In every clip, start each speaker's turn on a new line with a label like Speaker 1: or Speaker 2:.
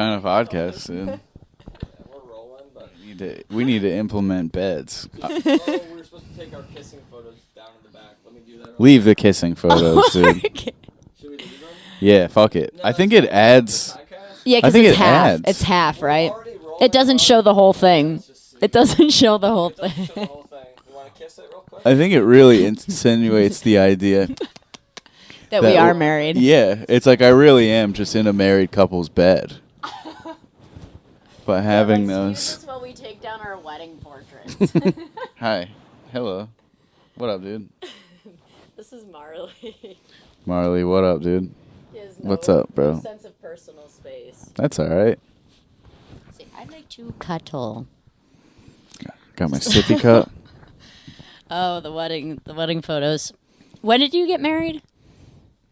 Speaker 1: kind of podcast, dude.
Speaker 2: Yeah, we're rolling, but
Speaker 1: We need to implement beds.
Speaker 2: we were supposed to take our kissing photos down in the back. Let me do that.
Speaker 1: Leave the kissing photos, dude.
Speaker 2: Should we leave them?
Speaker 1: Yeah, fuck it.
Speaker 2: No,
Speaker 1: I think
Speaker 2: that's
Speaker 1: it adds.
Speaker 2: Podcast?
Speaker 3: Yeah,
Speaker 1: I
Speaker 3: because
Speaker 1: think
Speaker 3: it's
Speaker 1: it
Speaker 3: half.
Speaker 1: adds.
Speaker 3: It's half, right?
Speaker 2: Already rolling,
Speaker 3: It doesn't show the whole thing.
Speaker 2: Let's just see.
Speaker 3: It doesn't show the whole
Speaker 2: It doesn't
Speaker 3: thing.
Speaker 2: show the whole thing. You want to kiss it real quick?
Speaker 1: I think it really insinuates the idea.
Speaker 3: That we are married.
Speaker 1: Yeah, it's like I really am just in a married couple's bed. But having those.
Speaker 3: while we take down our wedding portraits.
Speaker 1: Hi. Hello. What up, dude?
Speaker 3: This is Marley.
Speaker 1: Marley, what up, dude? What's up, bro?
Speaker 3: No sense of personal space.
Speaker 1: That's all right.
Speaker 3: See, I'd like to cuddle.
Speaker 1: Got my sippy cup.
Speaker 3: Oh, the wedding photos. When did you get married?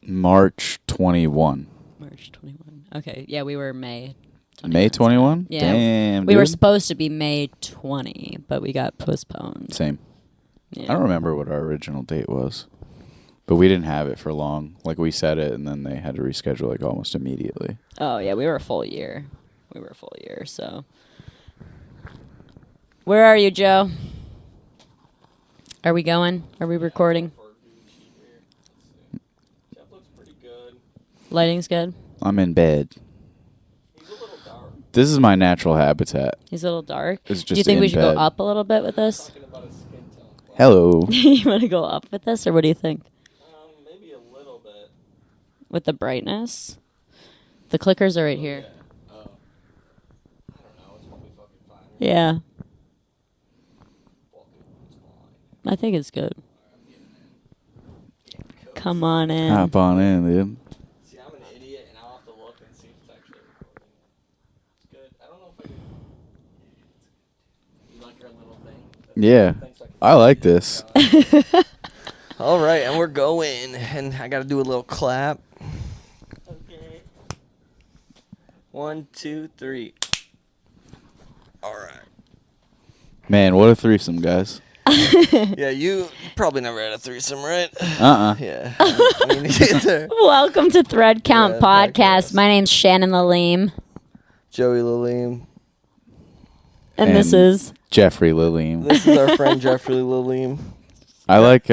Speaker 1: March 21.
Speaker 3: March 21. Okay, yeah, we were May.
Speaker 1: May 21?
Speaker 3: Yeah.
Speaker 1: Damn,
Speaker 3: We
Speaker 1: dude.
Speaker 3: were supposed to be May 20, but we got postponed.
Speaker 1: Same.
Speaker 3: Yeah.
Speaker 1: I don't remember what our original date was. But we didn't have it for long. Like, we said it, and then they had to reschedule, like, almost immediately.
Speaker 3: Oh, yeah, we were a full year. So. Where are you, Joe? Are we going? Are we recording?
Speaker 2: Jeff looks pretty good.
Speaker 3: Lighting's good?
Speaker 1: I'm in bed.
Speaker 2: He's a little dark.
Speaker 1: This is my natural habitat.
Speaker 3: He's a little dark.
Speaker 1: It's
Speaker 3: Do you
Speaker 1: just
Speaker 3: think we
Speaker 1: in
Speaker 3: should
Speaker 1: bed.
Speaker 3: go up a little bit with this?
Speaker 2: Talking about his skin tone.
Speaker 1: Hello.
Speaker 3: You want to go up with this, or what do you think?
Speaker 2: Maybe a little bit.
Speaker 3: With the brightness? The clickers are right here.
Speaker 2: Yeah. Oh. I don't know. It's probably fucking fine.
Speaker 3: Yeah,
Speaker 2: Fuck it. It's fine.
Speaker 3: I think it's good. Come on in.
Speaker 1: Hop on in, dude.
Speaker 2: See, I'm an idiot, and I'll have to look and see if it's actually recording. It's good. I don't know if I can. You like your little thing?
Speaker 1: Yeah.
Speaker 2: Thanks,
Speaker 1: I like this.
Speaker 2: All right, and we're going, and I got to do a little clap. Okay. 1, 2, 3. All right.
Speaker 1: Man, what a threesome, guys.
Speaker 2: Yeah, you probably never had a threesome, right?
Speaker 1: Uh-uh.
Speaker 2: Yeah. Me neither.
Speaker 3: Welcome to Thread Count
Speaker 2: Yeah,
Speaker 3: Podcast.
Speaker 2: podcast.
Speaker 3: My name's Shannon Lalim,
Speaker 2: Joey Lalim.
Speaker 3: and this
Speaker 1: And-
Speaker 3: is
Speaker 1: Jeffrey Lilliam.
Speaker 2: This is our friend Jeffrey Lalim.
Speaker 1: I like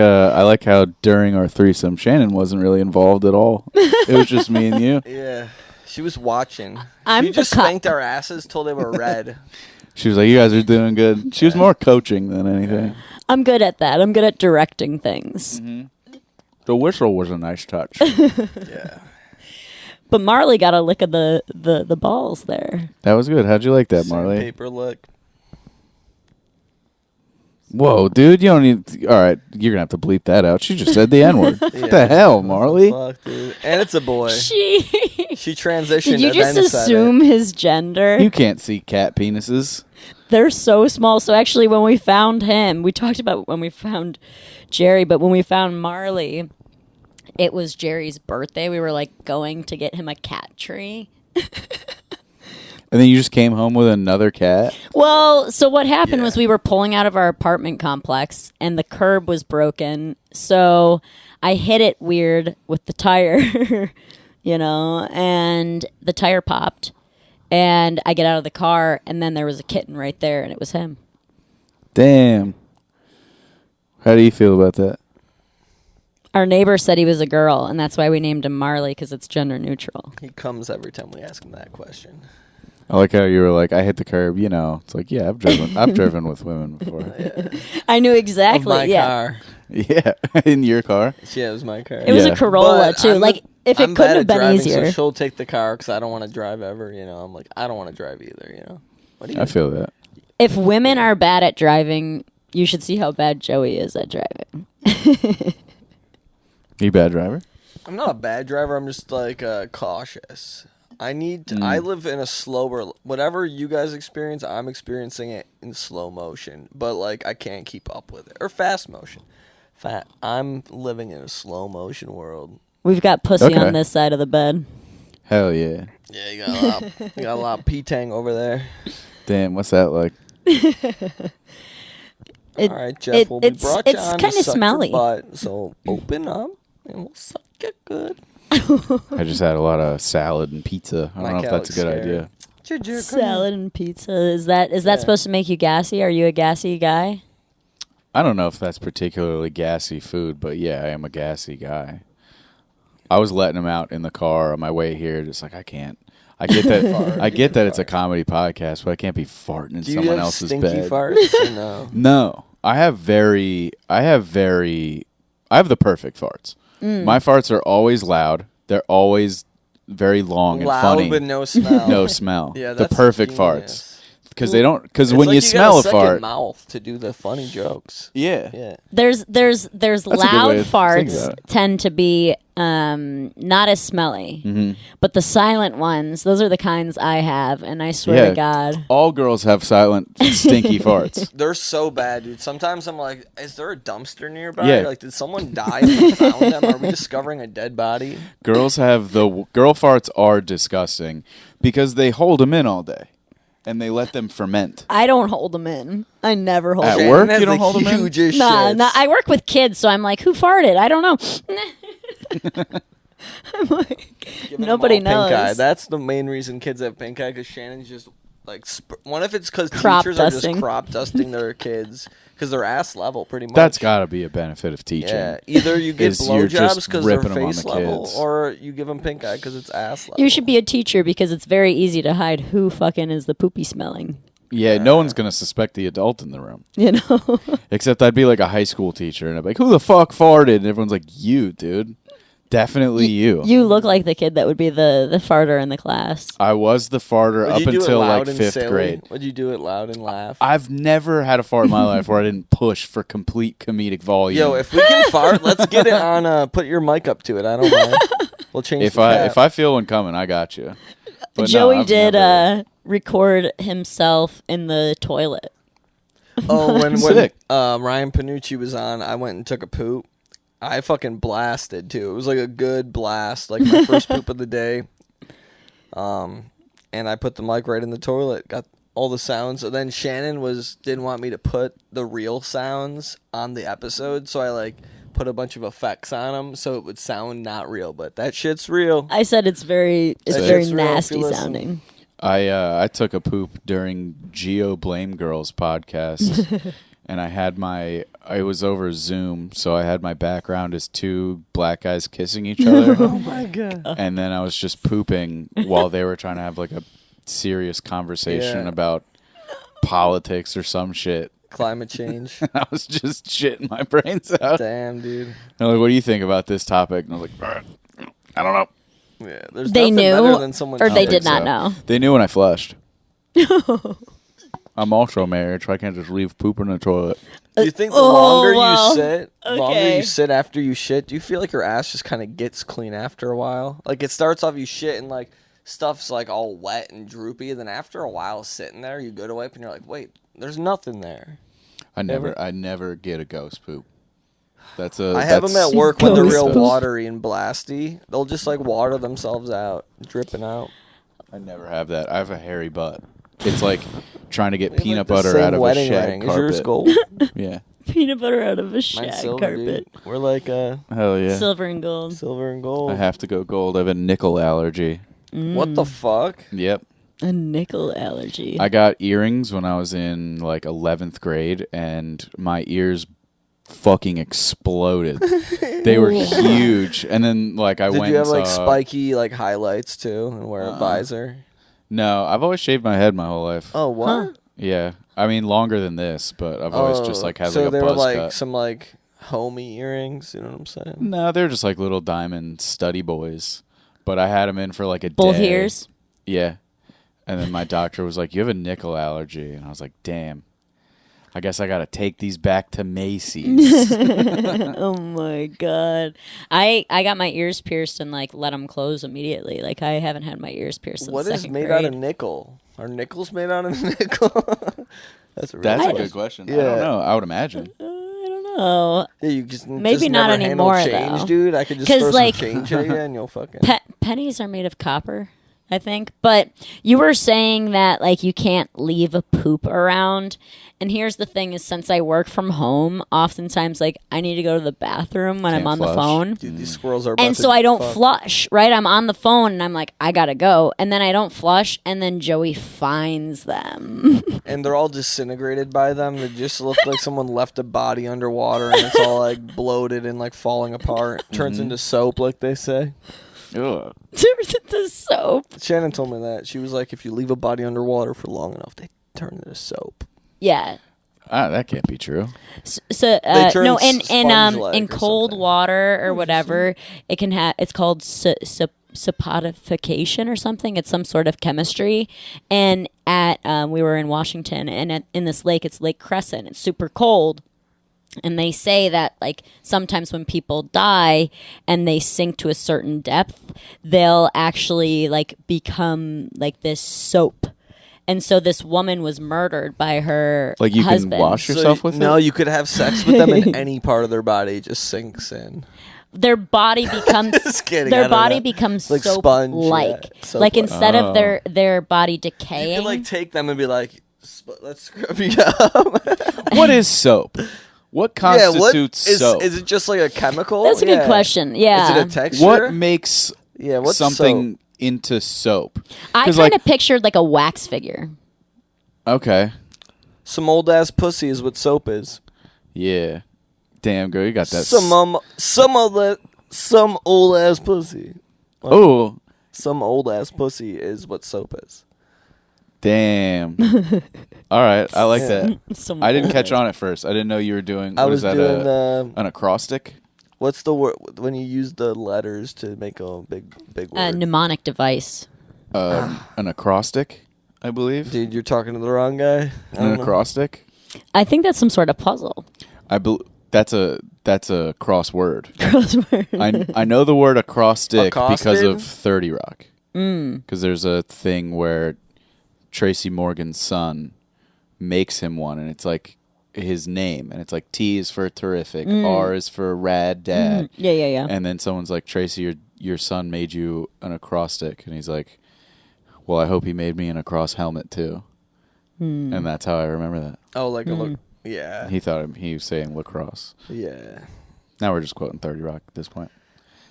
Speaker 1: how during our threesome, Shannon wasn't really involved at all. It was just me and you.
Speaker 2: Yeah. She was watching.
Speaker 3: I'm
Speaker 2: she
Speaker 3: the
Speaker 2: just
Speaker 3: cuck.
Speaker 2: spanked our asses till they were red.
Speaker 1: She was like, you guys are doing good. She was more coaching than anything.
Speaker 3: I'm good at that. I'm good at directing things.
Speaker 1: The whistle was a nice touch.
Speaker 2: Yeah.
Speaker 3: But Marley got a lick of the balls there.
Speaker 1: That was good. How'd you like that, Marley?
Speaker 2: Paper lick.
Speaker 1: Whoa, dude, you don't need... All right, you're going to have to bleep that out. She just said the N-word. What
Speaker 2: Yeah.
Speaker 1: the hell, Marley?
Speaker 2: Fuck, dude. And it's a boy.
Speaker 3: She
Speaker 2: She transitioned.
Speaker 3: Did you
Speaker 2: and
Speaker 3: just
Speaker 2: then said
Speaker 3: assume
Speaker 2: it.
Speaker 3: his gender?
Speaker 1: You can't see cat penises.
Speaker 3: They're so small. So actually, when we found him, we talked about when we found Jerry, but when we found Marley, it was Jerry's birthday. We were like going to get him a cat tree.
Speaker 1: And then you just came home with another cat?
Speaker 3: Well, so what happened was
Speaker 2: Yeah.
Speaker 3: we were pulling out of our apartment complex and the curb was broken. So I hit it weird with the tire, and the tire popped. And I get out of the car and then there was a kitten right there and it was him.
Speaker 1: Damn. How do you feel about that?
Speaker 3: Our neighbor said he was a girl, and that's why we named him Marley, because it's gender neutral.
Speaker 2: He comes every time we ask him that question.
Speaker 1: I like how you were like, I hit the curb, It's like, yeah, I've driven with women before.
Speaker 3: I knew exactly.
Speaker 2: Of my
Speaker 3: yeah.
Speaker 2: car.
Speaker 1: Yeah, in your car.
Speaker 2: Yeah, it was my car.
Speaker 3: It was
Speaker 1: Yeah.
Speaker 3: a Corolla,
Speaker 2: But
Speaker 3: too.
Speaker 2: I'm
Speaker 3: Like, if
Speaker 2: I'm
Speaker 3: it
Speaker 2: bad
Speaker 3: couldn't have
Speaker 2: at
Speaker 3: been
Speaker 2: driving,
Speaker 3: easier.
Speaker 2: So she'll take the car because I don't want to drive ever. I'm like, I don't want to drive either. What do you?
Speaker 1: I feel that.
Speaker 3: If women are bad at driving, you should see how bad Joey is at driving.
Speaker 1: You a bad driver?
Speaker 2: I'm not a bad driver. I'm just like cautious. I need to, I live in a slower. Whatever you guys experience, I'm experiencing it in slow motion. But like I can't keep up with it or fast motion. I'm living in a slow motion world.
Speaker 3: We've got pussy
Speaker 1: Okay.
Speaker 3: on this side of the bed.
Speaker 1: Hell yeah.
Speaker 2: Yeah, you got a lot of P-Tang over there.
Speaker 1: Damn, what's that like?
Speaker 3: It-
Speaker 2: All right, Jeff. Well, we
Speaker 3: it's
Speaker 2: brought you
Speaker 3: it's
Speaker 2: on
Speaker 3: kind
Speaker 2: to
Speaker 3: of
Speaker 2: suck your
Speaker 3: smelly.
Speaker 2: butt, so open up and we'll suck it good.
Speaker 1: I just had a lot of salad and pizza. I
Speaker 2: My
Speaker 1: don't know if
Speaker 2: cat
Speaker 1: that's a
Speaker 2: looks
Speaker 1: good
Speaker 2: scared.
Speaker 1: idea.
Speaker 3: Salad and pizza. Is that supposed to make you gassy? Are you a gassy guy?
Speaker 1: I don't know if that's particularly gassy food, but yeah, I am a gassy guy. I was letting him out in the car on my way here, just like I can't. I get that. I get that it's a comedy podcast, but I can't be farting in someone else's bed.
Speaker 2: Do you have stinky farts? Or no.
Speaker 1: No, I have the perfect farts. My farts are always loud. They're always very long and funny.
Speaker 2: Loud with no smell.
Speaker 1: No smell.
Speaker 2: Yeah,
Speaker 1: the
Speaker 2: that's
Speaker 1: perfect
Speaker 2: genius.
Speaker 1: farts. Because they don't. Because
Speaker 2: It's
Speaker 1: when
Speaker 2: like
Speaker 1: you smell a
Speaker 2: got a second
Speaker 1: fart,
Speaker 2: mouth to do the funny jokes.
Speaker 1: yeah.
Speaker 3: There's
Speaker 1: a good
Speaker 3: loud
Speaker 1: way of thinking
Speaker 3: farts
Speaker 1: about it.
Speaker 3: tend to be not as smelly, but the silent ones, those are the kinds I have, and I swear to God,
Speaker 1: all girls have silent, stinky farts.
Speaker 2: They're so bad, dude. Sometimes I'm like, is there a dumpster nearby?
Speaker 1: Yeah.
Speaker 2: Like, did someone die and we found them? Are we discovering a dead body?
Speaker 1: Girl farts are disgusting because they hold them in all day, and they let them ferment.
Speaker 3: I don't hold them in. I never hold
Speaker 1: At
Speaker 3: them
Speaker 1: work,
Speaker 2: Shannon has
Speaker 1: you don't
Speaker 2: the
Speaker 1: hold 'em in?
Speaker 2: hugest
Speaker 3: in. Nah,
Speaker 2: shits.
Speaker 3: nah, I work with kids, so I'm like, who farted? I don't know. I'm like,
Speaker 2: Giving them
Speaker 3: nobody
Speaker 2: all pink eye.
Speaker 3: knows.
Speaker 2: That's the main reason kids have pink eye, because Shannon's just like. What if it's because
Speaker 3: Crop
Speaker 2: teachers are
Speaker 3: dusting.
Speaker 2: just crop dusting their kids because they're ass level, pretty much.
Speaker 1: That's got to be a benefit of teaching.
Speaker 2: Yeah, either you get
Speaker 1: is you're just
Speaker 2: blowjobs because they're
Speaker 1: ripping 'em on
Speaker 2: face
Speaker 1: the
Speaker 2: level,
Speaker 1: kids.
Speaker 2: or you give them pink eye because it's ass level.
Speaker 3: You should be a teacher because it's very easy to hide who fucking is the poopy smelling.
Speaker 1: Yeah, no one's going to suspect the adult in the room.
Speaker 3: You know?
Speaker 1: Except I'd be like a high school teacher, and I'd be like, who the fuck farted? And everyone's like, you, dude. Definitely you.
Speaker 3: You look like the kid that would be the farter in the class.
Speaker 1: I was the farter
Speaker 2: Would
Speaker 1: up
Speaker 2: you do it
Speaker 1: until
Speaker 2: loud
Speaker 1: like
Speaker 2: and
Speaker 1: 5th
Speaker 2: silly?
Speaker 1: grade.
Speaker 2: Would you do it loud and laugh?
Speaker 1: I've never had a fart in my life where I didn't push for complete comedic volume.
Speaker 2: Yo, if we can fart, let's get it on. Put your mic up to it. I don't mind. We'll change.
Speaker 1: if
Speaker 2: the cap.
Speaker 1: I feel one coming, I got you. But no,
Speaker 3: Joey
Speaker 1: I've
Speaker 3: did
Speaker 1: never-
Speaker 3: record himself in the toilet.
Speaker 2: Oh, when
Speaker 1: Sick.
Speaker 2: Ryan Panucci was on, I went and took a poop. I fucking blasted too. It was like a good blast, like my first poop of the day. And I put the mic right in the toilet, got all the sounds. And then Shannon didn't want me to put the real sounds on the episode, so I like put a bunch of effects on them so it would sound not real, but that shit's real.
Speaker 3: I said it's very
Speaker 2: That
Speaker 3: very
Speaker 2: shit's real if you
Speaker 3: nasty
Speaker 2: listen.
Speaker 3: sounding.
Speaker 1: I took a poop during Geo Blame Girls podcast, and I was over Zoom, so I had my background as two black guys kissing each other.
Speaker 2: Oh my god.
Speaker 1: And then I was just pooping while they were trying to have like a serious conversation
Speaker 2: Yeah.
Speaker 1: about politics or some shit.
Speaker 2: Climate change.
Speaker 1: I was just shitting my brains out.
Speaker 2: Damn, dude.
Speaker 1: They're like, what do you think about this topic? And I was like, I don't know.
Speaker 2: Yeah, there's
Speaker 3: They
Speaker 2: nothing
Speaker 3: knew,
Speaker 2: better than someone
Speaker 3: or they
Speaker 2: telling
Speaker 3: did
Speaker 2: you.
Speaker 3: not
Speaker 1: So,
Speaker 3: know.
Speaker 1: They knew when I flushed. I'm also married, so I can't just leave poop in the toilet.
Speaker 2: Do you think the
Speaker 3: Oh,
Speaker 2: longer
Speaker 3: well,
Speaker 2: longer
Speaker 3: okay.
Speaker 2: you sit after you shit, do you feel like your ass just kind of gets clean after a while? Like it starts off you shit and like stuff's like all wet and droopy, and then after a while sitting there, you go to wipe and you're like, wait, there's nothing there.
Speaker 1: I never get a ghost poop.
Speaker 2: I have them at work when they're real
Speaker 3: Ghost poop.
Speaker 2: watery and blasty. They'll just like water themselves out, dripping out.
Speaker 1: I never have that. I have a hairy butt. It's like trying to get
Speaker 2: We have,
Speaker 1: peanut
Speaker 2: like, the
Speaker 1: butter
Speaker 2: same
Speaker 1: out of a
Speaker 2: wedding
Speaker 1: shag
Speaker 2: ring.
Speaker 1: carpet.
Speaker 2: Is yours gold?
Speaker 1: Yeah.
Speaker 3: Peanut butter out of a
Speaker 2: Mine's
Speaker 3: shag
Speaker 2: silver,
Speaker 3: carpet.
Speaker 2: dude. We're like
Speaker 1: Hell yeah.
Speaker 3: Silver and gold.
Speaker 2: silver and gold.
Speaker 1: I have to go gold. I have a nickel allergy.
Speaker 2: What the fuck?
Speaker 1: Yep.
Speaker 3: A nickel allergy.
Speaker 1: I got earrings when I was in like 11th grade, and my ears fucking exploded. They were huge. And then like I
Speaker 2: Did
Speaker 1: went
Speaker 2: you have
Speaker 1: and
Speaker 2: like
Speaker 1: saw-
Speaker 2: spiky like highlights too and wear a visor?
Speaker 1: No, I've always shaved my head my whole life.
Speaker 2: Oh, what?
Speaker 3: Huh.
Speaker 1: Yeah. I mean longer than this, but I've always just like had
Speaker 2: so
Speaker 1: like a
Speaker 2: they
Speaker 1: buzz
Speaker 2: were like
Speaker 1: cut.
Speaker 2: some like homey earrings, you know what I'm saying?
Speaker 1: No, they're just like little diamond study boys. But I had them in for like a
Speaker 3: Both
Speaker 1: day.
Speaker 3: ears.
Speaker 1: Yeah. And then my doctor was like, you have a nickel allergy. And I was like, damn. I guess I got to take these back to Macy's.
Speaker 3: Oh my god. I got my ears pierced and like let them close immediately. Like I haven't had my ears pierced since
Speaker 2: What is
Speaker 3: second
Speaker 2: made
Speaker 3: grade.
Speaker 2: out of nickel? Are nickels made out of nickel? That's a real
Speaker 1: That's a
Speaker 2: question.
Speaker 1: good question. I
Speaker 2: Yeah.
Speaker 1: don't know. I would imagine.
Speaker 3: I don't know.
Speaker 2: Yeah, you just
Speaker 3: Maybe
Speaker 2: just
Speaker 3: not
Speaker 2: never handle
Speaker 3: anymore,
Speaker 2: change,
Speaker 3: though.
Speaker 2: dude. I could just
Speaker 3: 'Cause,
Speaker 2: throw
Speaker 3: like,
Speaker 2: some change at you and you'll fucking.
Speaker 3: Pennies are made of copper. I think. But you were saying that like you can't leave a poop around. And here's the thing is since I work from home, oftentimes like I need to go to the bathroom when I'm
Speaker 1: Can't
Speaker 3: on the
Speaker 1: flush.
Speaker 3: phone.
Speaker 2: Dude, these squirrels are about
Speaker 3: And
Speaker 2: to
Speaker 3: so I don't
Speaker 2: fuck.
Speaker 3: flush, right? I'm on the phone and I'm like, I gotta go. And then I don't flush and then Joey finds them.
Speaker 2: And they're all disintegrated by them. They just look like someone left a body underwater and it's all like bloated and like falling apart. Turns into soap, like they say.
Speaker 1: Ugh.
Speaker 3: Turns into soap.
Speaker 2: Shannon told me that. She was like, if you leave a body underwater for long enough, they turn into soap.
Speaker 3: Yeah.
Speaker 1: That can't be true.
Speaker 3: So
Speaker 2: They turn
Speaker 3: no, in
Speaker 2: sponge-like
Speaker 3: in
Speaker 2: or
Speaker 3: cold
Speaker 2: something.
Speaker 3: water or whatever, it can have. It's called saponification or something. It's some sort of chemistry. And at we were in Washington, and in this lake, it's Lake Crescent. It's super cold. And they say that like sometimes when people die and they sink to a certain depth, they'll actually like become like this soap. And so this woman was murdered by her
Speaker 1: Like you
Speaker 3: husband.
Speaker 1: can wash yourself with
Speaker 2: No,
Speaker 1: it?
Speaker 2: you could have sex with them and any part of their body just sinks in.
Speaker 3: Their body becomes
Speaker 2: Just kidding. I
Speaker 3: their
Speaker 2: don't
Speaker 3: body
Speaker 2: know.
Speaker 3: becods
Speaker 2: Like
Speaker 3: soap
Speaker 2: sponge,
Speaker 3: like.
Speaker 2: yeah. Soap
Speaker 3: Like
Speaker 2: like.
Speaker 3: instead of their body
Speaker 2: You
Speaker 3: decaying.
Speaker 2: could like take them and be like, let's scrub you up.
Speaker 1: What is soap? What
Speaker 2: Yeah,
Speaker 1: constitutes soap?
Speaker 2: Is it just like a chemical?
Speaker 3: That's a good
Speaker 2: Yeah.
Speaker 3: question. Yeah.
Speaker 2: Is it a texture?
Speaker 1: What makes
Speaker 2: Yeah, what's
Speaker 1: something into soap?
Speaker 3: I
Speaker 1: 'Cause,
Speaker 3: kind
Speaker 1: like,
Speaker 3: of pictured like a wax figure.
Speaker 1: okay.
Speaker 2: Some old ass pussy is what soap is.
Speaker 1: Yeah. Damn, girl, you got that.
Speaker 2: Some old ass pussy.
Speaker 1: Oh,
Speaker 2: Some old ass pussy is what soap is.
Speaker 1: damn. All right, I like that.
Speaker 3: Some
Speaker 1: I didn't catch on at first. I didn't know you were doing.
Speaker 2: I
Speaker 1: What
Speaker 2: was
Speaker 1: is that?
Speaker 2: doing
Speaker 1: An acrostic?
Speaker 2: what's the word when you use the letters to make a big
Speaker 3: a
Speaker 2: word?
Speaker 3: mnemonic device.
Speaker 1: An acrostic, I believe.
Speaker 2: Dude, you're talking to the wrong guy. I
Speaker 1: An
Speaker 2: don't know.
Speaker 1: acrostic.
Speaker 3: I think that's some sort of puzzle.
Speaker 1: That's a crossword. I know the word acrostic because
Speaker 2: Accosted?
Speaker 1: of 30 Rock. Because there's a thing where Tracy Morgan's son makes him one, and it's like his name, and it's like T is for terrific, R is for rad dad,
Speaker 3: Yeah.
Speaker 1: and then someone's like, Tracy, your son made you an acrostic, and he's like, well, I hope he made me an across helmet too, and that's how I remember that.
Speaker 2: Oh, like a look. Yeah.
Speaker 1: He thought he was saying lacrosse.
Speaker 2: Yeah.
Speaker 1: Now we're just quoting 30 Rock at this point.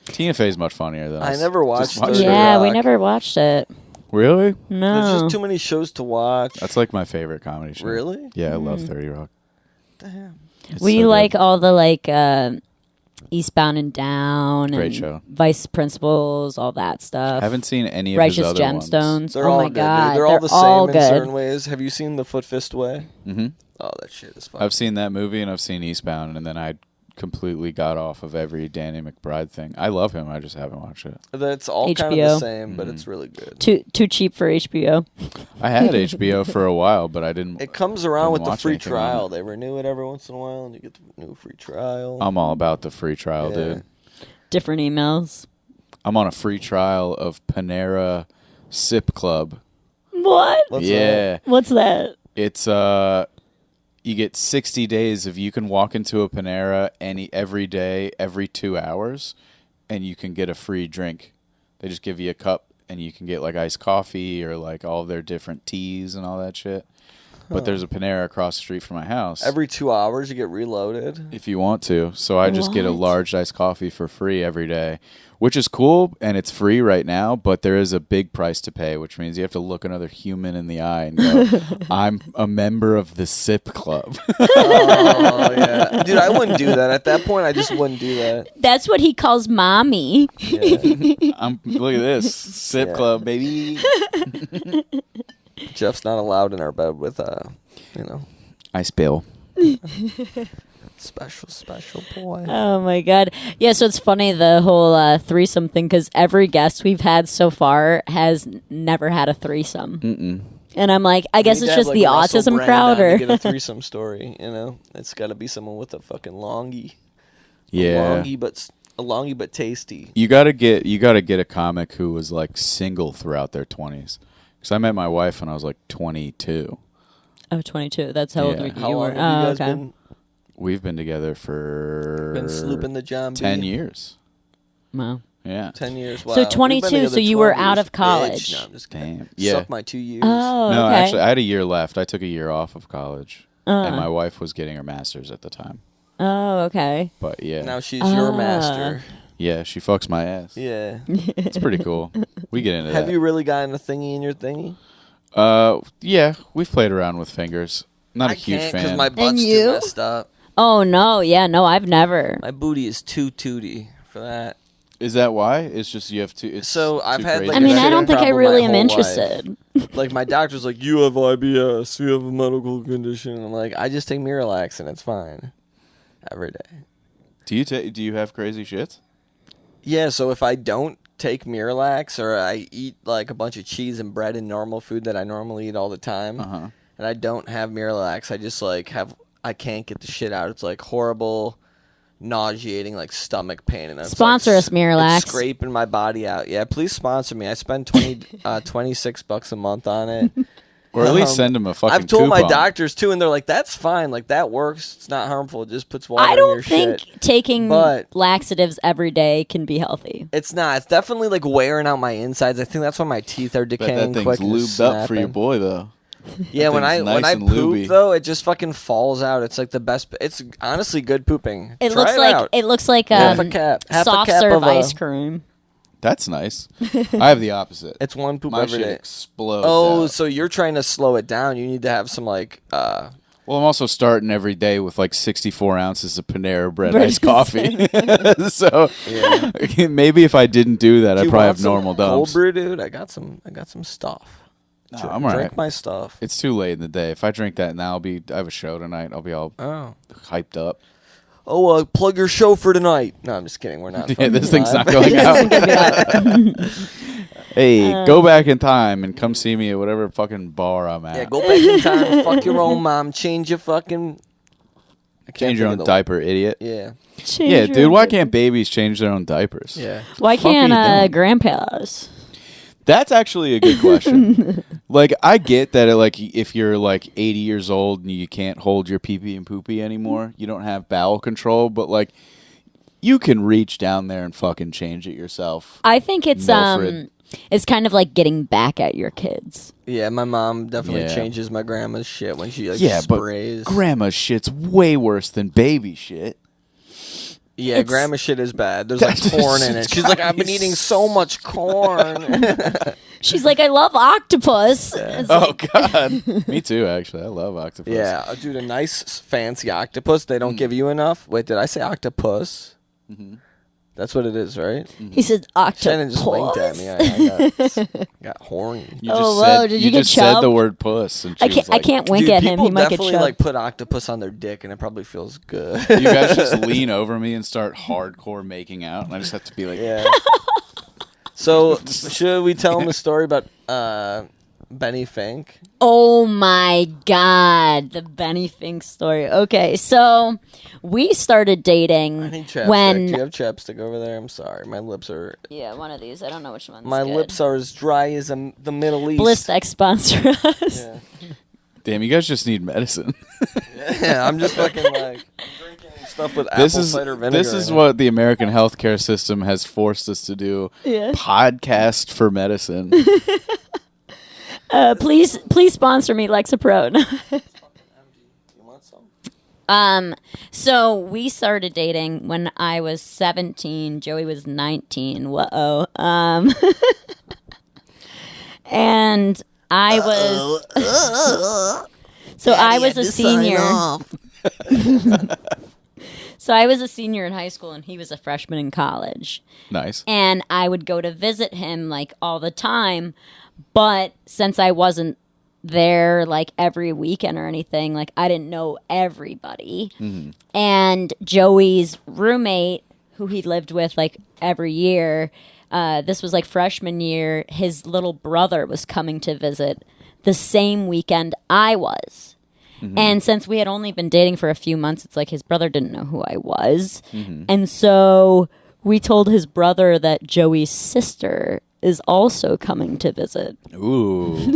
Speaker 1: Tina Fey's much funnier than
Speaker 2: I
Speaker 1: us.
Speaker 2: never
Speaker 1: Just
Speaker 2: watched
Speaker 1: watch
Speaker 2: 30
Speaker 1: it.
Speaker 3: Yeah, we
Speaker 2: Rock.
Speaker 3: never watched it.
Speaker 1: Really?
Speaker 3: No.
Speaker 2: There's just too many shows to watch.
Speaker 1: That's like my favorite comedy show.
Speaker 2: Really?
Speaker 1: Yeah, I love 30 Rock.
Speaker 2: Damn.
Speaker 1: It's
Speaker 3: we
Speaker 1: so
Speaker 3: like
Speaker 1: good.
Speaker 3: all the like Eastbound and Down
Speaker 1: Great
Speaker 3: and
Speaker 1: show.
Speaker 3: Vice Principals, all that stuff.
Speaker 1: Haven't seen any of
Speaker 3: Righteous
Speaker 1: his other
Speaker 3: Gemstones.
Speaker 2: They're
Speaker 3: Oh
Speaker 2: all
Speaker 3: my
Speaker 2: good.
Speaker 3: god,
Speaker 2: Dude. They're all the same
Speaker 3: all
Speaker 2: in
Speaker 3: good.
Speaker 2: certain ways. Have you seen The Foot Fist Way?
Speaker 1: ones. Hmm.
Speaker 2: Oh, that shit is fun.
Speaker 1: I've seen that movie and I've seen Eastbound, and then I completely got off of every Danny McBride thing. I love him. I just haven't watched it.
Speaker 2: That's all kind of
Speaker 3: HBO.
Speaker 2: the same, but it's really good.
Speaker 3: Too cheap for HBO.
Speaker 1: I had HBO for a while, but I didn't.
Speaker 2: It comes around with
Speaker 1: Didn't
Speaker 2: the
Speaker 1: watch
Speaker 2: free
Speaker 1: anything on
Speaker 2: trial.
Speaker 1: it.
Speaker 2: They renew it every once in a while, and you get the new free trial.
Speaker 1: I'm all about the free trial,
Speaker 2: Yeah.
Speaker 1: dude.
Speaker 3: Different emails.
Speaker 1: I'm on a free trial of Panera Sip Club.
Speaker 3: What?
Speaker 2: What's
Speaker 1: yeah.
Speaker 3: What's that?
Speaker 1: It's you get 60 days if you can walk into a Panera every day, every 2 hours, and you can get a free drink. They just give you a cup, and you can get like iced coffee or like all their different teas and all that shit. But there's a Panera across the street from my house.
Speaker 2: Every 2 hours, you get reloaded.
Speaker 1: If you want to. So I just get a
Speaker 3: What?
Speaker 1: large iced coffee for free every day, which is cool, and it's free right now, but there is a big price to pay, which means you have to look another human in the eye and go, I'm a member of the Sip Club.
Speaker 2: Oh, yeah. Dude, I wouldn't do that. At that point, I just wouldn't do that.
Speaker 3: That's what he calls mommy.
Speaker 2: Yeah.
Speaker 1: Look at this. Sip
Speaker 2: Yeah.
Speaker 1: Club, baby.
Speaker 2: Jeff's not allowed in our bed with,
Speaker 1: I spill.
Speaker 2: special boy.
Speaker 3: Oh my god. Yeah, so it's funny the whole threesome thing because every guest we've had so far has never had a threesome.
Speaker 1: Mm-mm.
Speaker 3: And I'm like, I guess
Speaker 2: You need
Speaker 3: it's
Speaker 2: to have,
Speaker 3: just
Speaker 2: like,
Speaker 3: the
Speaker 2: Russell
Speaker 3: autism
Speaker 2: Brand
Speaker 3: crowd,
Speaker 2: on
Speaker 3: or
Speaker 2: to get a threesome story. It's got to be someone with a fucking longie.
Speaker 1: Yeah.
Speaker 2: A longie but tasty.
Speaker 1: You gotta get a comic who was like single throughout their 20s. Because I met my wife when I was like 22.
Speaker 3: oh, 22. That's how old
Speaker 1: Yeah.
Speaker 3: you
Speaker 2: How long
Speaker 3: were.
Speaker 2: have you guys
Speaker 3: okay.
Speaker 2: been
Speaker 1: We've been together for
Speaker 2: slooping the John B?
Speaker 1: 10 years.
Speaker 3: Wow.
Speaker 1: Yeah.
Speaker 2: 10 years. Wow.
Speaker 3: So
Speaker 2: We've been
Speaker 3: 22,
Speaker 2: together
Speaker 3: so you were
Speaker 2: 12
Speaker 3: out
Speaker 2: years,
Speaker 3: of college.
Speaker 2: bitch. No, I'm just kidding.
Speaker 1: Damn. Yeah.
Speaker 2: Suck my 2 years.
Speaker 3: Oh,
Speaker 1: No,
Speaker 3: okay.
Speaker 1: actually, I had a year left. I took a year off of college, and my wife was getting her master's at the time.
Speaker 3: Oh, okay.
Speaker 1: But yeah,
Speaker 2: Now she's your master.
Speaker 1: yeah, she fucks my ass.
Speaker 2: Yeah.
Speaker 1: It's pretty cool. We get into
Speaker 2: Have
Speaker 1: that.
Speaker 2: you really gotten a thingy in your thingy?
Speaker 1: Yeah, we've played around with fingers. Not a
Speaker 2: I
Speaker 1: huge
Speaker 2: can't
Speaker 1: fan.
Speaker 2: because my butt's
Speaker 3: you?
Speaker 2: too messed up.
Speaker 3: Oh, no. Yeah, no, I've never.
Speaker 2: My booty is too tooty for that.
Speaker 1: Is that why? It's just you have to. It's
Speaker 2: So I've
Speaker 1: too
Speaker 2: had,
Speaker 1: crazy.
Speaker 2: like,
Speaker 3: I mean,
Speaker 2: a
Speaker 3: I don't think I
Speaker 2: problem
Speaker 3: really
Speaker 2: my
Speaker 3: am
Speaker 2: whole
Speaker 3: interested.
Speaker 2: Like my doctor's like, you have IBS, you have a medical condition. I'm like, I just take Miralax and it's fine every day.
Speaker 1: Do you have crazy shits?
Speaker 2: Yeah, so if I don't take Miralax or I eat like a bunch of cheese and bread and normal food that I normally eat all the time, and I don't have Miralax, I just like I can't get the shit out. It's like horrible, nauseating, like stomach pain, and it's
Speaker 3: Sponsor
Speaker 2: like,
Speaker 3: us, Miralax.
Speaker 2: It's scraping my body out. Yeah, please sponsor me. I spend $26 a month on it.
Speaker 1: Or at least send them a fucking
Speaker 2: I've told my
Speaker 1: coupon.
Speaker 2: doctors too, and they're like, "That's fine. Like that works. It's not harmful. It just puts water
Speaker 3: I
Speaker 2: in your
Speaker 3: don't think
Speaker 2: shit."
Speaker 3: taking
Speaker 2: But-
Speaker 3: laxatives every day can be healthy.
Speaker 2: It's not. It's definitely like wearing out my insides. I think that's why my teeth are
Speaker 1: Bet
Speaker 2: decaying
Speaker 1: that
Speaker 2: quick.
Speaker 1: thing's
Speaker 2: and
Speaker 1: lubed up for your
Speaker 2: snapping.
Speaker 1: boy though.
Speaker 2: Yeah, when
Speaker 1: thing's
Speaker 2: I
Speaker 1: nice and
Speaker 2: poop
Speaker 1: lubey.
Speaker 2: though, it just fucking falls out. It's like the best. It's honestly good pooping.
Speaker 3: It
Speaker 2: Try
Speaker 3: looks
Speaker 2: it
Speaker 3: like
Speaker 2: out.
Speaker 3: it looks like
Speaker 2: half a cap,
Speaker 3: soft
Speaker 2: of
Speaker 3: serve
Speaker 2: a-
Speaker 3: ice cream.
Speaker 1: That's nice. I have the opposite.
Speaker 2: It's one poop
Speaker 1: My
Speaker 2: every
Speaker 1: shit
Speaker 2: day.
Speaker 1: explodes.
Speaker 2: Oh,
Speaker 1: out.
Speaker 2: so you're trying to slow it down? You need to have some like.
Speaker 1: Well, I'm also starting every day with like 64 ounces of Panera Bread
Speaker 3: Bread.
Speaker 1: iced coffee. So
Speaker 2: Yeah.
Speaker 1: maybe if I didn't do that,
Speaker 2: Do
Speaker 1: I'd
Speaker 2: you
Speaker 1: probably
Speaker 2: want
Speaker 1: have
Speaker 2: some
Speaker 1: normal
Speaker 2: cold
Speaker 1: dumps.
Speaker 2: brew, dude. I got some stuff.
Speaker 1: No, I'm all
Speaker 2: Drink
Speaker 1: right.
Speaker 2: my stuff.
Speaker 1: It's too late in the day. If I drink that now, I have a show tonight. I'll be all
Speaker 2: Oh.
Speaker 1: hyped up.
Speaker 2: Oh, plug your show for tonight. No, I'm just kidding. We're not.
Speaker 1: Yeah, this
Speaker 2: fucking
Speaker 1: thing's
Speaker 2: live.
Speaker 1: not going out. Hey, go back in time and come see me at whatever fucking bar I'm at.
Speaker 2: Yeah, go back in time. Fuck your own mom. Change your fucking. I can't
Speaker 1: Change your
Speaker 2: think
Speaker 1: own
Speaker 2: of the-
Speaker 1: diaper, idiot.
Speaker 2: Yeah.
Speaker 1: Yeah, dude, why can't babies change their own diapers?
Speaker 2: Yeah.
Speaker 3: Why
Speaker 1: fuck are
Speaker 3: can't
Speaker 1: you doing?
Speaker 3: grandpas?
Speaker 1: That's actually a good question. Like, I get that, if you're like 80 years old and you can't hold your pee-pee and poopy anymore, you don't have bowel control, but like, you can reach down there and fucking change it yourself.
Speaker 3: I think it's
Speaker 1: Milfred.
Speaker 3: it's kind of like getting back at your kids.
Speaker 2: Yeah, my mom definitely
Speaker 1: Yeah.
Speaker 2: changes my grandma's shit when she like
Speaker 1: Yeah,
Speaker 2: sprays.
Speaker 1: but grandma's shit's way worse than baby shit.
Speaker 2: Yeah,
Speaker 3: It's-
Speaker 2: grandma shit is bad. There's like corn in it. She's like, I've been eating so much corn.
Speaker 3: She's like, I love octopus. It's
Speaker 1: Oh,
Speaker 3: like,
Speaker 1: God. Me too, actually. I love octopus.
Speaker 2: Yeah, dude, a nice fancy octopus. They don't give you enough. Wait, did I say octopus? That's what it is, right?
Speaker 3: he said octopus.
Speaker 2: Shannon just winked at me. I got horny.
Speaker 1: You
Speaker 3: Oh,
Speaker 1: just
Speaker 3: whoa,
Speaker 1: said,
Speaker 3: did you get
Speaker 1: just said the
Speaker 3: chubbed?
Speaker 1: word puss. And she
Speaker 3: I
Speaker 1: was
Speaker 3: can't.
Speaker 1: like,
Speaker 3: I can't wink
Speaker 2: Dude,
Speaker 3: at him.
Speaker 2: people
Speaker 3: He might get
Speaker 2: definitely
Speaker 3: shoved.
Speaker 2: like put octopus on their dick, and it probably feels good.
Speaker 1: You guys just lean over me and start hardcore making out, and I just have to be like,
Speaker 2: Yeah. So should we tell them the story about Benny Fink?
Speaker 3: Oh my God, the Benny Fink story. Okay, so we started dating
Speaker 2: I need chapstick.
Speaker 3: when.
Speaker 2: Do you have chapstick over there? I'm sorry, my lips are.
Speaker 3: Yeah, one of these. I don't know which one's
Speaker 2: My
Speaker 3: good.
Speaker 2: lips are as dry as the Middle East.
Speaker 3: Blistec sponsor us.
Speaker 2: Yeah.
Speaker 1: damn, you guys just need medicine.
Speaker 2: Yeah, I'm just fucking like drinking stuff with
Speaker 1: This
Speaker 2: apple
Speaker 1: is
Speaker 2: cider vinegar.
Speaker 1: this is
Speaker 2: in it.
Speaker 1: what the American healthcare system has forced us to do.
Speaker 3: Yeah.
Speaker 1: Podcast for medicine.
Speaker 3: Please sponsor me, Lexapro.
Speaker 2: You want some?
Speaker 3: So we started dating when I was 17. Joey was 19. Whoa. And I was. So I was a senior. So I was a senior in high school, and he was a freshman in college.
Speaker 1: Nice.
Speaker 3: And I would go to visit him like all the time. But since I wasn't there like every weekend or anything, like I didn't know everybody. And Joey's roommate, who he lived with like every year, this was like freshman year, his little brother was coming to visit the same weekend I was. And since we had only been dating for a few months, it's like his brother didn't know who I was. And so we told his brother that Joey's sister is also coming to visit.
Speaker 1: Ooh.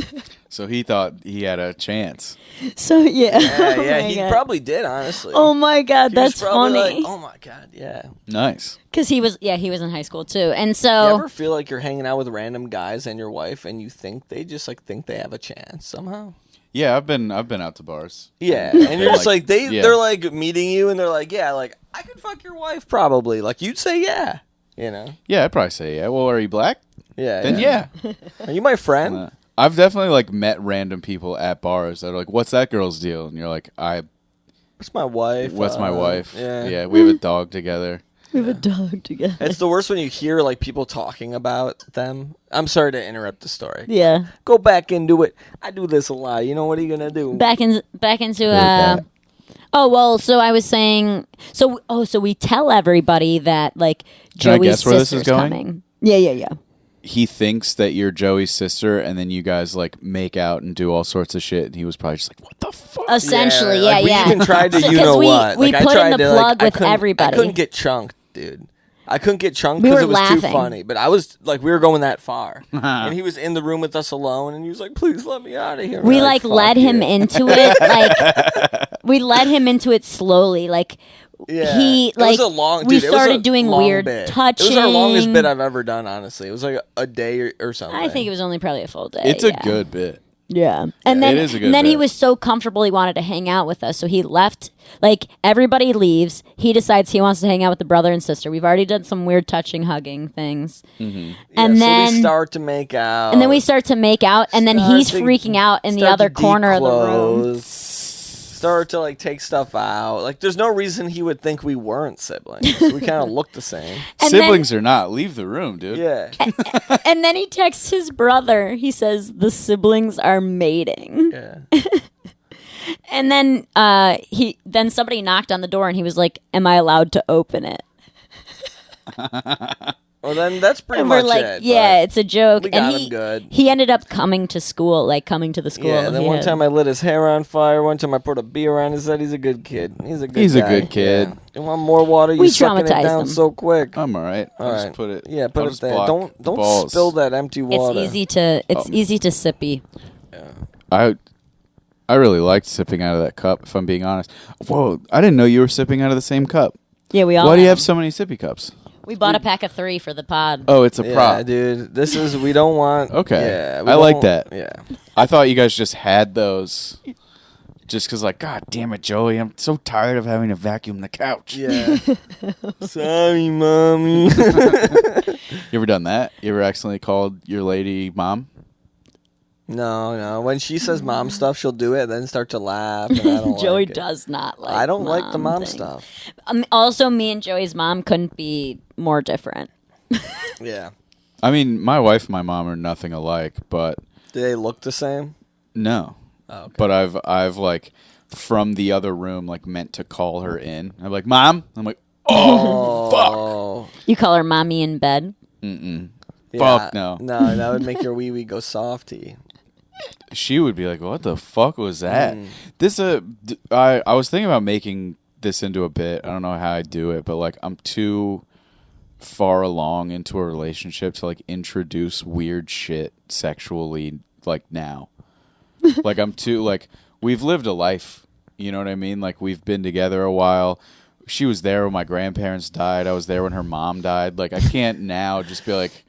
Speaker 1: So he thought he had a chance.
Speaker 3: So yeah.
Speaker 2: Yeah,
Speaker 3: Oh
Speaker 2: he
Speaker 3: God.
Speaker 2: probably did, honestly.
Speaker 3: Oh my God,
Speaker 2: He was
Speaker 3: that's
Speaker 2: probably
Speaker 3: funny.
Speaker 2: like, oh my God, yeah.
Speaker 1: Nice.
Speaker 3: Because he was in high school too, and
Speaker 2: You
Speaker 3: so
Speaker 2: ever feel like you're hanging out with random guys and your wife, and you think they just like think they have a chance somehow?
Speaker 1: Yeah, I've been out to bars.
Speaker 2: Yeah, and you're just like
Speaker 1: yeah.
Speaker 2: they're like meeting you, and they're like, yeah, like I could fuck your wife probably. Like you'd say yeah, you know?
Speaker 1: Yeah, I'd probably say yeah. Well, are you black?
Speaker 2: Yeah.
Speaker 1: Then yeah.
Speaker 2: Are you my friend?
Speaker 1: I've definitely like met random people at bars that are like, "What's that girl's deal?" And you're like,
Speaker 2: What's my wife?
Speaker 1: What's my wife?
Speaker 2: Yeah.
Speaker 1: We have a dog together."
Speaker 3: we have a dog together.
Speaker 2: It's the worst when you hear like people talking about them. I'm sorry to interrupt the story.
Speaker 3: Yeah,
Speaker 2: Go back into it. I do this a lot. You know what are you gonna do?
Speaker 3: back into
Speaker 1: that.
Speaker 3: Oh well, so I was saying, so we tell everybody that like
Speaker 1: Can I
Speaker 3: Joey's
Speaker 1: guess where this
Speaker 3: sister's
Speaker 1: is going?
Speaker 3: coming. Yeah.
Speaker 1: He thinks that you're Joey's sister, and then you guys like make out and do all sorts of shit. And he was probably just like, "What the fuck?"
Speaker 3: Essentially,
Speaker 2: like,
Speaker 3: yeah.
Speaker 2: We even tried to,
Speaker 3: So-
Speaker 2: you
Speaker 3: 'cause
Speaker 2: know
Speaker 3: we,
Speaker 2: what?
Speaker 3: We
Speaker 2: Like, I
Speaker 3: put
Speaker 2: tried
Speaker 3: in the
Speaker 2: to,
Speaker 3: plug
Speaker 2: I
Speaker 3: with
Speaker 2: couldn't-
Speaker 3: everybody.
Speaker 2: I couldn't get chunked, dude. I couldn't get chunked
Speaker 3: We
Speaker 2: because
Speaker 3: were
Speaker 2: it was too
Speaker 3: laughing.
Speaker 2: funny. But I was like, we were going that far, and he was in the room with us alone, and he was like, "Please let me out of here."
Speaker 3: We
Speaker 2: We're
Speaker 3: like
Speaker 2: "Fuck
Speaker 3: led
Speaker 2: you."
Speaker 3: him into it, like we led him into it slowly, like.
Speaker 2: Yeah.
Speaker 3: He
Speaker 2: It was
Speaker 3: like
Speaker 2: a long,
Speaker 3: we
Speaker 2: dude, it was
Speaker 3: started
Speaker 2: a
Speaker 3: doing
Speaker 2: long
Speaker 3: weird
Speaker 2: bit.
Speaker 3: touching.
Speaker 2: It was our longest bit I've ever done. Honestly, it was like a day or something.
Speaker 3: I think it was only probably a full day.
Speaker 1: It's a
Speaker 3: yeah.
Speaker 1: good bit.
Speaker 3: Yeah. And then
Speaker 1: It is a good
Speaker 3: and then he
Speaker 1: bit.
Speaker 3: was so comfortable he wanted to hang out with us. So he left, like everybody leaves. He decides he wants to hang out with the brother and sister. We've already done some weird touching, hugging things.
Speaker 2: Yeah,
Speaker 3: And
Speaker 2: so
Speaker 3: then
Speaker 2: we start to make out,
Speaker 3: and then we start to make out and then
Speaker 2: Start
Speaker 3: he's
Speaker 2: to-
Speaker 3: freaking out in the
Speaker 2: start to
Speaker 3: other corner of the room.
Speaker 2: declose, Start to like take stuff out. Like there's no reason he would think we weren't siblings. We kind of look the same.
Speaker 3: And
Speaker 1: Siblings or not, leave the room, dude.
Speaker 2: Yeah.
Speaker 3: And then he texts his brother. He says the siblings are mating.
Speaker 2: Yeah.
Speaker 3: And then then somebody knocked on the door and he was like, "Am I allowed to open it?"
Speaker 2: Well, then that's pretty
Speaker 3: And
Speaker 2: much
Speaker 3: we're like,
Speaker 2: it.
Speaker 3: "Yeah, it's a joke."
Speaker 2: we
Speaker 3: and
Speaker 2: got him good.
Speaker 3: He ended up coming to school, like coming to the school.
Speaker 2: Yeah, and then
Speaker 3: He
Speaker 2: one
Speaker 3: had-
Speaker 2: time I lit his hair on fire. One time I poured a beer on his head. He's a good kid. He's a good
Speaker 1: He's a
Speaker 2: guy.
Speaker 1: good kid.
Speaker 2: Yeah. You want more water? You
Speaker 3: We
Speaker 2: sucking it
Speaker 3: traumatized
Speaker 2: down
Speaker 3: him.
Speaker 2: so quick.
Speaker 1: I'm all right.
Speaker 2: All
Speaker 1: I'll
Speaker 2: right.
Speaker 1: just put it.
Speaker 2: Yeah, put
Speaker 1: I'll
Speaker 2: it
Speaker 1: just
Speaker 2: there.
Speaker 1: block
Speaker 2: Don't
Speaker 1: the balls.
Speaker 2: spill that empty
Speaker 3: it's
Speaker 2: water.
Speaker 3: easy to sippy.
Speaker 1: I really liked sipping out of that cup, if I'm being honest. Whoa, I didn't know you were sipping out of the same cup.
Speaker 3: Yeah, we all.
Speaker 1: Why do you have
Speaker 3: them.
Speaker 1: so many sippy cups?
Speaker 3: We bought a pack of 3 for the pod.
Speaker 1: Oh, it's a
Speaker 2: Yeah,
Speaker 1: prop.
Speaker 2: dude. This is we don't want.
Speaker 1: Okay.
Speaker 2: Yeah, we
Speaker 1: I like
Speaker 2: don't-
Speaker 1: that.
Speaker 2: Yeah.
Speaker 1: I thought you guys just had those just because, like, God damn it, Joey, I'm so tired of having to vacuum the couch.
Speaker 2: Yeah. Sorry, mommy.
Speaker 1: You ever done that? You ever accidentally called your lady mom?
Speaker 2: No. When she says mom stuff, she'll do it, then start to laugh. And I don't
Speaker 3: Joey
Speaker 2: like it.
Speaker 3: does not like.
Speaker 2: I don't like the mom
Speaker 3: thing.
Speaker 2: stuff.
Speaker 3: Also, me and Joey's mom couldn't be more different.
Speaker 2: Yeah.
Speaker 1: I mean, my wife and my mom are nothing alike, but
Speaker 2: Do they look the same?
Speaker 1: no.
Speaker 2: Oh, okay.
Speaker 1: But I've like from the other room like meant to call her in. I'm like, Mom. I'm like, oh, fuck.
Speaker 3: You call her mommy in bed.
Speaker 2: Yeah.
Speaker 1: Fuck no.
Speaker 2: No, that would make your wee wee go softy.
Speaker 1: She would be like, "What the fuck was that?" This I was thinking about making this into a bit. I don't know how I do it, but like I'm too far along into a relationship to like introduce weird shit sexually like now. Like I'm too like we've lived a life, you know what I mean? Like we've been together a while. She was there when my grandparents died. I was there when her mom died. Like I can't now just be like,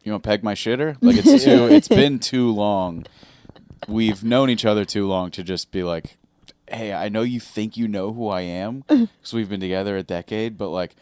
Speaker 1: "You want to peg my shitter?" Like it's too. It's been too long. We've known each other too long to just be like, "Hey, I know you think you know who I am because we've been together a decade, but like,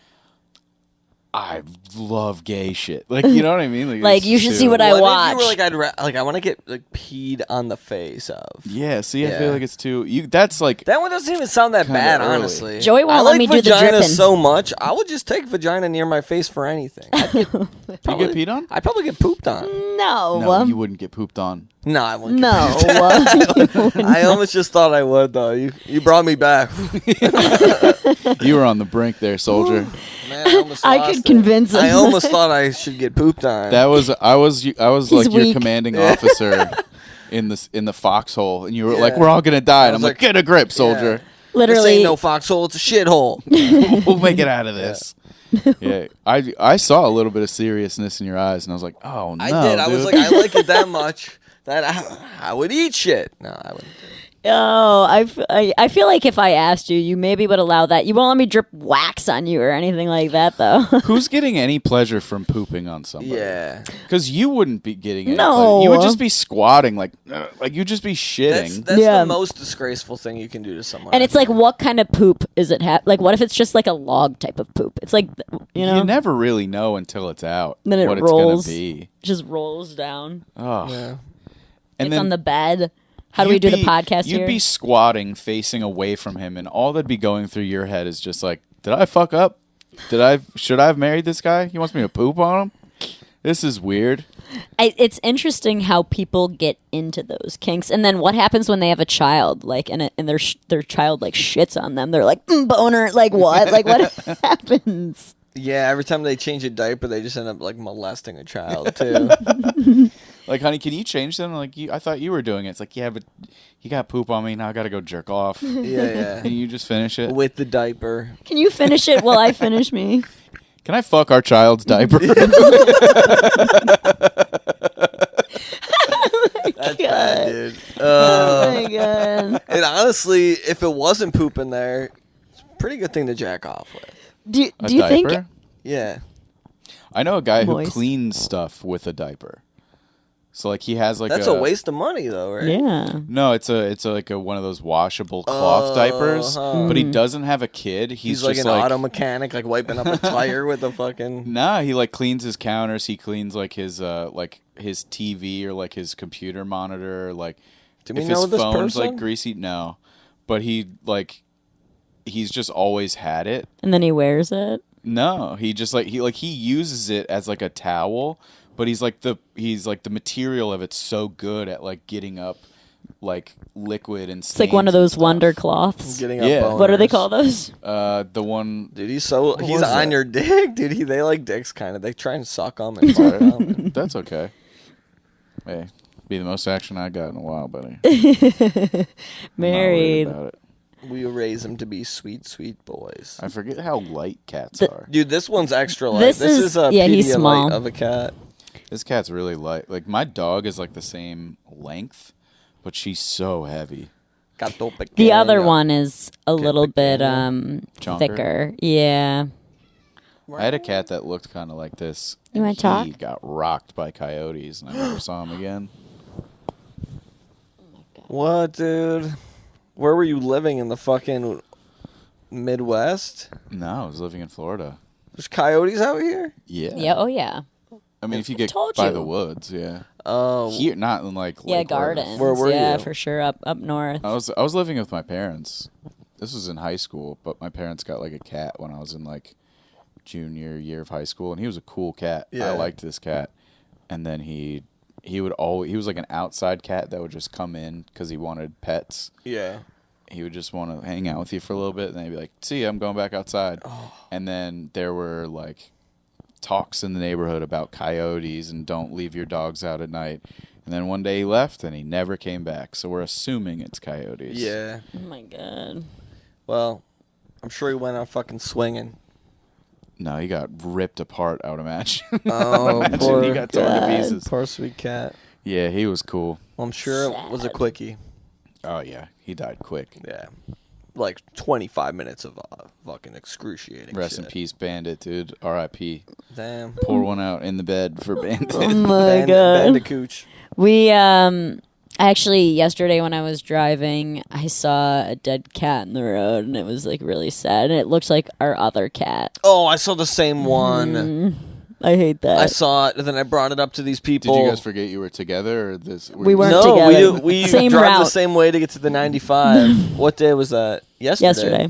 Speaker 1: I love gay shit. Like, you know what I mean?
Speaker 3: Like,
Speaker 1: it's
Speaker 3: you should
Speaker 1: too-
Speaker 3: see what I
Speaker 2: What if
Speaker 3: watch.
Speaker 2: you were like, I want to get like peed on the face of.
Speaker 1: Yeah. See, I
Speaker 2: Yeah.
Speaker 1: feel like it's too. You. That's like.
Speaker 2: That one doesn't even sound that
Speaker 1: Kinda
Speaker 2: bad,
Speaker 1: early.
Speaker 2: honestly.
Speaker 3: Joey won't
Speaker 2: I
Speaker 3: let
Speaker 2: like
Speaker 3: me do the
Speaker 2: vagina
Speaker 3: dripping.
Speaker 2: so much. I would just take vagina near my face for anything.
Speaker 1: You get peed on?
Speaker 2: I'd probably get pooped on.
Speaker 3: No.
Speaker 1: No, you wouldn't get pooped on.
Speaker 2: No, I wouldn't.
Speaker 3: No.
Speaker 2: I almost just thought I would though. You brought me back.
Speaker 1: You were on the brink there, soldier.
Speaker 2: Man, I almost
Speaker 3: I
Speaker 2: lost
Speaker 3: could
Speaker 2: it.
Speaker 3: convince him.
Speaker 2: I almost thought I should get pooped on.
Speaker 1: That was I was like your
Speaker 3: weak.
Speaker 1: commanding officer in the foxhole, and you were like,
Speaker 2: Yeah.
Speaker 1: "We're all gonna die," and I'm
Speaker 2: was
Speaker 1: like,
Speaker 2: like,
Speaker 1: "Get a grip, soldier.
Speaker 2: This
Speaker 3: Literally,
Speaker 2: ain't no foxhole. It's a shithole.
Speaker 1: We'll make it out of this." Yeah, I saw a little bit of seriousness in your eyes, and I was like, oh no,
Speaker 2: I did. I
Speaker 1: dude.
Speaker 2: was like, I like it that much that I would eat shit. No, I wouldn't.
Speaker 3: Oh, I feel like if I asked you, you maybe would allow that. You won't let me drip wax on you or anything like that, though.
Speaker 1: Who's getting any pleasure from pooping on somebody?
Speaker 2: Yeah.
Speaker 1: Because you wouldn't be getting any
Speaker 3: No.
Speaker 1: pleasure. You would just be squatting, like you'd just be shitting.
Speaker 2: That's
Speaker 3: Yeah.
Speaker 2: the most disgraceful thing you can do to someone.
Speaker 3: And it's like, what kind of poop is it? Like, what if it's just like a log type of poop? It's like, you know,
Speaker 1: You never really know until it's out
Speaker 3: Then it
Speaker 1: what
Speaker 3: rolls.
Speaker 1: it's going to be.
Speaker 3: just rolls down.
Speaker 1: Oh.
Speaker 2: Yeah.
Speaker 1: And
Speaker 3: It's on the bed. How do we
Speaker 1: you'd
Speaker 3: do the
Speaker 1: be-
Speaker 3: podcast
Speaker 1: You'd
Speaker 3: here?
Speaker 1: be squatting facing away from him, and all that'd be going through your head is just like, did I fuck up? Should I have married this guy? He wants me to poop on him? This is weird.
Speaker 3: It's interesting how people get into those kinks, and then what happens when they have a child, like, and their child like shits on them. They're like, boner, like what? Like what happens?
Speaker 2: Yeah, every time they change a diaper, they just end up like molesting a child too.
Speaker 1: Like, honey, can you change them? Like, I thought you were doing it. It's like, yeah, but he got poop on me. Now I got to go jerk off.
Speaker 2: Yeah,
Speaker 1: Can you just finish it?
Speaker 2: with the diaper.
Speaker 3: Can you finish it while I finish me?
Speaker 1: Can I fuck our child's diaper?
Speaker 2: That's bad, dude.
Speaker 3: Oh my god!
Speaker 2: And honestly, if it wasn't poop in there, it's a pretty good thing to jack off with.
Speaker 3: Do
Speaker 1: A
Speaker 3: you
Speaker 1: diaper?
Speaker 3: think?
Speaker 2: Yeah.
Speaker 1: I know a guy who
Speaker 3: Moist.
Speaker 1: cleans stuff with a diaper. So like he has like
Speaker 2: That's a waste of money, though, right?
Speaker 3: Yeah.
Speaker 1: No, it's like a one of those washable cloth diapers. But he doesn't have a kid.
Speaker 2: He's
Speaker 1: He's
Speaker 2: like
Speaker 1: just
Speaker 2: an auto mechanic, like wiping up a tire with a fucking.
Speaker 1: Nah, he like cleans his counters. He cleans like his TV or like his computer monitor. Like
Speaker 2: Do we
Speaker 1: if
Speaker 2: know
Speaker 1: his
Speaker 2: this
Speaker 1: phone's
Speaker 2: person?
Speaker 1: like greasy, no. But he's just always had it.
Speaker 3: And then he wears it.
Speaker 1: No, he just he uses it as like a towel, but he's like the material of it's so good at like getting up like liquid and
Speaker 3: It's like one of those wonder cloths.
Speaker 2: Getting up
Speaker 1: Yeah.
Speaker 2: boners.
Speaker 3: What do they call those?
Speaker 1: The one
Speaker 2: Dude, he's
Speaker 1: was
Speaker 2: on
Speaker 1: that?
Speaker 2: your dick, dude. They like dicks, kind of. They try and suck them and fuck them.
Speaker 1: that's okay. Hey, be the most action I got in a while, buddy.
Speaker 3: Married.
Speaker 1: About it.
Speaker 2: We raise them to be sweet, sweet boys.
Speaker 1: I forget how light cats are.
Speaker 2: Dude, this one's extra light.
Speaker 3: This
Speaker 2: This is a
Speaker 3: yeah, he's
Speaker 2: Pedialyte
Speaker 3: small.
Speaker 2: of a cat.
Speaker 1: This cat's really light. Like my dog is like the same length, but she's so heavy.
Speaker 2: Gato
Speaker 3: The other
Speaker 2: pequeño.
Speaker 3: one is a little bit
Speaker 1: Chonker?
Speaker 3: thicker. Yeah.
Speaker 1: I had a cat that looked kind of like this.
Speaker 3: You wanna
Speaker 1: and
Speaker 3: talk?
Speaker 1: He got rocked by coyotes, and I never saw him again.
Speaker 2: What, dude? Where were you living in the fucking Midwest?
Speaker 1: No, I was living in Florida.
Speaker 2: There's coyotes out here?
Speaker 1: Yeah.
Speaker 3: Yeah. Oh yeah.
Speaker 1: I mean, if you get
Speaker 3: told
Speaker 1: by
Speaker 3: you.
Speaker 1: the woods, yeah.
Speaker 2: Oh,
Speaker 1: Here, not in like
Speaker 3: Yeah,
Speaker 1: Lake
Speaker 3: gardens.
Speaker 2: Where were
Speaker 3: yeah,
Speaker 2: you?
Speaker 3: for sure. Up north.
Speaker 1: I was living with my parents. This was in high school, but my parents got like a cat when I was in like junior year of high school, and he was a cool cat.
Speaker 2: Yeah.
Speaker 1: I liked this cat, and then he was like an outside cat that would just come in because he wanted pets.
Speaker 2: yeah.
Speaker 1: He would just want to hang out with you for a little bit, and then he'd be like, "See, I'm going back outside." And then there were like talks in the neighborhood about coyotes and don't leave your dogs out at night. And then one day he left, and he never came back. So we're assuming it's coyotes.
Speaker 2: Yeah.
Speaker 3: Oh my god.
Speaker 2: Well, I'm sure he went out fucking swinging.
Speaker 1: No, he got ripped apart. I would imagine.
Speaker 2: Oh,
Speaker 1: Imagine
Speaker 2: poor,
Speaker 1: he got torn to
Speaker 3: God.
Speaker 1: pieces.
Speaker 2: poor sweet cat.
Speaker 1: Yeah, he was cool.
Speaker 2: Well, I'm sure it was a quickie.
Speaker 1: Oh yeah, he died quick.
Speaker 2: Yeah. Like 25 minutes of fucking excruciating
Speaker 1: Rest
Speaker 2: shit.
Speaker 1: in peace, Bandit, dude. R.I.P.
Speaker 2: Damn.
Speaker 1: Pour one out in the bed for Bandit.
Speaker 3: Oh my god.
Speaker 2: Bandicooch.
Speaker 3: We actually yesterday when I was driving, I saw a dead cat in the road, and it was like really sad. And it looked like our other cat.
Speaker 2: Oh, I saw the same one.
Speaker 3: I hate that.
Speaker 2: I saw it, and then I brought it up to these people.
Speaker 1: Did you guys forget you were together, or this?
Speaker 3: We
Speaker 1: you-
Speaker 3: weren't
Speaker 2: No,
Speaker 3: together.
Speaker 2: we
Speaker 3: Same
Speaker 2: drove the
Speaker 3: route.
Speaker 2: same way to get to the 95. What day was that?
Speaker 3: Yesterday.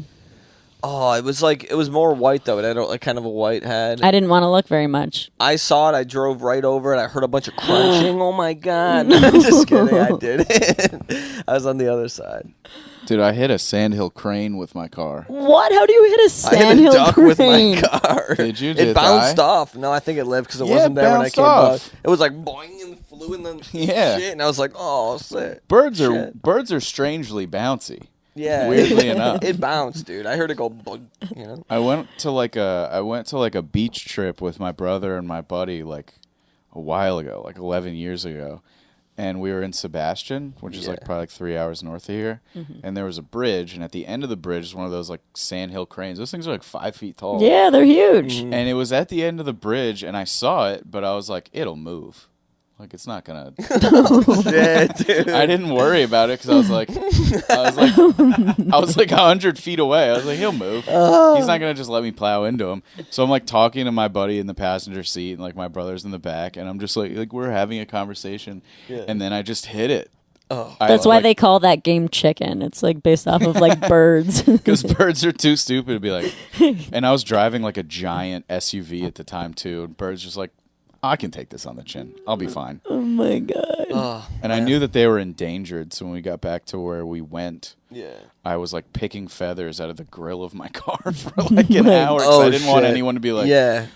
Speaker 2: Oh, it was more white though. It had like kind of a white head.
Speaker 3: I didn't want to look very much.
Speaker 2: I saw it. I drove right over it. I heard a bunch of crunching. Oh my god! Just kidding. I did it. I was on the other side.
Speaker 1: Dude, I hit a sandhill crane with my car.
Speaker 3: What? How do you hit a
Speaker 2: I hit a
Speaker 3: sandhill
Speaker 2: duck
Speaker 3: crane?
Speaker 2: with my car.
Speaker 1: Did you?
Speaker 2: It
Speaker 1: Did it
Speaker 2: bounced
Speaker 1: die?
Speaker 2: off. No, I think it lived because it
Speaker 1: Yeah,
Speaker 2: wasn't
Speaker 1: it
Speaker 2: there when I
Speaker 1: bounced
Speaker 2: came
Speaker 1: off.
Speaker 2: by. It was like boing and flew in the
Speaker 1: Yeah.
Speaker 2: shit, and I was like, oh shit.
Speaker 1: Birds
Speaker 2: Shit.
Speaker 1: are strangely bouncy.
Speaker 2: Yeah.
Speaker 1: Weirdly enough.
Speaker 2: It bounced, dude. I heard it go bug, you know.
Speaker 1: I went to like a beach trip with my brother and my buddy like a while ago, like 11 years ago. And we were in Sebastian, which is like probably like 3 hours north of here. And there was a bridge, and at the end of the bridge is one of those like sandhill cranes. Those things are like 5 feet tall.
Speaker 3: Yeah, they're huge.
Speaker 1: And it was at the end of the bridge, and I saw it, but I was like, it'll move. Like, it's not gonna.
Speaker 2: Shit, dude.
Speaker 1: I didn't worry about it because I was like 100 feet away. I was like, he'll move. He's not gonna just let me plow into him. So I'm like talking to my buddy in the passenger seat, and like my brother's in the back, and I'm just like we're having a conversation, and then I just hit it.
Speaker 2: Oh.
Speaker 3: That's why they call that game chicken. It's like based off of like birds.
Speaker 1: Because birds are too stupid to be like. And I was driving like a giant SUV at the time too, and birds just like. I can take this on the chin. I'll be fine.
Speaker 3: Oh my god!
Speaker 1: And I knew that they were endangered, so when we got back to where we went,
Speaker 2: Yeah.
Speaker 1: I was like picking feathers out of the grill of my car for like an hour because I didn't want anyone to be like,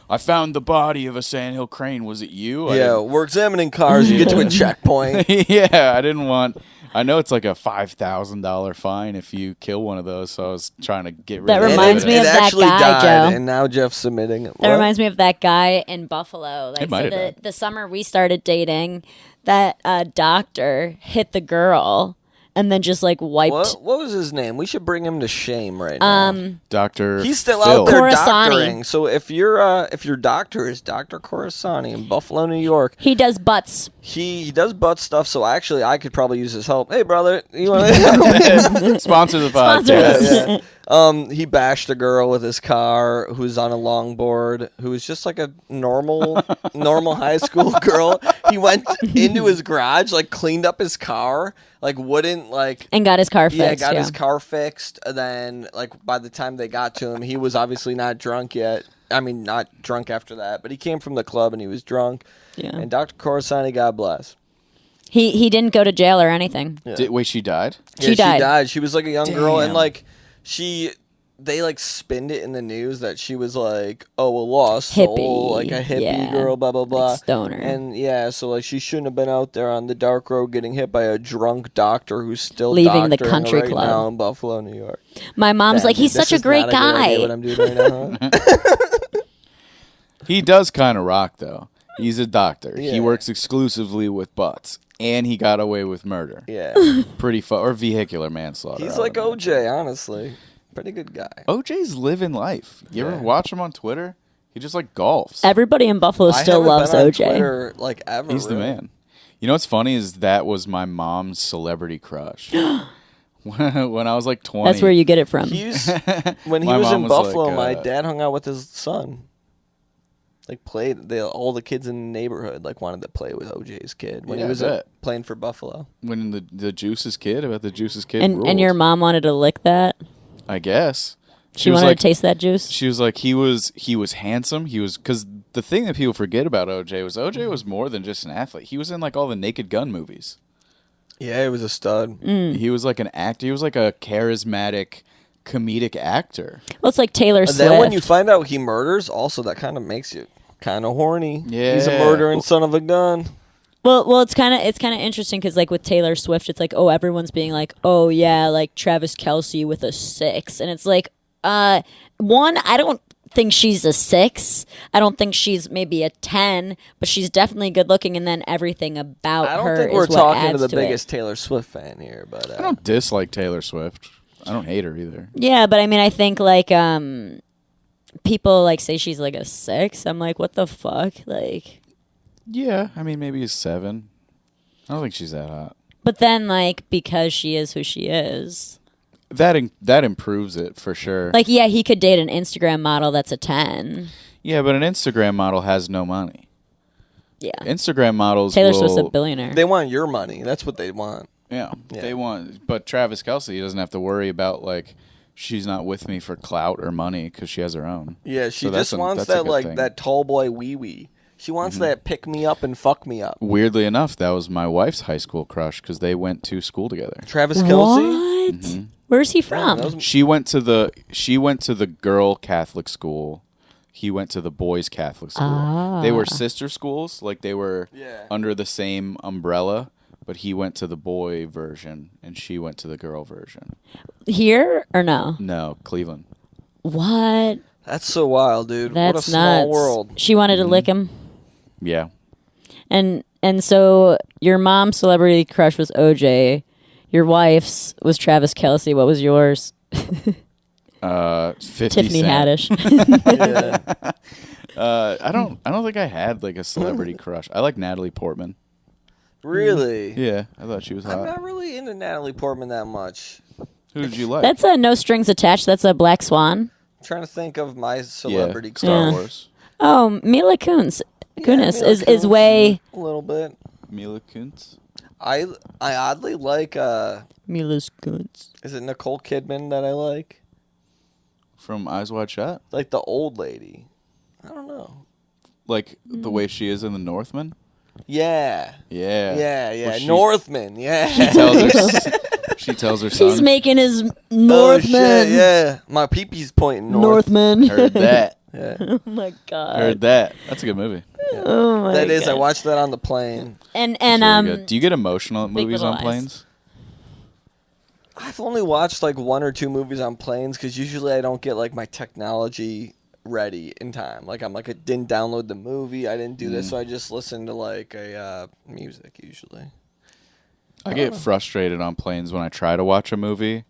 Speaker 1: I found the body of a sandhill crane. Was it you?
Speaker 2: We're examining cars. You get to a checkpoint.
Speaker 1: Yeah, I didn't want. I know it's like a $5,000 fine if you kill one of those, so I was trying to get rid
Speaker 3: That
Speaker 1: of it.
Speaker 3: reminds me of that
Speaker 2: actually
Speaker 3: guy,
Speaker 2: died,
Speaker 3: Joe.
Speaker 2: and now Jeff's submitting it.
Speaker 3: That reminds me of that guy in Buffalo.
Speaker 1: It
Speaker 3: Like,
Speaker 1: might
Speaker 3: so
Speaker 1: have died.
Speaker 3: the summer we started dating, that doctor hit the girl and then just like wiped.
Speaker 2: What was his name? We should bring him to shame right now.
Speaker 1: Dr.
Speaker 2: He's still
Speaker 1: Phil.
Speaker 2: out there
Speaker 3: Corsani.
Speaker 2: doctoring. So if your doctor is Dr. Corsani in Buffalo, New York,
Speaker 3: He does butts.
Speaker 2: he does butt stuff. So actually, I could probably use his help. Hey, brother, you want to?
Speaker 1: Sponsor the
Speaker 3: Sponsor
Speaker 1: podcast.
Speaker 3: us.
Speaker 2: He bashed a girl with his car who's on a longboard, who was just like a normal high school girl. He went into his garage, like cleaned up his car, like wouldn't like.
Speaker 3: And got his car fixed.
Speaker 2: Yeah, got his car fixed. And then, like, by the time they got to him, he was obviously not drunk yet. I mean, not drunk after that, but he came from the club and he was drunk.
Speaker 3: Yeah.
Speaker 2: And Dr. Corsani, God bless.
Speaker 3: He didn't go to jail or anything.
Speaker 2: Yeah.
Speaker 1: Wait, she died?
Speaker 3: She died.
Speaker 2: She died. She was like a young girl, and
Speaker 1: Damn.
Speaker 2: like they like spinned it in the news that she was like, a lost soul,
Speaker 3: Hippie.
Speaker 2: like a hippie
Speaker 3: Yeah.
Speaker 2: girl, blah blah blah,
Speaker 3: Like stoner.
Speaker 2: and so like she shouldn't have been out there on the dark road getting hit by a drunk doctor who's still
Speaker 3: Leaving the
Speaker 2: doctoring
Speaker 3: country
Speaker 2: right
Speaker 3: club.
Speaker 2: now in Buffalo, New York.
Speaker 3: My mom's
Speaker 2: Damn,
Speaker 3: like, he's
Speaker 2: dude, this
Speaker 3: such a
Speaker 2: is
Speaker 3: great
Speaker 2: not good idea
Speaker 3: guy.
Speaker 2: what I'm doing right now. Huh?
Speaker 1: He does kind of rock, though. He's a doctor.
Speaker 2: Yeah.
Speaker 1: He works exclusively with butts. And he got away with murder.
Speaker 2: Yeah,
Speaker 1: Pretty or vehicular manslaughter.
Speaker 2: he's
Speaker 1: I
Speaker 2: like
Speaker 1: would imagine.
Speaker 2: OJ, honestly, pretty good guy.
Speaker 1: OJ's living life. You ever
Speaker 2: Yeah.
Speaker 1: watch him on Twitter? He just like golfs.
Speaker 3: Everybody in Buffalo
Speaker 2: I
Speaker 3: still
Speaker 2: haven't
Speaker 3: loves
Speaker 2: been on
Speaker 3: OJ.
Speaker 2: Twitter, like ever.
Speaker 1: He's the
Speaker 2: really.
Speaker 1: man. You know what's funny is that was my mom's celebrity crush. when I was like 20.
Speaker 3: That's where you get it from.
Speaker 2: He's when he
Speaker 1: My
Speaker 2: was
Speaker 1: mom
Speaker 2: in
Speaker 1: was
Speaker 2: Buffalo.
Speaker 1: like,
Speaker 2: My dad hung out with his son. Like played all the kids in the neighborhood like wanted to play with OJ's kid when
Speaker 1: Yeah,
Speaker 2: he was
Speaker 1: I bet.
Speaker 2: playing for Buffalo.
Speaker 1: When the Juice's kid, about the Juice's kid
Speaker 3: and
Speaker 1: ruled,
Speaker 3: your mom wanted to lick that?
Speaker 1: I guess.
Speaker 3: She
Speaker 1: was
Speaker 3: wanted
Speaker 1: like,
Speaker 3: to taste that juice?
Speaker 1: She was like, he was handsome. He was, because the thing that people forget about OJ was more than just an athlete. He was in like all the Naked Gun movies.
Speaker 2: Yeah, he was a stud.
Speaker 1: He was like an actor. He was like a charismatic comedic actor.
Speaker 3: Well, it's like Taylor
Speaker 2: And
Speaker 3: Swift.
Speaker 2: then when you find out he murders, also that kind of makes you kind of horny.
Speaker 1: Yeah.
Speaker 2: He's a murdering son of a gun.
Speaker 3: Well, it's kind of interesting because like with Taylor Swift, it's like, oh, everyone's being like, oh yeah, like Travis Kelce with a 6, and it's like, one, I don't think she's a 6. I don't think she's maybe a 10, but she's definitely good looking, and then everything about
Speaker 2: I
Speaker 3: her
Speaker 2: don't think
Speaker 3: is
Speaker 2: we're
Speaker 3: what
Speaker 2: talking
Speaker 3: adds
Speaker 2: to the
Speaker 3: it.
Speaker 2: biggest Taylor Swift fan here, but
Speaker 1: I don't dislike Taylor Swift. I don't hate her either.
Speaker 3: Yeah, but I mean, I think like people like say she's like a 6. I'm like, what the fuck, like.
Speaker 1: Yeah, I mean maybe a 7. I don't think she's that hot.
Speaker 3: But then like because she is who she is,
Speaker 1: That improves it for sure.
Speaker 3: like yeah, he could date an Instagram model that's a 10.
Speaker 1: Yeah, but an Instagram model has no money.
Speaker 3: Yeah,
Speaker 1: Instagram models
Speaker 3: Taylor
Speaker 1: will,
Speaker 3: Swift's a billionaire.
Speaker 2: they want your money. That's what they want.
Speaker 1: Yeah,
Speaker 2: Yeah.
Speaker 1: they want. But Travis Kelce doesn't have to worry about like she's not with me for clout or money because she has her own.
Speaker 2: Yeah, she
Speaker 1: So that's
Speaker 2: just
Speaker 1: a-
Speaker 2: wants
Speaker 1: that's a
Speaker 2: that
Speaker 1: good
Speaker 2: like
Speaker 1: thing.
Speaker 2: that tall boy wee wee. She wants that pick me up and fuck me up.
Speaker 1: Weirdly enough, that was my wife's high school crush because they went to school together.
Speaker 2: Travis Kelce.
Speaker 3: What? Where's he from?
Speaker 2: that was-
Speaker 1: She went to the girl Catholic school. He went to the boys Catholic school. They were sister schools, like they were
Speaker 2: Yeah.
Speaker 1: under the same umbrella, but he went to the boy version and she went to the girl version.
Speaker 3: Here or no?
Speaker 1: No, Cleveland.
Speaker 3: What?
Speaker 2: That's so wild, dude.
Speaker 3: That's
Speaker 2: what a small
Speaker 3: nuts.
Speaker 2: world.
Speaker 3: She wanted to lick him.
Speaker 1: Yeah.
Speaker 3: And so your mom's celebrity crush was OJ. Your wife's was Travis Kelce. What was yours?
Speaker 1: 50
Speaker 3: Tiffany
Speaker 1: Cent.
Speaker 3: Haddish.
Speaker 2: Yeah.
Speaker 1: I don't think I had like a celebrity crush. I like Natalie Portman.
Speaker 2: Really?
Speaker 1: Yeah, I thought she was hot.
Speaker 2: I'm not really into Natalie Portman that much.
Speaker 1: Who did you like?
Speaker 3: That's a No Strings Attached. That's a Black Swan.
Speaker 2: I'm trying to think of my celebrity crush.
Speaker 1: Star
Speaker 3: Yeah.
Speaker 1: Wars.
Speaker 3: Oh, Mila Kunis. Kunis
Speaker 2: Mila
Speaker 3: is
Speaker 2: Kunis,
Speaker 3: way
Speaker 2: a little bit.
Speaker 1: Mila Kunis.
Speaker 2: I oddly like
Speaker 3: Mila's Kunis.
Speaker 2: is it Nicole Kidman that I like?
Speaker 1: From Eyes Wide Shut?
Speaker 2: Like the old lady. I don't know.
Speaker 1: Like the way she is in The Northman?
Speaker 2: Yeah.
Speaker 1: Yeah.
Speaker 2: Yeah.
Speaker 1: Where she-
Speaker 2: Northman. Yeah.
Speaker 1: She tells her son.
Speaker 3: He's making his
Speaker 2: Oh,
Speaker 3: Northman.
Speaker 2: shit, yeah. My peepee's pointing north.
Speaker 3: Northman.
Speaker 1: Heard that.
Speaker 2: Yeah.
Speaker 3: Oh my god.
Speaker 1: Heard that. That's a good movie.
Speaker 3: Oh my
Speaker 2: That is.
Speaker 3: god.
Speaker 2: I watched that on the plane.
Speaker 3: And
Speaker 1: It's really good. Do you get emotional at
Speaker 3: Big
Speaker 1: movies
Speaker 3: Little
Speaker 1: on
Speaker 3: Lies.
Speaker 1: planes?
Speaker 2: I've only watched like 1 or 2 movies on planes because usually I don't get like my technology ready in time. Like I didn't download the movie. I didn't do this, so I just listen to like a music usually.
Speaker 1: I get frustrated on planes when I try to watch a movie,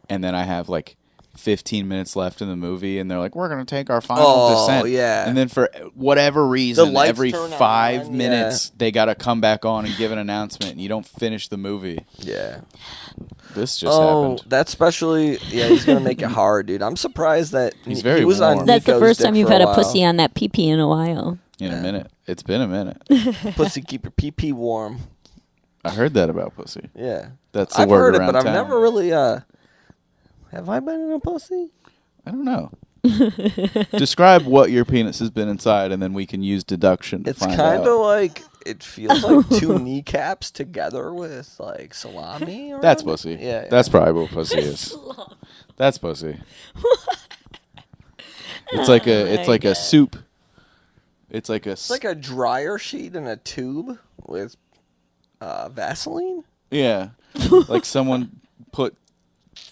Speaker 1: and then I have like 15 minutes left in the movie, and they're like, "We're gonna take our final descent."
Speaker 2: Yeah.
Speaker 1: And then for whatever reason,
Speaker 2: lights
Speaker 1: every
Speaker 2: turn
Speaker 1: 5
Speaker 2: on,
Speaker 1: minutes they gotta come back on and give an announcement, and you don't finish the movie.
Speaker 2: Yeah.
Speaker 1: This just happened.
Speaker 2: That's especially he's gonna make it hard, dude. I'm surprised that
Speaker 1: He's very
Speaker 2: he was
Speaker 1: warm.
Speaker 2: on.
Speaker 3: that's the
Speaker 2: Nico's
Speaker 3: first
Speaker 2: dick
Speaker 3: time you've
Speaker 2: for
Speaker 3: had a
Speaker 2: while.
Speaker 3: pussy on that pee-pee in a while.
Speaker 1: In a minute. It's been a minute.
Speaker 2: Pussy, keep your pee warm.
Speaker 1: I heard that about pussy.
Speaker 2: Yeah,
Speaker 1: That's the
Speaker 2: I've
Speaker 1: word
Speaker 2: heard it,
Speaker 1: around
Speaker 2: but I've
Speaker 1: town.
Speaker 2: never really. Have I been in a pussy?
Speaker 1: I don't know. Describe what your penis has been inside, and then we can use deduction to
Speaker 2: It's
Speaker 1: find
Speaker 2: kind
Speaker 1: out.
Speaker 2: of like it feels like 2 kneecaps together with like salami. Around
Speaker 1: That's
Speaker 2: it.
Speaker 1: pussy.
Speaker 2: Yeah,
Speaker 1: That's probably what pussy is. That's pussy. It's like a soup. It's like a
Speaker 2: It's like a dryer sheet in a tube with Vaseline.
Speaker 1: yeah. Like someone put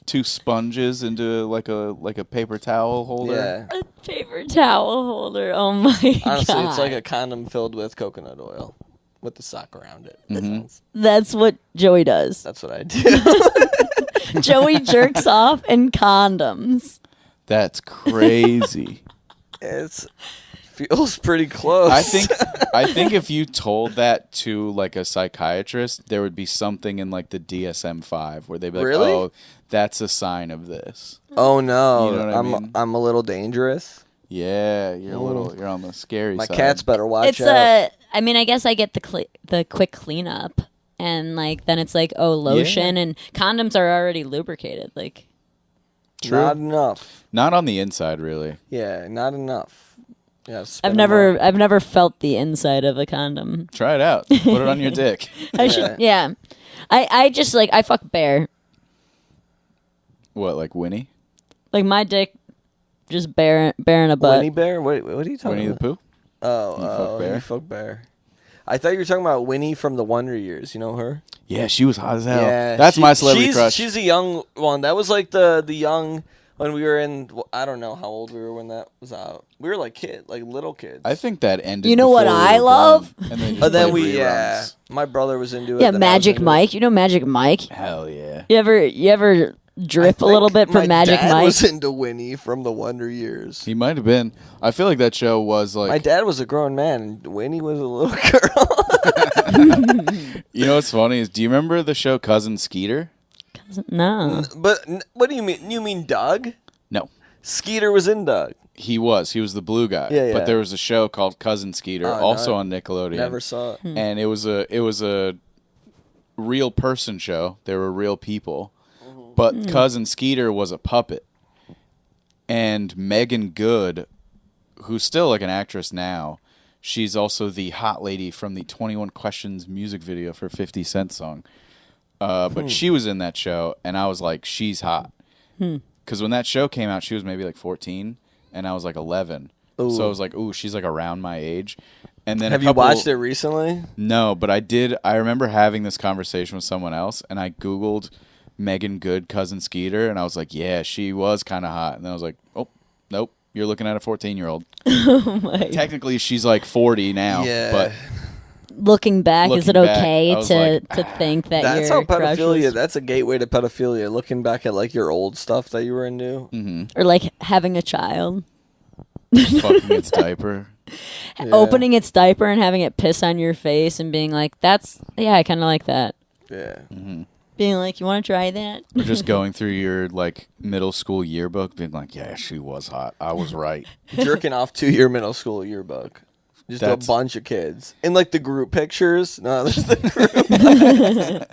Speaker 1: 2 sponges into like a paper towel holder.
Speaker 2: Yeah.
Speaker 3: A paper towel holder. Oh my god.
Speaker 2: Honestly, it's like a condom filled with coconut oil with the sock around it.
Speaker 3: That's what Joey does.
Speaker 2: That's what I do.
Speaker 3: Joey jerks off in condoms.
Speaker 1: That's crazy.
Speaker 2: It feels pretty close.
Speaker 1: I think if you told that to like a psychiatrist, there would be something in like the DSM-5 where they'd be like,
Speaker 2: Really?
Speaker 1: "Oh, that's a sign of this."
Speaker 2: Oh no,
Speaker 1: You know what I mean?
Speaker 2: I'm a little dangerous.
Speaker 1: Yeah, you're on the scary
Speaker 2: My
Speaker 1: side.
Speaker 2: cats better watch
Speaker 3: It's
Speaker 2: out.
Speaker 3: I mean, I guess I get the quick cleanup, and like then it's like lotion and condoms are already lubricated. Like
Speaker 1: True.
Speaker 2: Not enough.
Speaker 1: Not on the inside, really.
Speaker 2: Yeah, not enough. Yeah,
Speaker 3: I've never felt the inside of a condom.
Speaker 1: Try it out. Put it on your dick.
Speaker 3: I should. Yeah, I just like I fuck bare.
Speaker 1: What, like Winnie?
Speaker 3: Like my dick, just bare in a butt.
Speaker 2: Winnie Bear. What are you talking
Speaker 1: Winnie the
Speaker 2: about?
Speaker 1: Pooh?
Speaker 2: Oh,
Speaker 1: bear?
Speaker 2: you fuck bear. I thought you were talking about Winnie from the Wonder Years. You know her?
Speaker 1: Yeah, she was hot as hell.
Speaker 2: Yeah,
Speaker 1: That's my celebrity crush.
Speaker 2: She's a young one. That was like the young when we were in. I don't know how old we were when that was out. We were like little kids.
Speaker 1: I think that ended.
Speaker 3: You know what
Speaker 1: before we
Speaker 3: I
Speaker 1: were
Speaker 3: love?
Speaker 1: born, and they just
Speaker 2: But then
Speaker 1: played
Speaker 2: we,
Speaker 1: reruns.
Speaker 2: my brother was into it.
Speaker 3: Yeah,
Speaker 2: then I was
Speaker 3: Magic
Speaker 2: into it.
Speaker 3: Mike. You know Magic Mike.
Speaker 1: Hell yeah.
Speaker 3: You ever drip a little bit
Speaker 2: My
Speaker 3: from Magic
Speaker 2: dad
Speaker 3: Mike?
Speaker 2: was into Winnie from the Wonder Years.
Speaker 1: He might have been. I feel like that show was like.
Speaker 2: My dad was a grown man, and Winnie was a little girl.
Speaker 1: You know what's funny is, do you remember the show Cousin Skeeter?
Speaker 3: No.
Speaker 2: But what do you mean? You mean Doug?
Speaker 1: No.
Speaker 2: Skeeter was in Doug.
Speaker 1: He was the blue guy.
Speaker 2: Yeah.
Speaker 1: But there was a show called Cousin Skeeter,
Speaker 2: Oh,
Speaker 1: also
Speaker 2: no,
Speaker 1: on Nickelodeon.
Speaker 2: Never saw it.
Speaker 1: And it was a real person show. They were real people. But Cousin Skeeter was a puppet. And Megan Good, who's still like an actress now, she's also the hot lady from the 21 Questions music video for 50 Cent song. But she was in that show, and I was like, she's hot. Because when that show came out, she was maybe like 14, and I was like 11. So I was like, ooh, she's like around my age. And then
Speaker 2: have you watched it recently?
Speaker 1: No, but I remember having this conversation with someone else, and I Googled Megan Good, Cousin Skeeter, and I was like, yeah, she was kind of hot. And then I was like, oh, nope, you're looking at a 14-year-old.
Speaker 3: Oh my.
Speaker 1: Technically, she's like 40 now.
Speaker 2: Yeah.
Speaker 1: But
Speaker 3: Looking back, is it okay to think that
Speaker 2: that's
Speaker 3: your
Speaker 2: how pedophilia?
Speaker 3: crush
Speaker 2: That's a gateway to pedophilia. Looking back at like your old stuff that you were into.
Speaker 1: Mm-hmm.
Speaker 3: or like having a child,
Speaker 1: fucking its diaper.
Speaker 2: Yeah.
Speaker 3: opening its diaper and having it piss on your face and being like, "That's I kind of like that."
Speaker 2: Yeah.
Speaker 1: Mm-hmm.
Speaker 3: Being like, "You want to try that?"
Speaker 1: Or just going through your like middle school yearbook, being like, yeah, she was hot. I was right.
Speaker 2: Jerking off to your middle school yearbook. Just a bunch of kids. In like the group pictures. No, there's the group.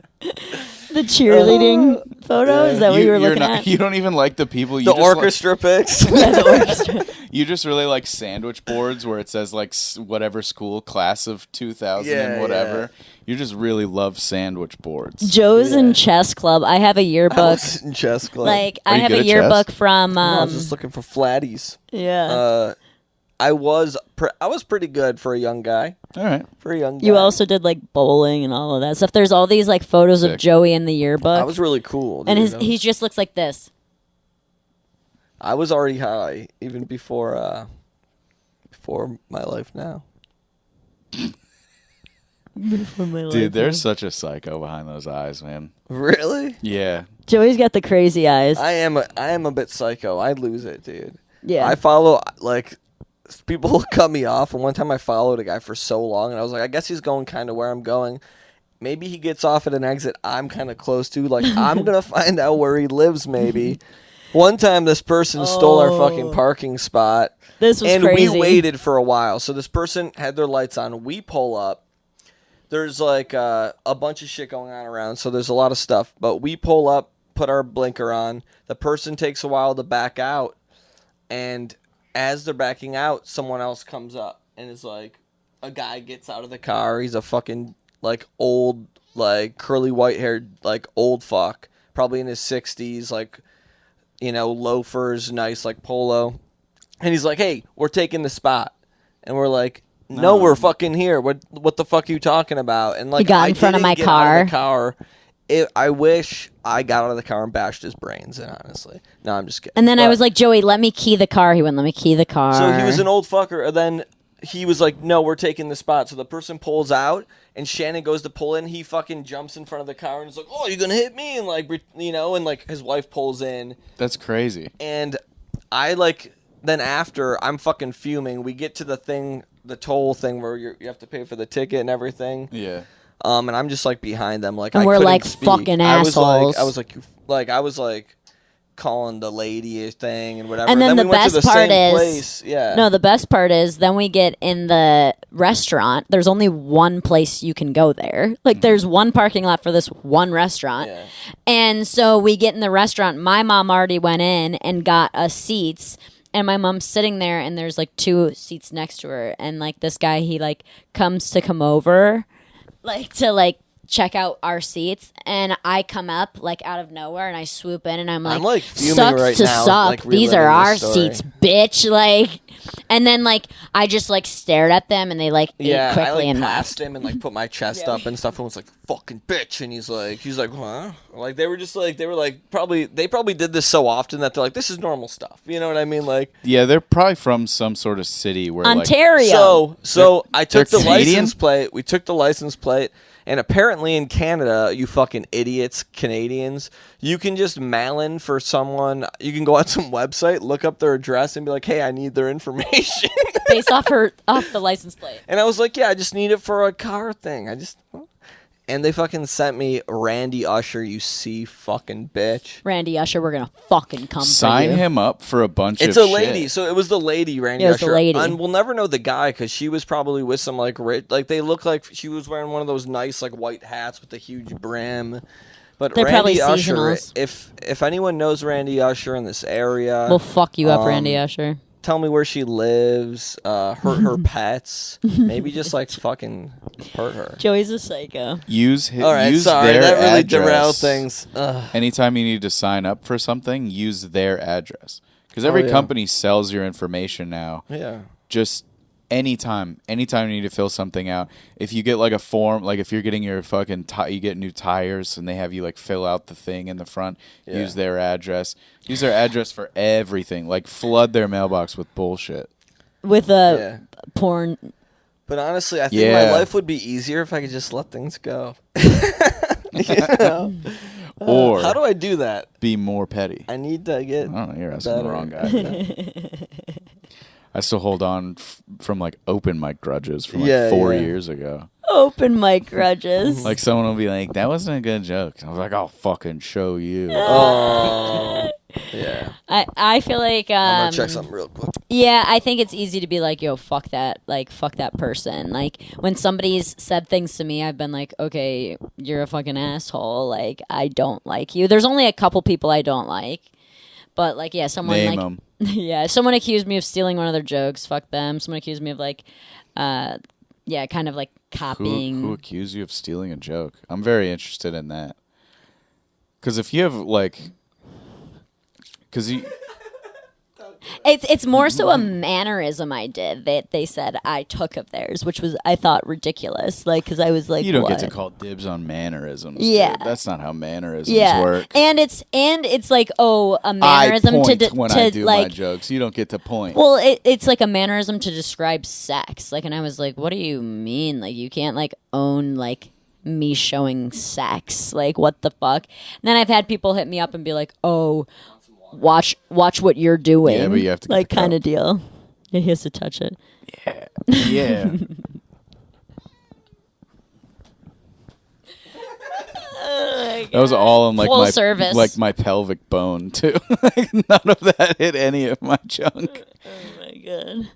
Speaker 3: The cheerleading photo? Is that what you were looking at?
Speaker 1: You don't even like the people. You
Speaker 2: The
Speaker 1: just
Speaker 2: orchestra pics.
Speaker 3: Yeah, the orchestra.
Speaker 1: You just really like sandwich boards where it says like whatever school, class of 2000 and whatever.
Speaker 2: Yeah.
Speaker 1: You just really love sandwich boards.
Speaker 3: Joe's in chess club. I have a yearbook.
Speaker 2: I was in chess club.
Speaker 3: Like,
Speaker 1: Are
Speaker 3: I
Speaker 1: you
Speaker 3: have
Speaker 1: good
Speaker 3: a
Speaker 1: at
Speaker 3: yearbook
Speaker 1: chess?
Speaker 3: from.
Speaker 2: I was just looking for flatties.
Speaker 3: Yeah.
Speaker 2: I was pretty good for a young guy.
Speaker 1: All right.
Speaker 2: For a young guy.
Speaker 3: You also did like bowling and all of that stuff. There's all these like photos of
Speaker 1: Sick.
Speaker 3: Joey in the yearbook.
Speaker 2: I was really cool.
Speaker 3: and
Speaker 2: dude.
Speaker 3: he just looks like this.
Speaker 2: I was already high even before my life now.
Speaker 1: Dude, there's such a psycho behind those eyes, man.
Speaker 2: Really?
Speaker 1: Yeah.
Speaker 3: Joey's got the crazy eyes.
Speaker 2: I am a bit psycho. I lose it, dude.
Speaker 3: Yeah.
Speaker 2: I follow like people cut me off, and one time I followed a guy for so long, and I was like, I guess he's going kind of where I'm going. Maybe he gets off at an exit I'm kind of close to. Like I'm gonna find out where he lives. Maybe. One time, this person stole our fucking parking spot.
Speaker 3: This was
Speaker 2: and
Speaker 3: crazy.
Speaker 2: we waited for a while. So this person had their lights on. We pull up. There's like a bunch of shit going on around, so there's a lot of stuff. But we pull up, put our blinker on. The person takes a while to back out, and as they're backing out, someone else comes up and is like, a guy gets out of the car. He's a fucking like old, like curly white haired, like old fuck, probably in his 60s, like, you know, loafers, nice like polo, and he's like, "Hey, we're taking the spot," and we're like, "No, we're fucking here. What the fuck are you talking about?" And like,
Speaker 3: He got in front of my car.
Speaker 2: I wish I got out of the car and bashed his brains in, honestly. No, I'm just kidding.
Speaker 3: And then I
Speaker 2: But-
Speaker 3: was like, Joey, let me key the car. He wouldn't let me key the car.
Speaker 2: so he was an old fucker, and then he was like, "No, we're taking the spot." So the person pulls out, and Shannon goes to pull in. He fucking jumps in front of the car and is like, "Oh, you're gonna hit me!" And like, you know, and like his wife pulls in,
Speaker 1: That's crazy.
Speaker 2: and I like. Then after, I'm fucking fuming. We get to the thing, the toll thing where you have to pay for the ticket and everything.
Speaker 1: Yeah.
Speaker 2: And I'm just like behind them, like
Speaker 3: And
Speaker 2: I
Speaker 3: we're
Speaker 2: couldn't
Speaker 3: like,
Speaker 2: speak.
Speaker 3: fucking
Speaker 2: I was
Speaker 3: assholes.
Speaker 2: I was like calling the lady thing and whatever.
Speaker 3: And then
Speaker 2: we
Speaker 3: the
Speaker 2: went to
Speaker 3: best
Speaker 2: the
Speaker 3: part
Speaker 2: same
Speaker 3: is,
Speaker 2: place. Yeah.
Speaker 3: No, the best part is then we get in the restaurant. There's only one place you can go there. Like there's one parking lot for this one restaurant.
Speaker 2: Yeah.
Speaker 3: And so we get in the restaurant. My mom already went in and got us seats. And my mom's sitting there and there's like two seats next to her. And like this guy, he like come over like to like check out our seats, and I come up like out of nowhere and I swoop in and I'm like
Speaker 2: fuming
Speaker 3: sucks
Speaker 2: right
Speaker 3: to
Speaker 2: now,
Speaker 3: suck.
Speaker 2: like,
Speaker 3: These are
Speaker 2: reliving
Speaker 3: our
Speaker 2: this story.
Speaker 3: seats, bitch. Like, and then like I just like stared at them and they like ate
Speaker 2: Yeah,
Speaker 3: quickly
Speaker 2: I like
Speaker 3: and
Speaker 2: passed
Speaker 3: left.
Speaker 2: him and like put my chest up and stuff and was like, "Fucking bitch!" And he's like, "Huh?" Like they were probably did this so often that they're like, "This is normal stuff." You know what I mean? Like,
Speaker 1: Yeah, they're probably from some sort of city where
Speaker 3: Ontario.
Speaker 2: so I took
Speaker 1: they're
Speaker 2: the
Speaker 1: Canadian?
Speaker 2: license plate. We took the license plate, and apparently in Canada, you fucking idiots, Canadians, you can just mail in for someone. You can go on some website, look up their address, and be like, "Hey, I need their information."
Speaker 3: Based off the license plate.
Speaker 2: And I was like, "Yeah, I just need it for a car thing. And they fucking sent me Randy Usher, you see fucking bitch.
Speaker 3: Randy Usher, we're gonna fucking come
Speaker 1: sign
Speaker 3: for you.
Speaker 1: him up for a bunch
Speaker 2: It's
Speaker 1: of
Speaker 2: a lady,
Speaker 1: shit.
Speaker 2: so it was the lady, Randy
Speaker 3: Yeah, it was the
Speaker 2: Usher.
Speaker 3: lady.
Speaker 2: And we'll never know the guy because she was probably with some like rich, like they look like she was wearing one of those nice like white hats with the huge brim. But
Speaker 3: They're
Speaker 2: Randy
Speaker 3: probably
Speaker 2: Usher,
Speaker 3: seasonals.
Speaker 2: if anyone knows Randy Usher in this area,
Speaker 3: We'll fuck you up, Randy Usher.
Speaker 2: tell me where she lives, hurt her pets, maybe just like fucking hurt her.
Speaker 3: Joey's a psycho.
Speaker 1: Use
Speaker 2: All right,
Speaker 1: use
Speaker 2: sorry,
Speaker 1: their
Speaker 2: that really
Speaker 1: address.
Speaker 2: derailed things. Ugh.
Speaker 1: Anytime you need to sign up for something, use their address. Because every
Speaker 2: yeah.
Speaker 1: company sells your information now.
Speaker 2: Yeah.
Speaker 1: Just Anytime you need to fill something out, if you get like a form, like if you're getting your fucking you get new tires and they have you like fill out the thing in the front, use their address for everything, like flood their mailbox with bullshit.
Speaker 3: With a porn.
Speaker 2: But honestly, I think my life would be easier if I could just let things go. You know?
Speaker 1: Or
Speaker 2: how do I do that?
Speaker 1: Be more petty.
Speaker 2: I need to get.
Speaker 1: I don't know. You're asking the wrong guy. I still hold on from like open mic grudges from like 4 years ago.
Speaker 3: Open mic grudges.
Speaker 1: Like someone will be like, "That wasn't a good joke." I was like, "I'll fucking show you."
Speaker 2: Oh, yeah.
Speaker 3: I feel like
Speaker 2: I'm gonna check something real quick.
Speaker 3: Yeah, I think it's easy to be like, "Yo, fuck that!" Like, fuck that person. Like when somebody's said things to me, I've been like, "Okay, you're a fucking asshole." Like I don't like you. There's only a couple people I don't like, but like, yeah, someone
Speaker 1: Name
Speaker 3: like,
Speaker 1: 'em.
Speaker 3: yeah, someone accused me of stealing one of their jokes. Fuck them. Someone accused me of like, kind of like copying.
Speaker 1: Who accused you of stealing a joke? I'm very interested in that. Because if you have like,
Speaker 3: It's more so a mannerism I did that they said I took of theirs, which was I thought ridiculous. Like because I was like,
Speaker 1: you don't
Speaker 3: what?
Speaker 1: get to call dibs on mannerisms.
Speaker 3: Yeah,
Speaker 1: dude. That's not how mannerisms work.
Speaker 3: And it's like a mannerism
Speaker 1: I point
Speaker 3: to
Speaker 1: when
Speaker 3: to
Speaker 1: I do
Speaker 3: like
Speaker 1: my jokes. You don't get to point.
Speaker 3: Well, it's like a mannerism to describe sex. Like, and I was like, what do you mean? Like, you can't like own like me showing sex. Like, what the fuck? And then I've had people hit me up and be like, oh. Watch what you're doing.
Speaker 1: Yeah, but you have to get
Speaker 3: like
Speaker 1: the
Speaker 3: kind of
Speaker 1: cup.
Speaker 3: deal. Yeah, he has to touch it.
Speaker 1: Yeah.
Speaker 3: Oh
Speaker 1: that was all in like
Speaker 3: Full
Speaker 1: my
Speaker 3: service.
Speaker 1: like my pelvic bone too. Like, none of that hit any of my junk.
Speaker 3: Oh my god.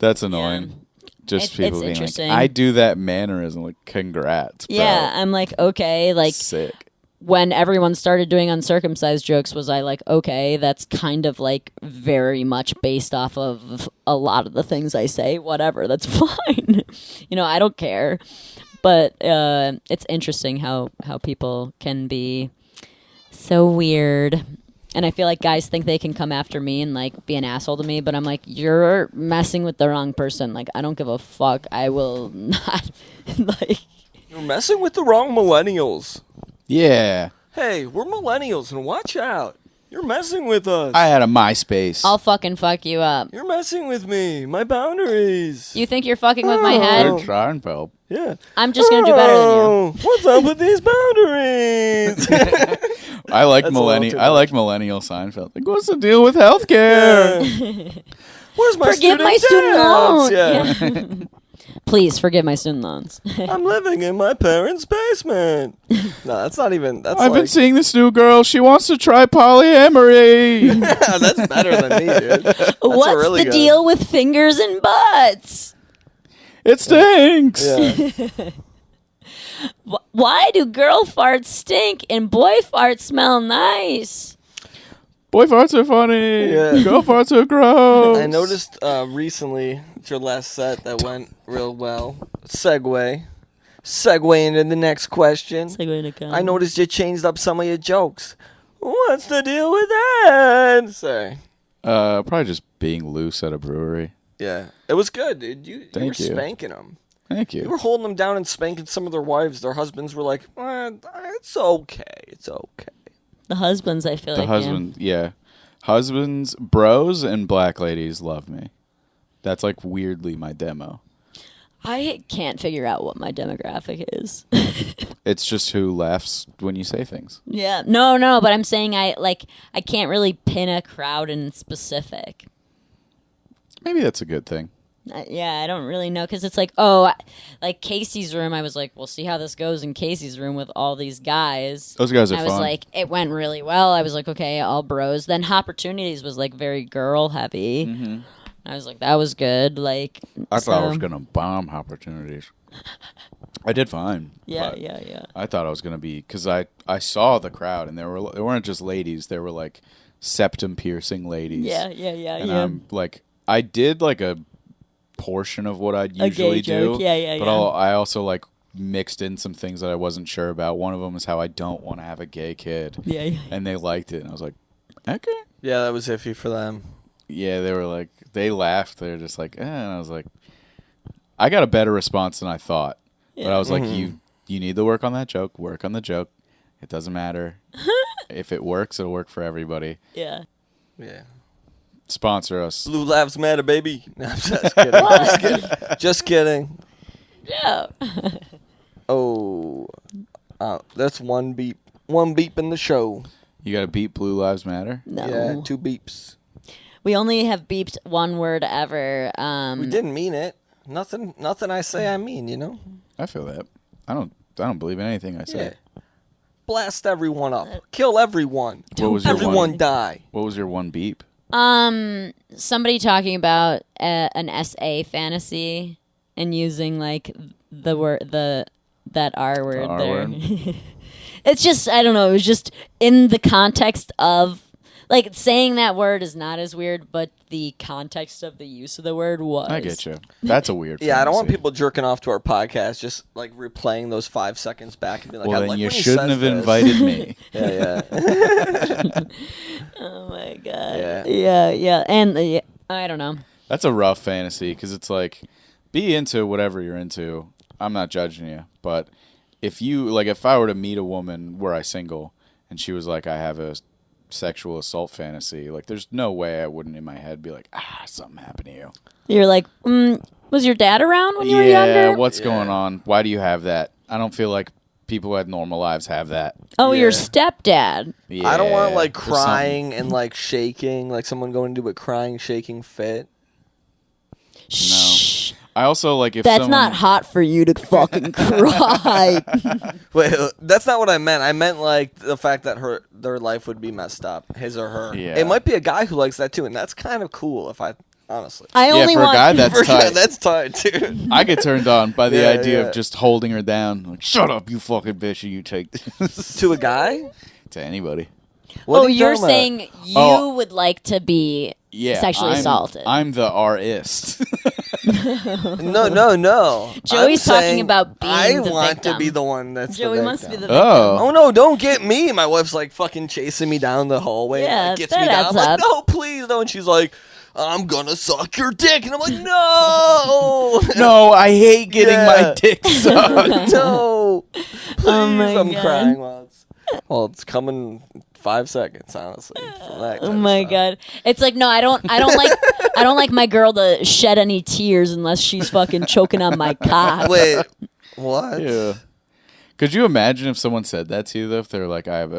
Speaker 1: That's annoying. Just people
Speaker 3: It's
Speaker 1: being like,
Speaker 3: interesting.
Speaker 1: I do that mannerism. Like, congrats, bro.
Speaker 3: Yeah, I'm like, okay, like
Speaker 1: Sick.
Speaker 3: when everyone started doing uncircumcised jokes, was I like, okay, that's kind of like very much based off of a lot of the things I say. Whatever, that's fine. I don't care. But it's interesting how people can be so weird. And I feel like guys think they can come after me and like be an asshole to me, but I'm like, you're messing with the wrong person. Like, I don't give a fuck. I will not like.
Speaker 2: You're messing with the wrong millennials.
Speaker 1: Yeah.
Speaker 2: Hey, we're millennials, and watch out. You're messing with us.
Speaker 1: I had a MySpace.
Speaker 3: I'll fucking fuck you up.
Speaker 2: You're messing with me. My boundaries.
Speaker 3: You think you're fucking with my head?
Speaker 1: Jared Seinfeld.
Speaker 2: Yeah.
Speaker 3: I'm just gonna do better than you.
Speaker 2: What's up with these boundaries?
Speaker 1: I like
Speaker 2: That's a little too
Speaker 1: millennial Seinfeld. Like, what's the deal with healthcare?
Speaker 2: Where's my
Speaker 3: Forgive my student loan.
Speaker 2: debts? Yeah.
Speaker 3: Yeah. Please forgive my student loans.
Speaker 2: I'm living in my parents' basement. No, that's not even. That's
Speaker 1: I've
Speaker 2: like,
Speaker 1: been seeing this new girl. She wants to try polyamory.
Speaker 2: That's better than me, dude. That's
Speaker 3: What's
Speaker 2: really
Speaker 3: the
Speaker 2: good.
Speaker 3: deal with fingers and butts?
Speaker 1: It stinks.
Speaker 2: Yeah.
Speaker 3: Why do girl farts stink and boy farts smell nice?
Speaker 1: Boy farts are funny.
Speaker 2: Yeah.
Speaker 1: Girl farts are gross.
Speaker 2: I noticed recently, it's your last set that went real well. Segue into the next question. I noticed you changed up some of your jokes. What's the deal with that? Sorry.
Speaker 1: Probably just being loose at a brewery.
Speaker 2: Yeah. It was good, dude. You were
Speaker 1: Thank you.
Speaker 2: spanking them.
Speaker 1: Thank
Speaker 2: You
Speaker 1: you.
Speaker 2: were holding them down and spanking some of their wives. Their husbands were like, it's okay. It's okay.
Speaker 3: The husbands, I feel
Speaker 1: The
Speaker 3: like.
Speaker 1: husband, yeah. Husbands, bros, and black ladies love me. That's like weirdly my demo.
Speaker 3: I can't figure out what my demographic is.
Speaker 1: It's just who laughs when you say things.
Speaker 3: Yeah. No, but I'm saying I can't really pin a crowd in specific.
Speaker 1: Maybe that's a good thing.
Speaker 3: Yeah, I don't really know because it's like, like Casey's room. I was like, we'll see how this goes in Casey's room with all these guys.
Speaker 1: Those guys are
Speaker 3: I was
Speaker 1: fun.
Speaker 3: like, it went really well. I was like, okay, all bros. Then Opportunities was like very girl heavy.
Speaker 1: Mm-hmm.
Speaker 3: I was like, that was good. Like,
Speaker 1: I thought I was gonna bomb Opportunities. I did fine.
Speaker 3: Yeah.
Speaker 1: I thought I was gonna be because I saw the crowd and they weren't just ladies. They were like septum piercing ladies.
Speaker 3: Yeah.
Speaker 1: And I'm like, I did like a portion of what I'd usually do.
Speaker 3: Joke. Yeah.
Speaker 1: But I also like mixed in some things that I wasn't sure about. One of them is how I don't want to have a gay kid.
Speaker 3: Yeah.
Speaker 1: And they liked it, and I was like, okay.
Speaker 2: Yeah, that was iffy for them.
Speaker 1: Yeah, they were like, they laughed. They're just like, and I was like, I got a better response than I thought.
Speaker 3: Yeah.
Speaker 1: But I was like, you need to work on that joke. Work on the joke. It doesn't matter. If it works, it'll work for everybody.
Speaker 3: Yeah.
Speaker 2: Yeah.
Speaker 1: Sponsor us.
Speaker 2: Blue Lives Matter, baby. No, I'm just kidding. Just kidding. Just kidding.
Speaker 3: Yeah.
Speaker 2: Oh, that's one beep. One beep in the show.
Speaker 1: You got to beep Blue Lives Matter?
Speaker 3: No.
Speaker 2: Yeah, 2 beeps.
Speaker 3: We only have beeped one word ever.
Speaker 2: We didn't mean it. Nothing I say I mean, you know?
Speaker 1: I feel that. I don't believe in anything I say.
Speaker 2: Yeah. Blast everyone up. Kill everyone.
Speaker 1: What was your
Speaker 2: Everyone die.
Speaker 1: What was your one beep?
Speaker 3: Somebody talking about an SA fantasy and using like the word that R word
Speaker 1: R
Speaker 3: there.
Speaker 1: word?
Speaker 3: It's just, I don't know, it was just in the context of, like, saying that word is not as weird, but the context of the use of the word was.
Speaker 1: I get you. That's a weird
Speaker 2: Yeah, I don't want
Speaker 1: fantasy.
Speaker 2: people jerking off to our podcast, just like replaying those 5 seconds back and be like,
Speaker 1: Well,
Speaker 2: I
Speaker 1: then
Speaker 2: like
Speaker 1: you
Speaker 2: when he
Speaker 1: shouldn't
Speaker 2: says
Speaker 1: have
Speaker 2: this.
Speaker 1: invited me.
Speaker 2: Yeah.
Speaker 3: Oh my God.
Speaker 2: Yeah.
Speaker 3: Yeah. And I don't know.
Speaker 1: That's a rough fantasy because it's like, be into whatever you're into. I'm not judging you, but if I were to meet a woman were I single and she was like, I have a sexual assault fantasy, like there's no way I wouldn't in my head be like, something happened to you.
Speaker 3: You're like, was your dad around when you were
Speaker 1: Yeah,
Speaker 3: younger?
Speaker 1: what's going on? Why do you have that? I don't feel like people who had normal lives have that.
Speaker 3: Oh,
Speaker 2: Yeah.
Speaker 3: your stepdad.
Speaker 1: Yeah,
Speaker 2: I don't want like
Speaker 1: there's something.
Speaker 2: crying and like shaking, like someone going into a crying, shaking fit.
Speaker 3: Shh.
Speaker 1: I also like if
Speaker 3: That's
Speaker 1: someone,
Speaker 3: not hot for you to fucking cry.
Speaker 2: Wait, that's not what I meant. I meant like the fact that their life would be messed up, his or her.
Speaker 1: Yeah.
Speaker 2: It might be a guy who likes that too, and that's kind of cool. If I honestly,
Speaker 3: I
Speaker 1: Yeah,
Speaker 3: only
Speaker 1: for a
Speaker 3: want
Speaker 1: guy that's
Speaker 2: For
Speaker 1: tight.
Speaker 2: sure, that's tight, dude.
Speaker 1: I get turned on by the
Speaker 2: Yeah,
Speaker 1: idea
Speaker 2: yeah.
Speaker 1: of just holding her down. Like, shut up, you fucking bitch, and you take this
Speaker 2: To a guy?
Speaker 1: to anybody.
Speaker 2: What
Speaker 3: Oh,
Speaker 2: are you
Speaker 3: you're
Speaker 2: talking about?
Speaker 3: saying you
Speaker 1: Oh.
Speaker 3: would like to be
Speaker 1: Yeah,
Speaker 3: sexually assaulted.
Speaker 1: I'm the artist.
Speaker 2: No.
Speaker 3: Joey's
Speaker 2: I'm
Speaker 3: talking
Speaker 2: saying
Speaker 3: about being
Speaker 2: I
Speaker 3: the
Speaker 2: want
Speaker 3: victim.
Speaker 2: to be the one that's
Speaker 3: Joey
Speaker 2: the
Speaker 3: must be
Speaker 2: victim.
Speaker 3: the victim.
Speaker 2: Oh no! Don't get me. My wife's like fucking chasing me down the hallway.
Speaker 3: Yeah,
Speaker 2: like, gets
Speaker 3: that
Speaker 2: me down.
Speaker 3: adds
Speaker 2: I'm like,
Speaker 3: up.
Speaker 2: no, please no. And she's like, I'm gonna suck your dick, and I'm like, no,
Speaker 1: No, I hate getting
Speaker 2: Yeah.
Speaker 1: my dick sucked.
Speaker 2: no, please.
Speaker 3: my
Speaker 2: I'm
Speaker 3: God.
Speaker 2: crying while it's coming 5 seconds, honestly. From that
Speaker 3: Oh
Speaker 2: kind of
Speaker 3: my
Speaker 2: stuff.
Speaker 3: God. It's like, no, I don't like my girl to shed any tears unless she's fucking choking on my cock.
Speaker 2: Wait, what?
Speaker 1: Yeah. Could you imagine if someone said that to you though? If they're like, I have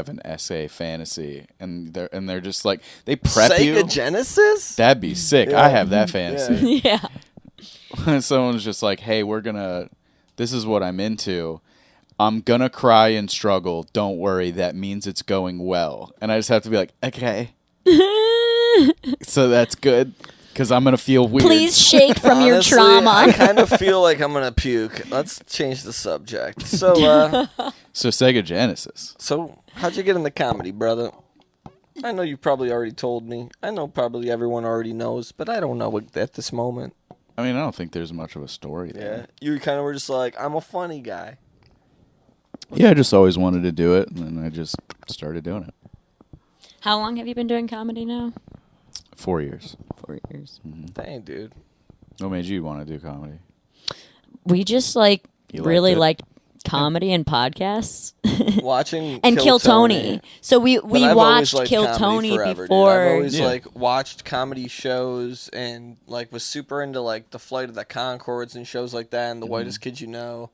Speaker 1: an essay fantasy, and they're just like they prep
Speaker 2: Sega
Speaker 1: you.
Speaker 2: Genesis?
Speaker 1: That'd be sick.
Speaker 2: Yeah.
Speaker 1: I have that fantasy.
Speaker 3: Yeah.
Speaker 1: Someone's just like, hey, this is what I'm into. I'm gonna cry and struggle. Don't worry, that means it's going well. And I just have to be like, okay. So that's good, because I'm gonna feel weird.
Speaker 3: Please shake from your
Speaker 2: Honestly,
Speaker 3: trauma.
Speaker 2: I kind of feel like I'm gonna puke. Let's change the subject. So,
Speaker 1: So Sega Genesis.
Speaker 2: so how'd you get into comedy, brother? I know you probably already told me. I know probably everyone already knows, but I don't know at this moment.
Speaker 1: I mean, I don't think there's much of a story
Speaker 2: Yeah,
Speaker 1: there.
Speaker 2: you kind of were just like, I'm a funny guy.
Speaker 1: Yeah, I just always wanted to do it, and then I just started doing it.
Speaker 3: How long have you been doing comedy now?
Speaker 1: 4 years.
Speaker 3: 4 years.
Speaker 2: Dang, dude.
Speaker 1: What made you want to do comedy?
Speaker 3: We just
Speaker 1: You liked
Speaker 3: really
Speaker 1: it?
Speaker 3: liked comedy and podcasts.
Speaker 2: Watching
Speaker 3: And Kill Tony. So we
Speaker 2: But I've always
Speaker 3: watched
Speaker 2: liked
Speaker 3: Kill
Speaker 2: comedy
Speaker 3: Tony
Speaker 2: forever, dude.
Speaker 3: before.
Speaker 2: I've always
Speaker 1: Yeah.
Speaker 2: watched comedy shows and was super into the Flight of the Conchords and shows like that and The Whitest Kids You Know.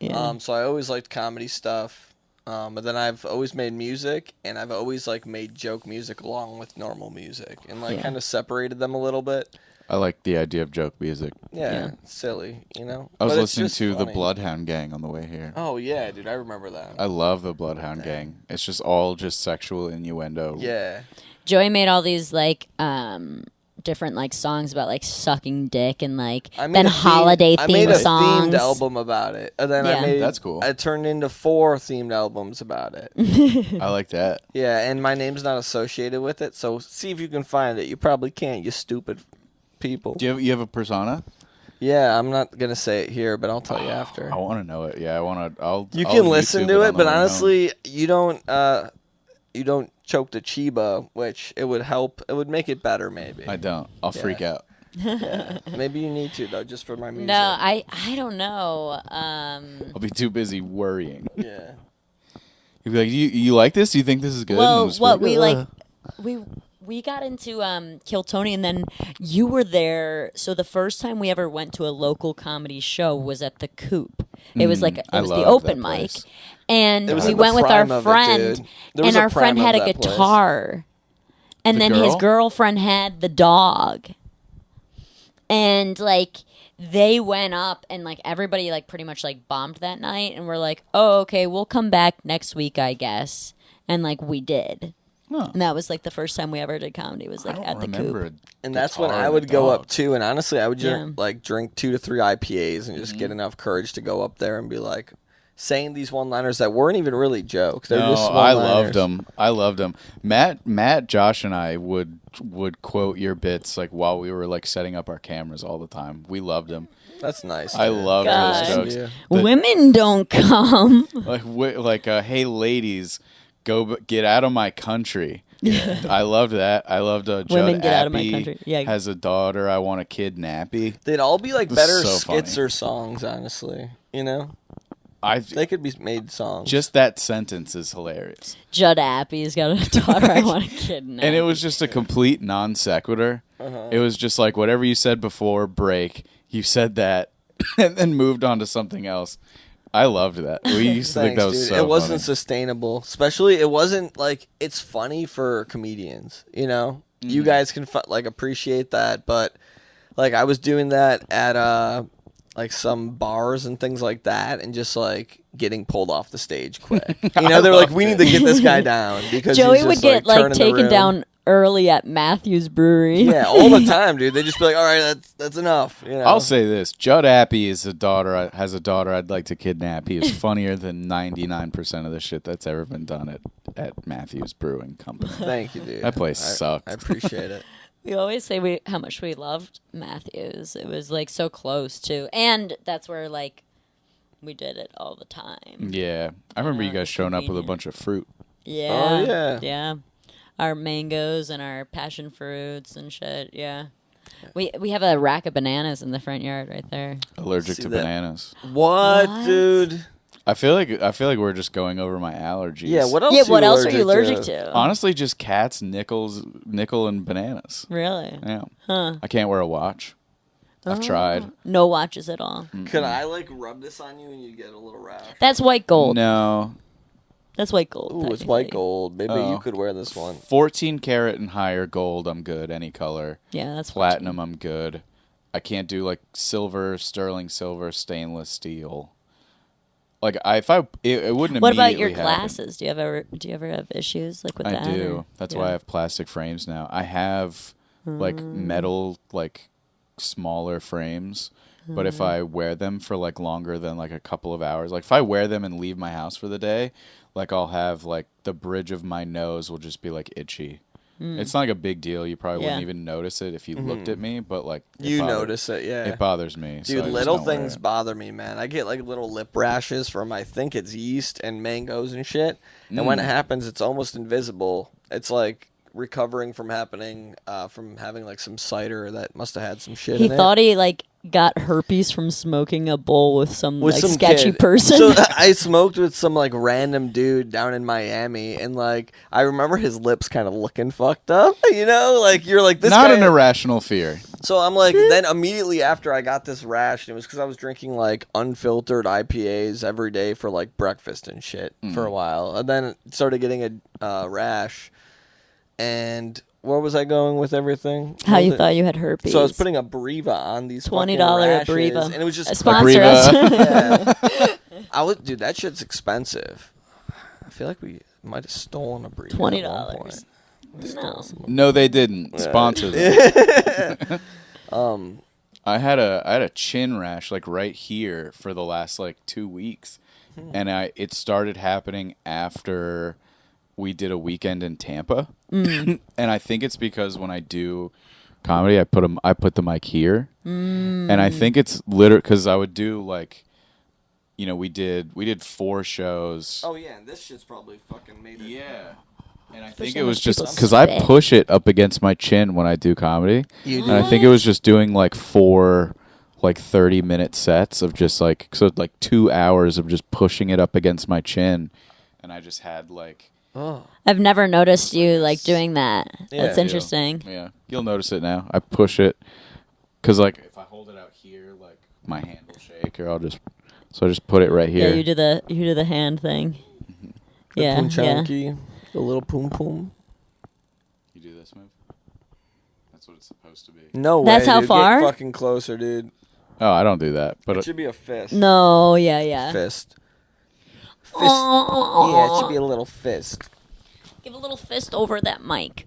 Speaker 3: Yeah.
Speaker 2: So I always liked comedy stuff. But then I've always made music, and I've always made joke music along with normal music, and
Speaker 3: Yeah.
Speaker 2: kind of separated them a little bit.
Speaker 1: I like the idea of joke music.
Speaker 2: Yeah,
Speaker 3: Yeah.
Speaker 2: it's silly, you know.
Speaker 1: I was
Speaker 2: But it's
Speaker 1: listening
Speaker 2: just
Speaker 1: to the
Speaker 2: funny.
Speaker 1: Bloodhound Gang on the way here.
Speaker 2: Oh yeah, dude, I remember that.
Speaker 1: I love the Bloodhound Gang. It's just all just sexual innuendo.
Speaker 2: Yeah,
Speaker 3: Joey made all these different songs about sucking dick and
Speaker 2: I made
Speaker 3: then
Speaker 2: a
Speaker 3: holiday
Speaker 2: I made a
Speaker 3: themed songs.
Speaker 2: themed album about it, and then
Speaker 3: Yeah.
Speaker 2: I made
Speaker 1: That's cool.
Speaker 2: I turned into 4 themed albums about it.
Speaker 1: I like that.
Speaker 2: Yeah, and my name's not associated with it, so see if you can find it. You probably can't, you stupid people.
Speaker 1: Do you have a persona?
Speaker 2: Yeah, I'm not gonna say it here, but I'll tell you after.
Speaker 1: I want to know it. Yeah, I want to. I'll.
Speaker 2: You
Speaker 1: I'll
Speaker 2: can listen
Speaker 1: YouTube
Speaker 2: to
Speaker 1: on
Speaker 2: it,
Speaker 1: the
Speaker 2: but
Speaker 1: way home.
Speaker 2: honestly, you don't choke the Chiba, which it would help. It would make it better, maybe.
Speaker 1: I don't. I'll freak out.
Speaker 2: Yeah. Maybe you need to though, just for my music.
Speaker 3: No, I don't know.
Speaker 1: I'll be too busy worrying.
Speaker 2: Yeah.
Speaker 1: You'll be like, you like this? Do you think this is good? And I'll
Speaker 3: Well,
Speaker 1: just be
Speaker 3: what
Speaker 1: like,
Speaker 3: we
Speaker 1: "Ugh."
Speaker 3: we got into Kill Tony, and then you were there. So the first time we ever went to a local comedy show was at the Coop. It was like it
Speaker 1: I
Speaker 3: was the
Speaker 1: love
Speaker 3: open
Speaker 1: that
Speaker 3: mic,
Speaker 1: place.
Speaker 3: and
Speaker 2: It was
Speaker 3: we
Speaker 2: in the
Speaker 3: went with our
Speaker 2: prime of it,
Speaker 3: friend,
Speaker 2: dude. There was
Speaker 3: and
Speaker 2: a
Speaker 3: our friend
Speaker 2: prime
Speaker 3: had
Speaker 2: of
Speaker 3: a
Speaker 2: that place.
Speaker 3: guitar, and
Speaker 1: The
Speaker 3: then his
Speaker 1: girl?
Speaker 3: girlfriend had the dog, and like. They went up and like everybody like pretty much like bombed that night, and we're like, oh, okay, we'll come back next week, I guess. And like we did.
Speaker 1: Huh.
Speaker 3: And that was like the first time we ever did comedy was
Speaker 1: I
Speaker 3: like
Speaker 1: don't
Speaker 3: at the
Speaker 1: remember
Speaker 3: Coop.
Speaker 2: And that's when
Speaker 1: guitar
Speaker 2: I
Speaker 1: and
Speaker 2: would
Speaker 1: a
Speaker 2: go
Speaker 1: dog.
Speaker 2: up too. And honestly, I would
Speaker 3: Yeah.
Speaker 2: like drink 2 to 3 IPAs and just
Speaker 1: Mm-hmm.
Speaker 2: get enough courage to go up there and be like saying these one-liners that weren't even really jokes. They're
Speaker 1: No,
Speaker 2: just
Speaker 1: I
Speaker 2: one-liners.
Speaker 1: loved them. Matt, Josh, and I would quote your bits like while we were like setting up our cameras all the time. We loved them.
Speaker 2: That's nice.
Speaker 1: I
Speaker 2: dude.
Speaker 1: love
Speaker 3: God.
Speaker 1: those jokes.
Speaker 2: Yeah.
Speaker 3: Women don't come.
Speaker 1: Hey ladies, get out of my country. I loved that. I loved Judd
Speaker 3: Women get out of my
Speaker 1: Appy
Speaker 3: country. Yeah.
Speaker 1: has a daughter. I want a kid nappy.
Speaker 2: They'd all be like
Speaker 1: This
Speaker 2: better
Speaker 1: is so
Speaker 2: skits
Speaker 1: funny.
Speaker 2: or songs, honestly. You know?
Speaker 1: I
Speaker 2: They could be made songs.
Speaker 1: just that sentence is hilarious,
Speaker 3: Judd Appy's got a daughter I want to kidnap.
Speaker 1: and it was just a complete non sequitur. It was just like whatever you said before break, you said that, and then moved on to something else. I loved that. We used to think
Speaker 2: Thanks,
Speaker 1: that was
Speaker 2: dude.
Speaker 1: so
Speaker 2: It wasn't
Speaker 1: funny.
Speaker 2: sustainable. Especially, it wasn't like it's funny for comedians. You know,
Speaker 1: Mm-hmm.
Speaker 2: you guys can like appreciate that, but like I was doing that at like some bars and things like that, and just like getting pulled off the stage quick. You know, they're like, we need to get this guy down because
Speaker 3: Joey
Speaker 2: he's
Speaker 3: would
Speaker 2: just,
Speaker 3: get like
Speaker 2: turning the
Speaker 3: taken
Speaker 2: room.
Speaker 3: down early at Matthew's Brewery.
Speaker 2: Yeah, all the time, dude. They just be like, all right, that's enough. You know?
Speaker 1: I'll say this: Judd Appy has a daughter I'd like to kidnap. He is funnier than 99% of the shit that's ever been done at Matthews Brewing Company.
Speaker 2: Thank you, dude.
Speaker 1: That place sucked.
Speaker 2: I appreciate it.
Speaker 3: We always say how much we loved Matthews. It was like so close too, and that's where like we did it all the time.
Speaker 1: Yeah, I remember you guys showing up with a
Speaker 3: convenient.
Speaker 1: bunch of fruit.
Speaker 3: Yeah.
Speaker 2: Oh, yeah.
Speaker 3: Yeah. Our mangoes and our passion fruits and shit. Yeah. We have a rack of bananas in the front yard right there.
Speaker 1: Allergic
Speaker 2: See
Speaker 1: to
Speaker 2: that?
Speaker 1: bananas.
Speaker 2: What, dude?
Speaker 1: I feel like we're just going over my allergies.
Speaker 2: Yeah, what else?
Speaker 3: Yeah, what else are you allergic to?
Speaker 1: Honestly, just cats, nickel, and bananas.
Speaker 3: Really?
Speaker 1: Yeah.
Speaker 3: Huh.
Speaker 1: I can't wear a watch. I've tried.
Speaker 3: No watches at all.
Speaker 2: Could I like rub this on you and you get a little rash?
Speaker 3: That's white gold.
Speaker 1: No.
Speaker 3: That's white gold.
Speaker 2: Ooh, it's white
Speaker 3: technically.
Speaker 2: gold. Maybe
Speaker 1: Oh.
Speaker 2: you could wear this one.
Speaker 1: 14 karat and higher gold, I'm good. Any color.
Speaker 3: Yeah, that's
Speaker 1: Platinum, I'm good. I can't do like silver, sterling silver, stainless steel. Like it wouldn't.
Speaker 3: What about your
Speaker 1: immediately happen.
Speaker 3: glasses? Do you ever have issues like with
Speaker 1: I
Speaker 3: that?
Speaker 1: do.
Speaker 3: or-
Speaker 1: That's
Speaker 3: yeah.
Speaker 1: why I have plastic frames now. I have like metal, like smaller frames. But if I wear them for like longer than like a couple of hours, like if I wear them and leave my house for the day, like I'll have like the bridge of my nose will just be like itchy. It's not like a big deal. You probably wouldn't
Speaker 3: Yeah.
Speaker 1: even notice it if you looked at me, but like it
Speaker 2: You
Speaker 1: bothers-
Speaker 2: notice it, yeah.
Speaker 1: It bothers me. so I
Speaker 2: Dude,
Speaker 1: just
Speaker 2: little
Speaker 1: don't wear
Speaker 2: things
Speaker 1: it.
Speaker 2: bother me, man. I get like little lip rashes from I think it's yeast and mangoes and shit. And when it happens, it's almost invisible. It's like recovering from having like some cider that must have had some shit
Speaker 3: He
Speaker 2: in it.
Speaker 3: thought he like got herpes from smoking a bowl with some
Speaker 2: With
Speaker 3: like
Speaker 2: some
Speaker 3: sketchy
Speaker 2: kid.
Speaker 3: person.
Speaker 2: So I smoked with some like random dude down in Miami, and like I remember his lips kind of looking fucked up. You know, like you're like this.
Speaker 1: Not
Speaker 2: guy,
Speaker 1: an irrational fear.
Speaker 2: So I'm like, then immediately after I got this rash, and it was because I was drinking like unfiltered IPAs every day for like breakfast and shit for a while, and then it started getting a rash. And where was I going with everything?
Speaker 3: How
Speaker 2: What
Speaker 3: you
Speaker 2: was it?
Speaker 3: thought you had herpes?
Speaker 2: So I was putting a Breva on these
Speaker 3: $20
Speaker 2: fucking rashes,
Speaker 3: Breva.
Speaker 2: and it was just
Speaker 3: Sponsor
Speaker 1: Breva.
Speaker 3: us.
Speaker 2: Yeah. Dude, that shit's expensive. I feel like we might have stolen a Breva.
Speaker 3: $20.
Speaker 2: at one point. We stole
Speaker 3: No.
Speaker 2: some.
Speaker 1: No, they didn't. Sponsor them. I had a chin rash like right here for the last like 2 weeks, and it started happening after we did a weekend in Tampa, and I think it's because when I do comedy, I put the mic here, and I think it's literally because I would do like, we did 4 shows.
Speaker 2: Oh yeah, and this shit's probably fucking made it.
Speaker 1: Yeah. And I think
Speaker 3: Pushing
Speaker 1: it was
Speaker 3: other
Speaker 1: just
Speaker 3: people's
Speaker 1: because I
Speaker 3: spit.
Speaker 1: push it up against my chin when I do comedy.
Speaker 2: You
Speaker 1: And I think it was just doing like 4 like 30-minute sets of just like 2 hours of just pushing it up against my chin, and I just had like
Speaker 3: I've never noticed you like doing that.
Speaker 2: Yeah.
Speaker 3: That's interesting.
Speaker 1: yeah, you'll notice it now. I push it because like if I hold it out here, like my hand will shake, or I just put it right here.
Speaker 3: Yeah, you do the hand thing.
Speaker 2: The
Speaker 3: Yeah, yeah.
Speaker 2: punchunky, the little poom poom.
Speaker 1: You do this move. That's what it's supposed to be.
Speaker 2: No way.
Speaker 3: That's how
Speaker 2: dude.
Speaker 3: far?
Speaker 2: Get fucking closer, dude.
Speaker 1: Oh, I don't do that, but
Speaker 2: It should be a fist.
Speaker 3: No, yeah.
Speaker 2: Fist. Fist.
Speaker 3: Oh.
Speaker 2: Yeah, it should be a little fist.
Speaker 3: Give a little fist over that mic.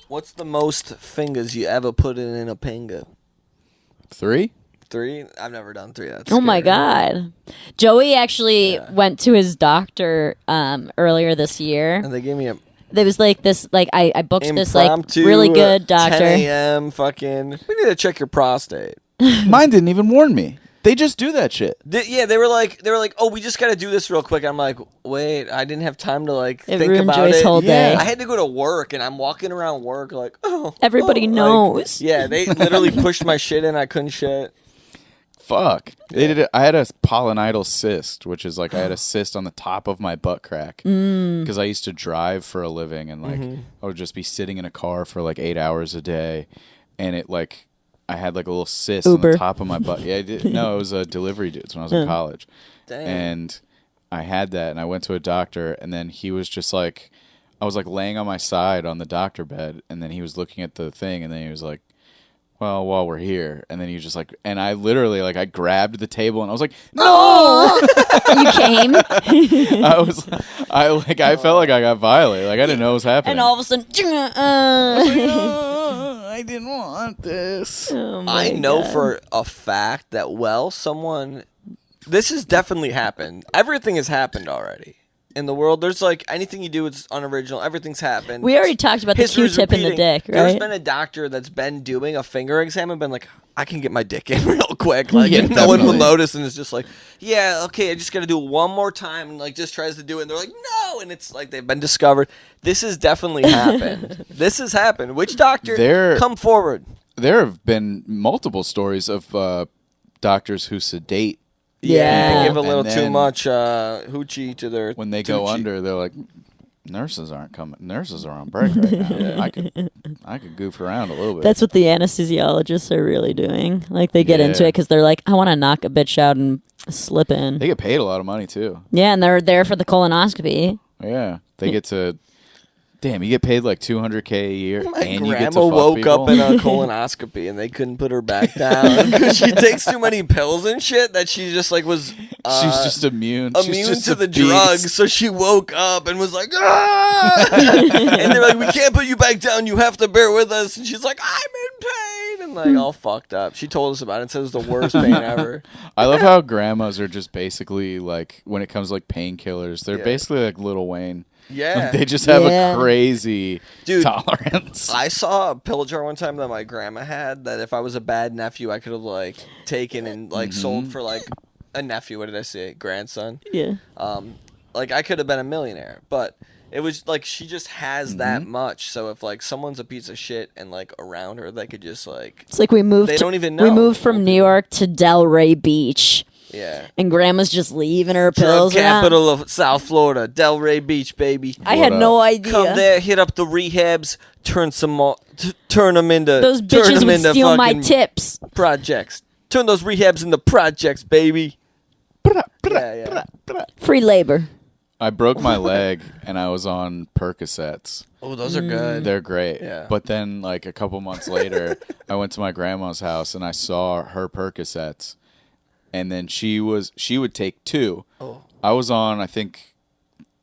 Speaker 2: What's the most fingers you ever put in a pinga?
Speaker 1: 3.
Speaker 2: 3? I've never done 3. That's
Speaker 3: Oh my
Speaker 2: scary.
Speaker 3: god. Joey actually
Speaker 2: Yeah.
Speaker 3: went to his doctor earlier this year.
Speaker 2: And they gave me a
Speaker 3: There was like this like I booked this like
Speaker 2: impromptu
Speaker 3: really good doctor.
Speaker 2: 10 a.m. fucking. We need to check your prostate.
Speaker 1: Mine didn't even warn me. They just do that shit.
Speaker 2: They were like, oh, we just got to do this real quick. I'm like, wait, I didn't have time to like
Speaker 3: It
Speaker 2: think
Speaker 3: ruined
Speaker 2: about
Speaker 3: Joey's
Speaker 2: it.
Speaker 3: whole day.
Speaker 2: I had to go to work, and I'm walking around work like, oh,
Speaker 3: Everybody
Speaker 2: oh,
Speaker 3: knows.
Speaker 2: Like, yeah, they literally pushed my shit in. I couldn't shit.
Speaker 1: Fuck. They did it. I had a polynidal cyst, which is like I had a cyst on the top of my butt crack because I used to drive for a living, and like I would just be sitting in a car for like 8 hours a day, and it like I had like a little cyst on
Speaker 3: Uber.
Speaker 1: the top of my butt. Yeah, I did. No, it was a delivery dudes when I was in college,
Speaker 2: Damn.
Speaker 1: and I had that, and I went to a doctor, and then he was just like, I was like laying on my side on the doctor bed, and then he was looking at the thing, and then he was like, well, while we're here, and then he was just like, and I literally like I grabbed the table and I was like, no,
Speaker 3: You came
Speaker 1: I felt like I got violated, like I didn't know what was happening.
Speaker 3: and all of a sudden
Speaker 1: I didn't want this.
Speaker 3: Oh my
Speaker 2: I know
Speaker 3: God.
Speaker 2: for a fact that someone. This has definitely happened. Everything has happened already in the world. There's like anything you do, it's unoriginal. Everything's happened.
Speaker 3: We already talked about the
Speaker 2: History's
Speaker 3: Q-tip in the
Speaker 2: repeating.
Speaker 3: dick,
Speaker 2: There's
Speaker 3: right?
Speaker 2: been a doctor that's been doing a finger exam and been like, I can get my dick in real quick. Like,
Speaker 1: Yeah,
Speaker 2: and no one will
Speaker 1: definitely.
Speaker 2: notice. And it's just like, yeah, okay, I just got to do it one more time. And like, just tries to do it. And they're like, no. And it's like, they've been discovered. This has definitely happened. This has happened. Which doctor?
Speaker 1: There-
Speaker 2: Come forward.
Speaker 1: There have been multiple stories of doctors who sedate
Speaker 3: Yeah.
Speaker 2: They give a
Speaker 1: And
Speaker 2: little too
Speaker 1: then
Speaker 2: much hoochie to their
Speaker 1: when they go
Speaker 2: Tucci.
Speaker 1: under. They're like, nurses aren't coming. Nurses are on break right now. I could goof around a little bit.
Speaker 3: That's what the anesthesiologists are really doing. Like they get into
Speaker 1: Yeah.
Speaker 3: it because they're like, I want to knock a bitch out and slip in.
Speaker 1: They get paid a lot of money too.
Speaker 3: Yeah, and they're there for the colonoscopy.
Speaker 1: Yeah, they get to. Damn, you get paid like $200K a year,
Speaker 2: My
Speaker 1: and you get
Speaker 2: grandma
Speaker 1: to fuck
Speaker 2: woke
Speaker 1: people?
Speaker 2: up in a colonoscopy and they couldn't put her back down because she takes too many pills and shit that she just like was
Speaker 1: She's just immune. She's
Speaker 2: immune
Speaker 1: just
Speaker 2: to
Speaker 1: a
Speaker 2: the
Speaker 1: beast.
Speaker 2: drugs. So she woke up and was like, ah! And they're like, we can't put you back down. You have to bear with us. And she's like, I'm in pain. And like all fucked up. She told us about it and said it was the worst pain ever.
Speaker 1: I love how grandmas are just basically like, when it comes to like painkillers, they're
Speaker 2: Yeah.
Speaker 1: basically like Lil Wayne.
Speaker 2: Yeah.
Speaker 1: Like, they just have
Speaker 3: Yeah.
Speaker 1: a crazy
Speaker 2: Dude,
Speaker 1: tolerance.
Speaker 2: I saw a pill jar one time that my grandma had that if I was a bad nephew, I could have like taken and like sold for like a nephew. What did I say? Grandson.
Speaker 3: Yeah.
Speaker 2: Like I could have been a millionaire, but it was like she just has that much. So if like someone's a piece of shit and like around her, they could just like
Speaker 3: It's like we moved.
Speaker 2: They
Speaker 3: to-
Speaker 2: don't even
Speaker 3: We
Speaker 2: know.
Speaker 3: moved from New York to Delray Beach,
Speaker 2: yeah.
Speaker 3: and Grandma's just leaving her
Speaker 2: Drug
Speaker 3: pills around.
Speaker 2: capital of South Florida, Delray Beach, baby.
Speaker 3: I had
Speaker 1: What
Speaker 3: no
Speaker 1: up?
Speaker 3: idea.
Speaker 2: Come there, hit up the rehabs, turn some more, turn them into
Speaker 3: Those
Speaker 2: turn
Speaker 3: bitches
Speaker 2: 'em
Speaker 3: would
Speaker 2: into
Speaker 3: steal my
Speaker 2: fucking
Speaker 3: tips.
Speaker 2: projects. Turn those rehabs into projects, baby. Yeah.
Speaker 3: Free labor.
Speaker 1: I broke my leg and I was on Percocets.
Speaker 2: Oh, those are good.
Speaker 1: They're great.
Speaker 2: Yeah.
Speaker 1: But then like a couple months later, I went to my grandma's house and I saw her Percocets. And then she would take 2.
Speaker 2: Oh.
Speaker 1: I was on, I think,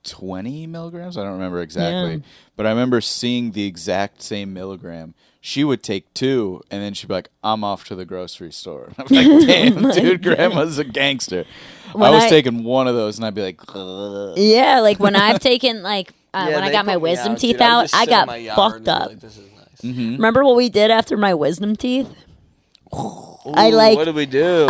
Speaker 1: 20 milligrams. I don't remember exactly.
Speaker 3: Yeah.
Speaker 1: But I remember seeing the exact same milligram. She would take 2, and then she'd be like, I'm off to the grocery store. I'm like, damn, dude, grandma's a gangster.
Speaker 3: When
Speaker 1: I was
Speaker 3: I-
Speaker 1: taking one of those, and I'd be like, ugh.
Speaker 3: Yeah, like when I've taken like
Speaker 2: Yeah,
Speaker 3: when I
Speaker 2: they
Speaker 3: got my
Speaker 2: put me
Speaker 3: wisdom
Speaker 2: out,
Speaker 3: teeth
Speaker 2: dude. I would
Speaker 3: out,
Speaker 2: just
Speaker 3: I
Speaker 2: sit in
Speaker 3: got
Speaker 2: my yard
Speaker 3: fucked
Speaker 2: and be
Speaker 3: up.
Speaker 2: like, this is nice.
Speaker 1: Mm-hmm.
Speaker 3: Remember what we did after my wisdom teeth?
Speaker 2: Ooh,
Speaker 3: I like-
Speaker 2: What did we do?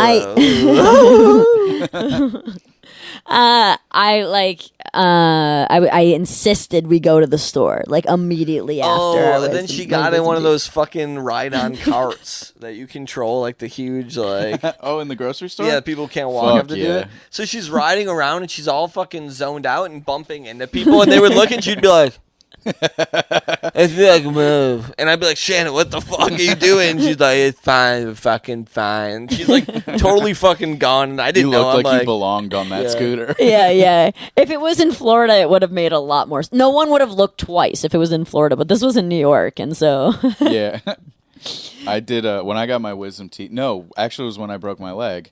Speaker 3: I like I insisted we go to the store like immediately after.
Speaker 2: Oh, then she got in one of those fucking ride-on carts that you control, like the huge like.
Speaker 1: Oh, in the grocery store.
Speaker 2: Yeah, people can't walk up to do
Speaker 1: yeah.
Speaker 2: it. So she's riding around and she's all fucking zoned out and bumping into people, and they would look and she'd be like. And she'd be like, move. And I'd be like, Shannon, what the fuck are you doing? She's like, it's fine, fucking fine. She's like totally fucking gone. And I didn't
Speaker 1: You
Speaker 2: know.
Speaker 1: looked
Speaker 2: I'm
Speaker 1: like you belonged on that scooter.
Speaker 3: Yeah. If it was in Florida, it would have made a lot more. No one would have looked twice if it was in Florida, but this was in New York, and so.
Speaker 1: Yeah. I did when I got my wisdom teeth. No, actually, it was when I broke my leg.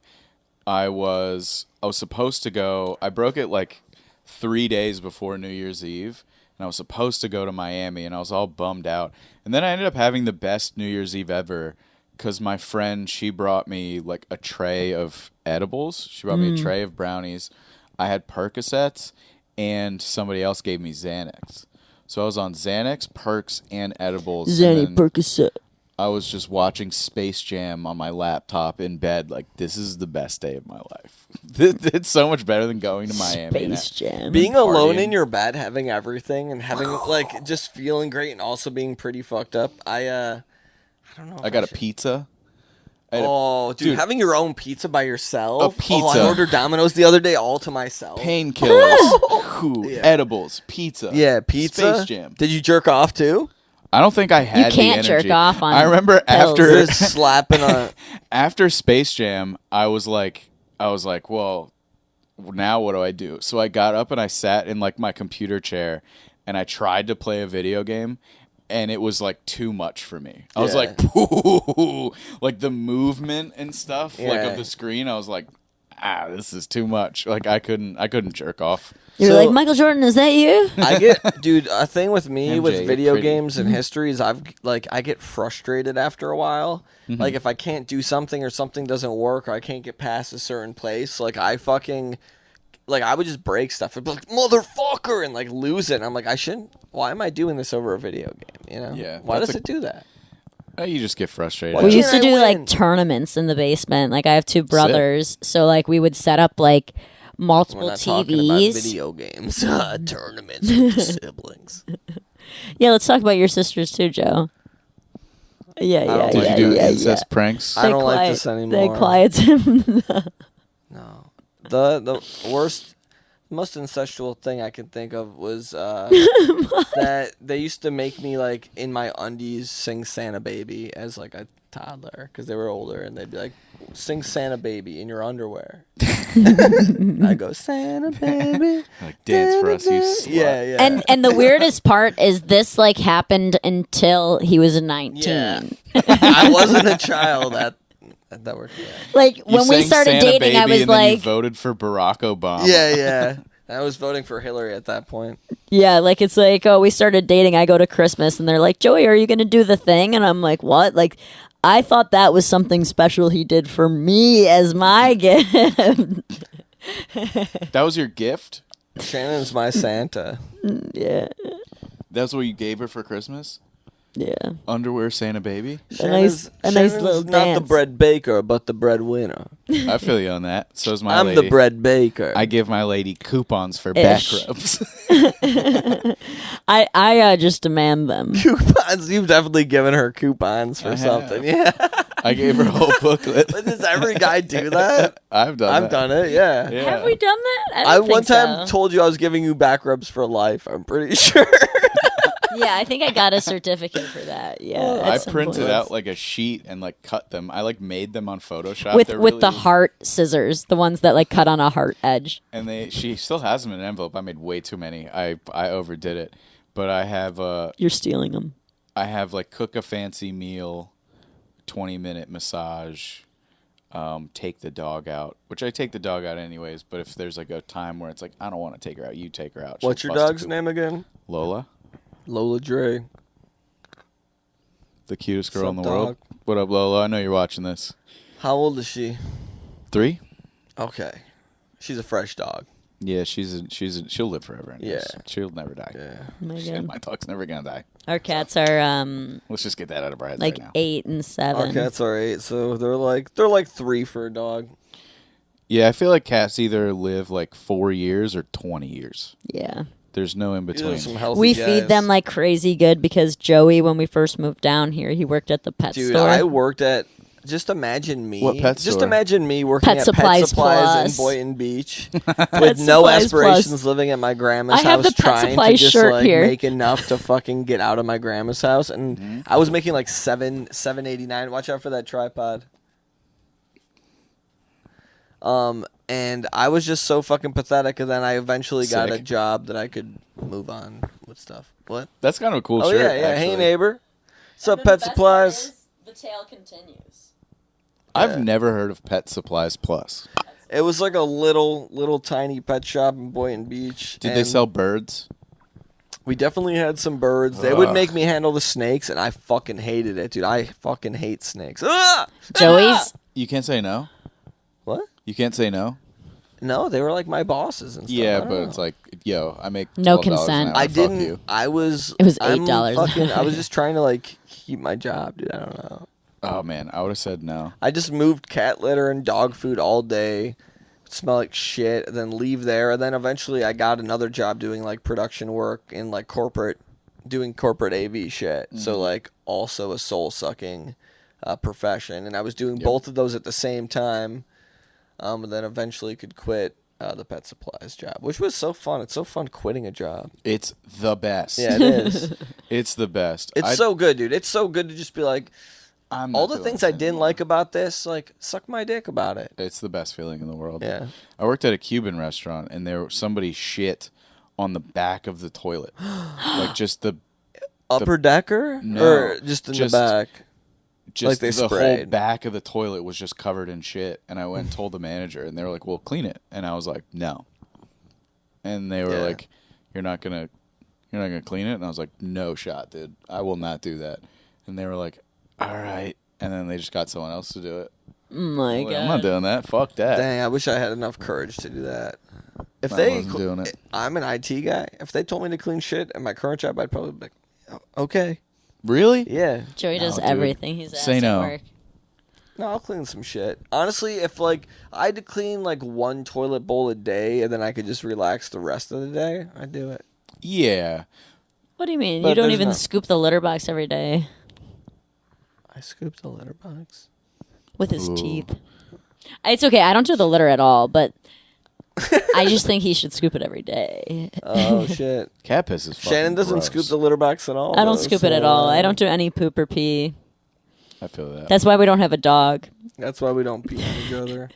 Speaker 1: I was supposed to go. I broke it like 3 days before New Year's Eve. And I was supposed to go to Miami, and I was all bummed out. And then I ended up having the best New Year's Eve ever because my friend, she brought me like a tray of edibles. She brought me a tray of brownies. I had Percocets, and somebody else gave me Xanax. So I was on Xanax, Percs, and edibles.
Speaker 3: Xanax, Percocet.
Speaker 1: I was just watching Space Jam on my laptop in bed. Like, this is the best day of my life. It's so much better than going to Miami.
Speaker 3: Space Jam.
Speaker 2: being alone in your bed, having everything, and having like just feeling great, and also being pretty fucked up. I don't know.
Speaker 1: I got a pizza.
Speaker 2: Oh, dude, having your own pizza by yourself.
Speaker 1: A pizza.
Speaker 2: Oh, I ordered Domino's the other day all to myself.
Speaker 1: Painkillers,
Speaker 2: Yeah.
Speaker 1: edibles, pizza.
Speaker 2: Yeah, pizza.
Speaker 1: Space Jam.
Speaker 2: Did you jerk off too?
Speaker 1: I don't think I had.
Speaker 3: You can't
Speaker 1: the energy.
Speaker 3: jerk off on.
Speaker 1: I remember
Speaker 3: pills.
Speaker 1: after
Speaker 2: Just slapping on.
Speaker 1: after Space Jam, I was like, well, now what do I do? So I got up and I sat in like my computer chair, and I tried to play a video game. And it was like too much for me. I was like, "Pooh," like the movement and stuff, like of the screen. I was like, this is too much. Like I couldn't jerk off.
Speaker 3: You're like, Michael Jordan, is that you?
Speaker 2: I get, dude. A thing with me
Speaker 1: MJ,
Speaker 2: with video
Speaker 1: pretty.
Speaker 2: games and history is I get frustrated after a while. Like if I can't do something or something doesn't work or I can't get past a certain place, like I would just break stuff. I'd be like, motherfucker, and like lose it. And I'm like, I shouldn't. Why am I doing this over a video game? You know?
Speaker 1: Yeah,
Speaker 2: Why does it do that?
Speaker 1: You just get frustrated.
Speaker 2: Why
Speaker 3: We
Speaker 2: can't
Speaker 3: used to
Speaker 2: I
Speaker 3: do
Speaker 2: win?
Speaker 3: like tournaments in the basement. Like I have two brothers, so like we would set up like
Speaker 2: We're
Speaker 3: multiple
Speaker 2: not talking about
Speaker 3: TVs.
Speaker 2: video games. Tournaments with the siblings.
Speaker 3: Yeah, let's talk about your sisters too, Joe. Yeah.
Speaker 2: don't
Speaker 1: Did
Speaker 2: like
Speaker 1: you do
Speaker 2: yeah.
Speaker 1: incest pranks?
Speaker 2: I don't like this anymore.
Speaker 3: They quiet him.
Speaker 2: No. The worst, most incestual thing I can think of was that they used to make me like in my undies sing Santa Baby as like a toddler because they were older, and they'd be like, sing Santa Baby in your underwear. I go, Santa Baby.
Speaker 1: Like, dance for us, you slut.
Speaker 2: Yeah.
Speaker 3: And the weirdest part is this like happened until he was 19.
Speaker 2: Yeah. I wasn't a child at that worked. Yeah.
Speaker 3: Like
Speaker 1: You
Speaker 3: when we
Speaker 1: sang
Speaker 3: started
Speaker 1: Santa
Speaker 3: dating,
Speaker 1: Baby
Speaker 3: I was
Speaker 1: and then you
Speaker 3: like,
Speaker 1: voted for Barack Obama.
Speaker 2: Yeah. I was voting for Hillary at that point.
Speaker 3: yeah, like it's like, oh, we started dating. I go to Christmas and they're like, Joey, are you going to do the thing? And I'm like, what? Like, I thought that was something special he did for me as my gift.
Speaker 1: That was your gift?
Speaker 2: Shannon's my Santa.
Speaker 3: Yeah.
Speaker 1: That's what you gave her for Christmas?
Speaker 3: Yeah.
Speaker 1: Underwear Santa Baby?
Speaker 3: A nice
Speaker 2: Shannon's
Speaker 3: little
Speaker 2: not the
Speaker 3: dance.
Speaker 2: bread baker, but the bread winner.
Speaker 1: I feel you on that. So is my
Speaker 2: I'm
Speaker 1: lady.
Speaker 2: the bread baker.
Speaker 1: I give my lady coupons for
Speaker 3: Ish.
Speaker 1: back rubs.
Speaker 3: I just demand them.
Speaker 2: coupons. You've definitely given her coupons for
Speaker 1: I have.
Speaker 2: something. Yeah.
Speaker 1: I gave her a whole booklet.
Speaker 2: But does every guy do that?
Speaker 1: I've done
Speaker 2: it. Yeah.
Speaker 1: Yeah.
Speaker 3: Have we done that?
Speaker 2: I
Speaker 3: don't
Speaker 2: one
Speaker 3: think
Speaker 2: time
Speaker 3: so.
Speaker 2: told you I was giving you back rubs for life. I'm pretty sure.
Speaker 3: Yeah, I think I got a certificate for that. Yeah.
Speaker 1: I
Speaker 3: at some
Speaker 1: printed
Speaker 3: point.
Speaker 1: out like a sheet and like cut them. I like made them on Photoshop.
Speaker 3: with
Speaker 1: They're
Speaker 3: with the
Speaker 1: really-
Speaker 3: heart scissors, the ones that like cut on a heart edge.
Speaker 1: And she still has them in an envelope. I made way too many. I overdid it. But I have
Speaker 3: You're stealing them.
Speaker 1: I have like cook a fancy meal, 20-minute massage, take the dog out, which I take the dog out anyways. But if there's like a time where it's like I don't want to take her out, you take her out. She'll
Speaker 2: What's your
Speaker 1: bust a
Speaker 2: dog's
Speaker 1: poop.
Speaker 2: name again?
Speaker 1: Lola,
Speaker 2: Lola Dre.
Speaker 1: the cutest girl in the
Speaker 2: Sup,
Speaker 1: world.
Speaker 2: dog?
Speaker 1: What up, Lola? I know you're watching this.
Speaker 2: How old is she?
Speaker 1: 3?
Speaker 2: Okay. She's a fresh dog.
Speaker 1: Yeah, she'll live forever. Anyways.
Speaker 2: Yeah.
Speaker 1: She'll never die.
Speaker 2: Yeah.
Speaker 3: Oh my
Speaker 1: Shit,
Speaker 3: God.
Speaker 1: my dog's never gonna die.
Speaker 3: Our cats are
Speaker 1: Let's just get that out of our heads
Speaker 3: like
Speaker 1: right now.
Speaker 3: 8 and 7.
Speaker 2: Our cats are 8, so they're like 3 for a dog.
Speaker 1: Yeah, I feel like cats either live like 4 years or 20 years.
Speaker 3: Yeah.
Speaker 1: There's no in
Speaker 2: These are
Speaker 1: between.
Speaker 2: some healthy
Speaker 3: We
Speaker 2: guys.
Speaker 3: feed them like crazy good because Joey, when we first moved down here, he worked at the pet
Speaker 2: Dude,
Speaker 3: store.
Speaker 2: I worked at. Just imagine me.
Speaker 1: What pet
Speaker 2: Just
Speaker 1: store?
Speaker 2: imagine me working
Speaker 3: Pet
Speaker 2: at
Speaker 3: Supplies
Speaker 2: Pet Supplies
Speaker 3: Plus.
Speaker 2: in Boynton Beach with
Speaker 3: Pet
Speaker 2: no
Speaker 3: Supplies
Speaker 2: aspirations,
Speaker 3: Plus.
Speaker 2: living at my grandma's
Speaker 3: I have
Speaker 2: house,
Speaker 3: the Pet
Speaker 2: trying to
Speaker 3: Supplies
Speaker 2: just
Speaker 3: shirt
Speaker 2: like
Speaker 3: here.
Speaker 2: make enough to fucking get out of my grandma's house, and I was making like $7.89. Watch out for that tripod. And I was just so fucking pathetic, and then I eventually got a
Speaker 1: Sick.
Speaker 2: job that I could move on with stuff. What?
Speaker 1: That's kind of a cool
Speaker 2: Oh
Speaker 1: shirt.
Speaker 2: yeah, yeah. Hey
Speaker 1: actually.
Speaker 2: neighbor, what's up, Pet Supplies?
Speaker 3: The tale continues.
Speaker 1: I've
Speaker 2: Yeah.
Speaker 1: never heard of Pet Supplies Plus.
Speaker 2: It was like a little tiny pet shop in Boynton Beach.
Speaker 1: Did they
Speaker 2: and
Speaker 1: sell birds?
Speaker 2: We definitely had some birds. They would
Speaker 1: Ugh.
Speaker 2: make me handle the snakes, and I fucking hated it, dude. I fucking hate snakes. Ah!
Speaker 3: Joey's.
Speaker 1: You can't say no.
Speaker 2: What?
Speaker 1: You can't say no.
Speaker 2: No, they were like my bosses and stuff. I
Speaker 1: Yeah,
Speaker 2: don't
Speaker 1: but
Speaker 2: know.
Speaker 1: it's like, yo, I make
Speaker 3: No
Speaker 1: $12
Speaker 3: consent.
Speaker 1: an hour.
Speaker 2: I
Speaker 1: Fuck
Speaker 2: didn't.
Speaker 1: you.
Speaker 2: I was.
Speaker 3: It was
Speaker 2: I'm
Speaker 3: $8
Speaker 2: fucking- I was just trying to like keep my job, dude. I don't know.
Speaker 1: Oh man, I would have said no.
Speaker 2: I just moved cat litter and dog food all day. Smell like shit, and then leave there, and then eventually I got another job doing like production work in like doing corporate AV shit. So like also a soul sucking profession, and I was doing both of those at the same time, and then eventually could quit the pet supplies job, which was so fun. It's so fun quitting a job.
Speaker 1: It's the best.
Speaker 2: Yeah, it is.
Speaker 1: It's the best.
Speaker 2: It's so good, dude. It's so good to just be like,
Speaker 1: I'm
Speaker 2: all
Speaker 1: not
Speaker 2: the
Speaker 1: doing
Speaker 2: things
Speaker 1: this
Speaker 2: I didn't
Speaker 1: anymore.
Speaker 2: like about this, like, suck my dick about it.
Speaker 1: It's the best feeling in the world.
Speaker 2: Yeah.
Speaker 1: I worked at a Cuban restaurant, and somebody shit on the back of the toilet, like just the
Speaker 2: Upper decker?
Speaker 1: No,
Speaker 2: Or just in
Speaker 1: just-
Speaker 2: the back?
Speaker 1: just
Speaker 2: Like they
Speaker 1: the whole
Speaker 2: sprayed.
Speaker 1: back of the toilet was just covered in shit. And I went and told the manager, and they were like, "Well, clean it." And I was like, "No." And they were
Speaker 2: Yeah.
Speaker 1: like, "You're not gonna clean it?" And I was like, "No shot, dude. I will not do that." And they were like, "All right." And then they just got someone else to do it.
Speaker 3: Oh my
Speaker 1: I'm like,
Speaker 3: god.
Speaker 1: I'm not doing that. Fuck that.
Speaker 2: Dang, I wish I had enough courage to do that. If
Speaker 1: I
Speaker 2: they,
Speaker 1: wasn't doing it.
Speaker 2: I'm an IT guy. If they told me to clean shit at my current job, I'd probably be like, "Oh, okay,
Speaker 1: Really?
Speaker 2: yeah.
Speaker 3: Joey does
Speaker 1: No, dude.
Speaker 3: everything. He's asked
Speaker 1: Say
Speaker 3: at
Speaker 1: no.
Speaker 3: work.
Speaker 2: No, I'll clean some shit. Honestly, if like I had to clean like one toilet bowl a day and then I could just relax the rest of the day, I'd do it.
Speaker 1: Yeah.
Speaker 3: What do you mean?
Speaker 2: But
Speaker 3: You don't
Speaker 2: there's
Speaker 3: even
Speaker 2: no-
Speaker 3: scoop the litter box every day
Speaker 2: I scooped the litter box.
Speaker 3: with his
Speaker 1: Ooh.
Speaker 3: teeth. It's okay. I don't do the litter at all, but I just think he should scoop it every day.
Speaker 2: Oh shit.
Speaker 1: Cat piss is fucking
Speaker 2: Shannon doesn't
Speaker 1: gross.
Speaker 2: scoop the litter box at all.
Speaker 3: I don't
Speaker 2: though,
Speaker 3: scoop it at
Speaker 2: so,
Speaker 3: all. I don't do any poop or pee.
Speaker 1: I feel that.
Speaker 3: That's why we don't have a dog.
Speaker 2: That's why we don't pee on each other.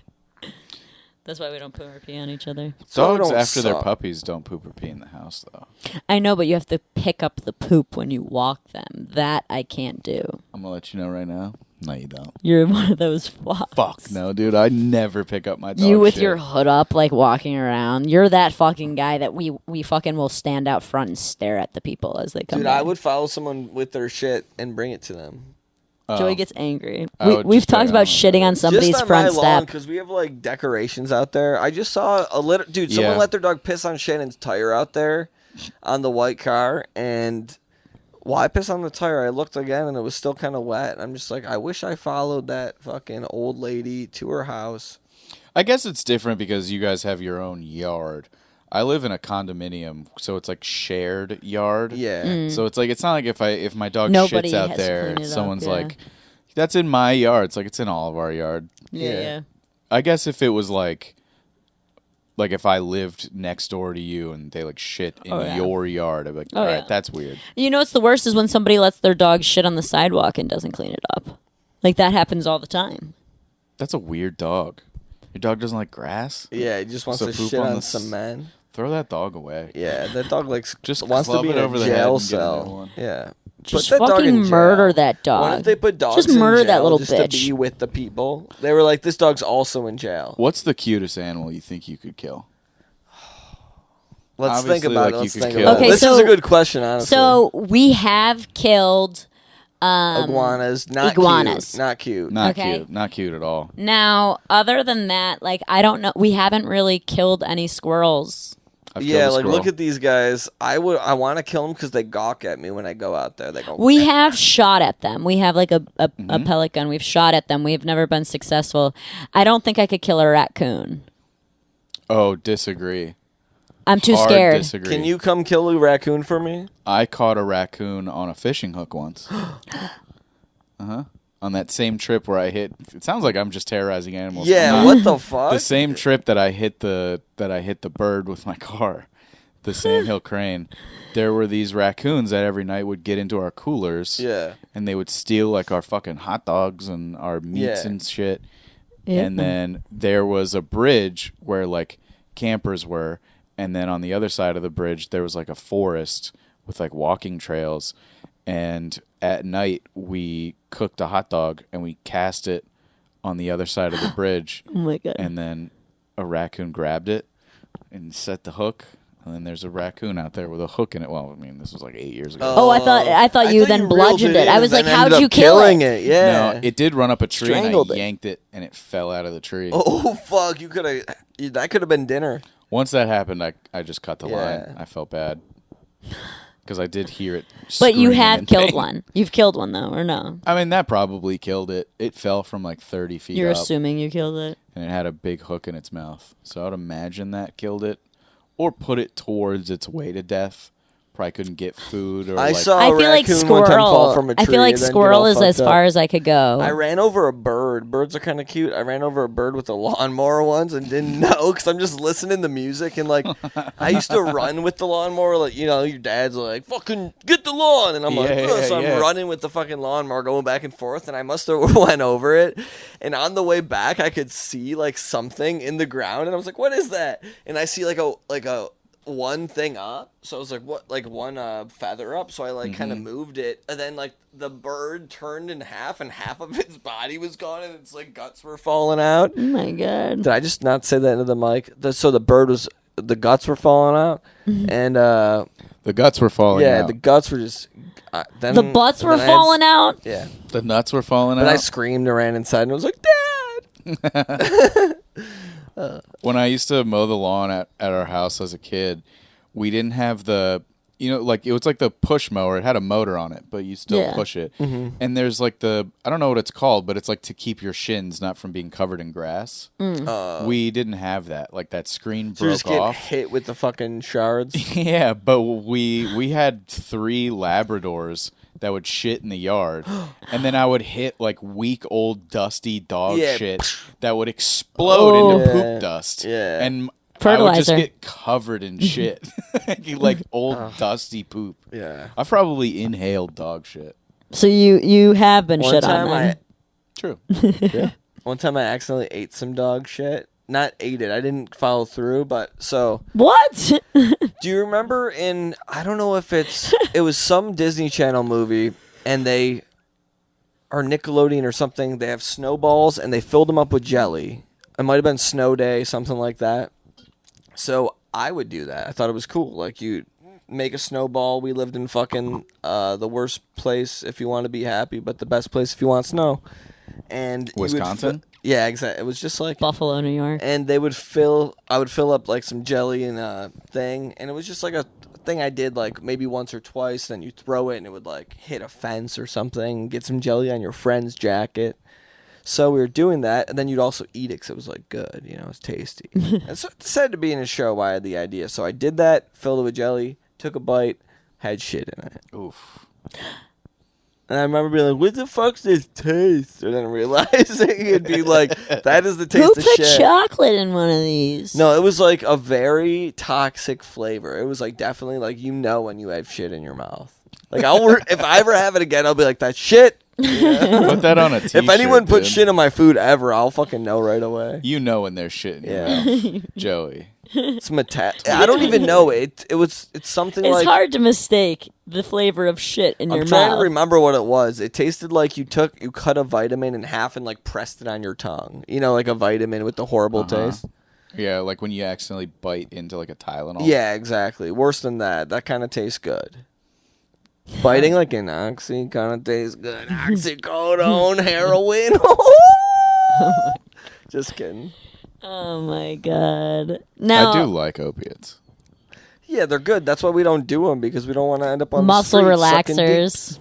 Speaker 3: That's why we don't poop or pee on each other.
Speaker 2: So we
Speaker 1: Dogs
Speaker 2: don't
Speaker 1: after their
Speaker 2: suck.
Speaker 1: puppies don't poop or pee in the house though.
Speaker 3: I know, but you have to pick up the poop when you walk them. That I can't do.
Speaker 1: I'm gonna let you know right now. No, you don't.
Speaker 3: You're one of those flops.
Speaker 1: Fuck no, dude. I never pick up my dog
Speaker 3: You with
Speaker 1: shit.
Speaker 3: your hood up, like walking around. You're that fucking guy that we fucking will stand out front and stare at the people as they come.
Speaker 2: Dude,
Speaker 3: by.
Speaker 2: I would follow someone with their shit and bring it to them.
Speaker 1: Oh.
Speaker 3: Joey gets angry.
Speaker 1: I would
Speaker 3: We've
Speaker 1: just be
Speaker 3: talked
Speaker 1: like,
Speaker 3: about
Speaker 1: I don't
Speaker 3: shitting
Speaker 1: know.
Speaker 3: on somebody's
Speaker 2: Just on
Speaker 3: front
Speaker 2: my lawn,
Speaker 3: step.
Speaker 2: because we have like decorations out there. I just saw a litter. Dude, someone
Speaker 1: Yeah.
Speaker 2: let their dog piss on Shannon's tire out there on the white car, and why piss on the tire? I looked again, and it was still kind of wet. And I'm just like, I wish I followed that fucking old lady to her house.
Speaker 1: I guess it's different because you guys have your own yard. I live in a condominium, so it's like shared yard.
Speaker 2: Yeah.
Speaker 1: So it's like it's not like if my dog
Speaker 3: Nobody
Speaker 1: shits out
Speaker 3: has to
Speaker 1: there,
Speaker 3: clean it up,
Speaker 1: someone's
Speaker 3: yeah.
Speaker 1: like, "That's in my yard." It's like it's in all of our yard.
Speaker 2: Yeah.
Speaker 1: I guess if it was like if I lived next door to you and they like shit in
Speaker 3: Oh, yeah.
Speaker 1: your yard, I'd be like,
Speaker 3: Oh,
Speaker 1: all right,
Speaker 3: yeah.
Speaker 1: that's weird.
Speaker 3: You know what's the worst is when somebody lets their dog shit on the sidewalk and doesn't clean it up. Like that happens all the time.
Speaker 1: That's a weird dog. Your dog doesn't like grass?
Speaker 2: Yeah, he just wants
Speaker 1: So
Speaker 2: to
Speaker 1: poop
Speaker 2: shit
Speaker 1: on
Speaker 2: on
Speaker 1: the
Speaker 2: some men.
Speaker 1: Throw that dog away.
Speaker 2: Yeah, that dog like
Speaker 1: Just
Speaker 2: wants to
Speaker 1: club
Speaker 2: be
Speaker 1: it
Speaker 2: in
Speaker 1: over
Speaker 2: a
Speaker 1: the head
Speaker 2: jail
Speaker 1: and get a new
Speaker 2: cell.
Speaker 1: one.
Speaker 2: Yeah.
Speaker 3: Just
Speaker 2: Put that dog
Speaker 3: fucking
Speaker 2: in
Speaker 3: murder
Speaker 2: jail.
Speaker 3: that dog.
Speaker 2: What if they put dogs
Speaker 3: Just
Speaker 2: in
Speaker 3: murder that
Speaker 2: jail
Speaker 3: little
Speaker 2: just
Speaker 3: bitch.
Speaker 2: to be with the people? They were like, this dog's also in jail.
Speaker 1: What's the cutest animal you think you could kill?
Speaker 2: Let's
Speaker 1: Obviously,
Speaker 2: think about
Speaker 1: like,
Speaker 2: it.
Speaker 1: you
Speaker 2: Let's
Speaker 1: could
Speaker 2: think
Speaker 1: kill-
Speaker 2: about
Speaker 3: Okay,
Speaker 2: it. This is
Speaker 3: so-
Speaker 2: a good question, honestly.
Speaker 3: So we have killed
Speaker 2: iguanas, not
Speaker 3: iguanas.
Speaker 2: cute. Not cute.
Speaker 1: Not
Speaker 3: Okay.
Speaker 1: cute. Not cute at all.
Speaker 3: now. Other than that, like I don't know. We haven't really killed any squirrels.
Speaker 1: I've
Speaker 2: Yeah,
Speaker 1: killed a
Speaker 2: like
Speaker 1: squirrel.
Speaker 2: look at these guys. I want to kill them because they gawk at me when I go out there. They go.
Speaker 3: We have shot at them. We have like a
Speaker 1: Mm-hmm.
Speaker 3: pellet gun. We've shot at them. We've never been successful. I don't think I could kill a raccoon.
Speaker 1: Oh, disagree.
Speaker 3: I'm too
Speaker 1: Hard
Speaker 3: scared.
Speaker 1: Disagree.
Speaker 2: Can you come kill a raccoon for me?
Speaker 1: I caught a raccoon on a fishing hook once. On that same trip where I hit. It sounds like I'm just terrorizing animals.
Speaker 2: Yeah.
Speaker 1: I'm not.
Speaker 2: What the fuck?
Speaker 1: The same trip that I hit the bird with my car, the sandhill crane. There were these raccoons that every night would get into our coolers.
Speaker 2: Yeah.
Speaker 1: And they would steal like our fucking hot dogs and our meats
Speaker 2: Yeah.
Speaker 1: and shit.
Speaker 3: Yeah.
Speaker 1: And then there was a bridge where like campers were, and then on the other side of the bridge there was like a forest with like walking trails. And at night we cooked a hot dog and we cast it on the other side of the bridge.
Speaker 3: Oh my god.
Speaker 1: And then a raccoon grabbed it and set the hook. And then there's a raccoon out there with a hook in it. Well, I mean, this was like 8 years ago.
Speaker 3: Oh, I thought you then bludgeoned it. I was like, how'd you kill it?
Speaker 2: Yeah.
Speaker 1: No, it did run up a tree
Speaker 3: Strangled
Speaker 1: and I
Speaker 3: it.
Speaker 1: yanked it and it fell out of the tree.
Speaker 2: Oh fuck! You could have. That could have been dinner.
Speaker 1: Once that happened, I just cut the
Speaker 2: Yeah.
Speaker 1: line. I felt bad. Because I did hear it.
Speaker 3: But you
Speaker 1: scream
Speaker 3: have
Speaker 1: in
Speaker 3: killed
Speaker 1: pain.
Speaker 3: one. You've killed one though, or no?
Speaker 1: I mean, that probably killed it. It fell from like 30 feet
Speaker 3: You're
Speaker 1: up.
Speaker 3: assuming you killed it.
Speaker 1: And it had a big hook in its mouth. So I would imagine that killed it. Or put it towards its way to death. Probably couldn't get food. Or
Speaker 2: I
Speaker 1: like,
Speaker 2: saw
Speaker 3: I
Speaker 2: a
Speaker 3: feel like
Speaker 2: raccoon one time fall
Speaker 3: squirrel.
Speaker 2: from a tree.
Speaker 3: I feel like
Speaker 2: and then get
Speaker 3: squirrel
Speaker 2: all
Speaker 3: is as
Speaker 2: fucked up.
Speaker 3: far as I could go.
Speaker 2: I ran over a bird. Birds are kind of cute. I ran over a bird with a lawnmower once and didn't know because I'm just listening to music and like I used to run with the lawnmower. Like your dad's like fucking get the lawn and I'm like so I'm running with the fucking lawnmower going back and forth and I must have went over it and on the way back I could see like something in the ground and I was like what is that? And I see like a one thing up, so I was like, what, like one feather up, so I like kind of moved it, and then like the bird turned in half, and half of its body was gone, and its like guts were falling out.
Speaker 3: Oh my god.
Speaker 2: Did I just not say that into the mic? So the guts were falling out, and
Speaker 1: the guts were falling out.
Speaker 2: the guts were just. Then
Speaker 3: The butts were falling out.
Speaker 2: Yeah,
Speaker 1: The nuts were falling
Speaker 2: but
Speaker 1: out.
Speaker 2: I screamed and ran inside, and I was like, Dad.
Speaker 1: When I used to mow the lawn at our house as a kid, we didn't have the, like it was like the push mower. It had a motor on it, but you still push it.
Speaker 2: Mm-hmm.
Speaker 1: And there's like I don't know what it's called, but it's like to keep your shins not from being covered in grass. We didn't have that. Like that screen
Speaker 2: So you're
Speaker 1: broke
Speaker 2: just getting
Speaker 1: off.
Speaker 2: hit with the fucking shards.
Speaker 1: Yeah, but we had 3 Labradors that would shit in the yard, and then I would hit like weak old dusty dog shit that would explode into poop dust.
Speaker 2: Yeah.
Speaker 1: And
Speaker 3: Fertilizer.
Speaker 1: I would just get covered in shit, like old dusty poop.
Speaker 2: Yeah.
Speaker 1: I've probably inhaled dog shit.
Speaker 3: So you have been
Speaker 2: One
Speaker 3: shit on
Speaker 2: time
Speaker 3: then.
Speaker 1: True.
Speaker 2: One time I accidentally ate some dog shit. Not ate it. I didn't follow through, but so
Speaker 3: What?
Speaker 2: do you remember I don't know if it was some Disney Channel movie and they or Nickelodeon or something, they have snowballs and they filled them up with jelly. It might have been Snow Day, something like that. So I would do that. I thought it was cool. Like you make a snowball. We lived in fucking the worst place if you want to be happy, but the best place if you want snow. And you would
Speaker 1: Wisconsin?
Speaker 2: yeah, exactly. It was just like
Speaker 3: Buffalo, New York.
Speaker 2: and I would fill up like some jelly in a thing, and it was just like a thing I did like maybe once or twice. Then you throw it, and it would like hit a fence or something. Get some jelly on your friend's jacket. So we were doing that, and then you'd also eat it because it was like good, it was tasty. And so it decided to be in a show. Why I had the idea, so I did that, filled it with jelly, took a bite, had shit in it.
Speaker 1: Oof.
Speaker 2: And I remember being like, what the fuck's this taste? And then realizing it'd be like, that is the taste
Speaker 3: Who
Speaker 2: of
Speaker 3: put
Speaker 2: shit.
Speaker 3: chocolate in one of these?
Speaker 2: No, it was like a very toxic flavor. It was like definitely like when you have shit in your mouth. Like if I ever have it again, I'll be like, that's shit. Yeah.
Speaker 1: Put that on a t-shirt.
Speaker 2: If anyone puts
Speaker 1: dude.
Speaker 2: shit in my food ever, I'll fucking know right away.
Speaker 1: You know when there's shit in your
Speaker 2: Yeah.
Speaker 1: mouth. Joey.
Speaker 2: It's I don't even know it. It's something
Speaker 3: It's
Speaker 2: like
Speaker 3: hard to mistake the flavor of shit in your
Speaker 2: I'm trying
Speaker 3: mouth.
Speaker 2: to remember what it was. It tasted like you cut a vitamin in half and like pressed it on your tongue. Like a vitamin with the horrible taste.
Speaker 1: Yeah, like when you accidentally bite into like a Tylenol.
Speaker 2: Yeah, exactly. Worse than that. That kind of tastes good. Biting like an oxy kind of tastes good. Oxycodone, heroin. Just kidding.
Speaker 3: Oh my god! Now
Speaker 1: I do like opiates.
Speaker 2: Yeah, they're good. That's why we don't do them, because we don't want to end up on
Speaker 3: Muscle
Speaker 2: the street sucking
Speaker 3: relaxers.
Speaker 2: dicks.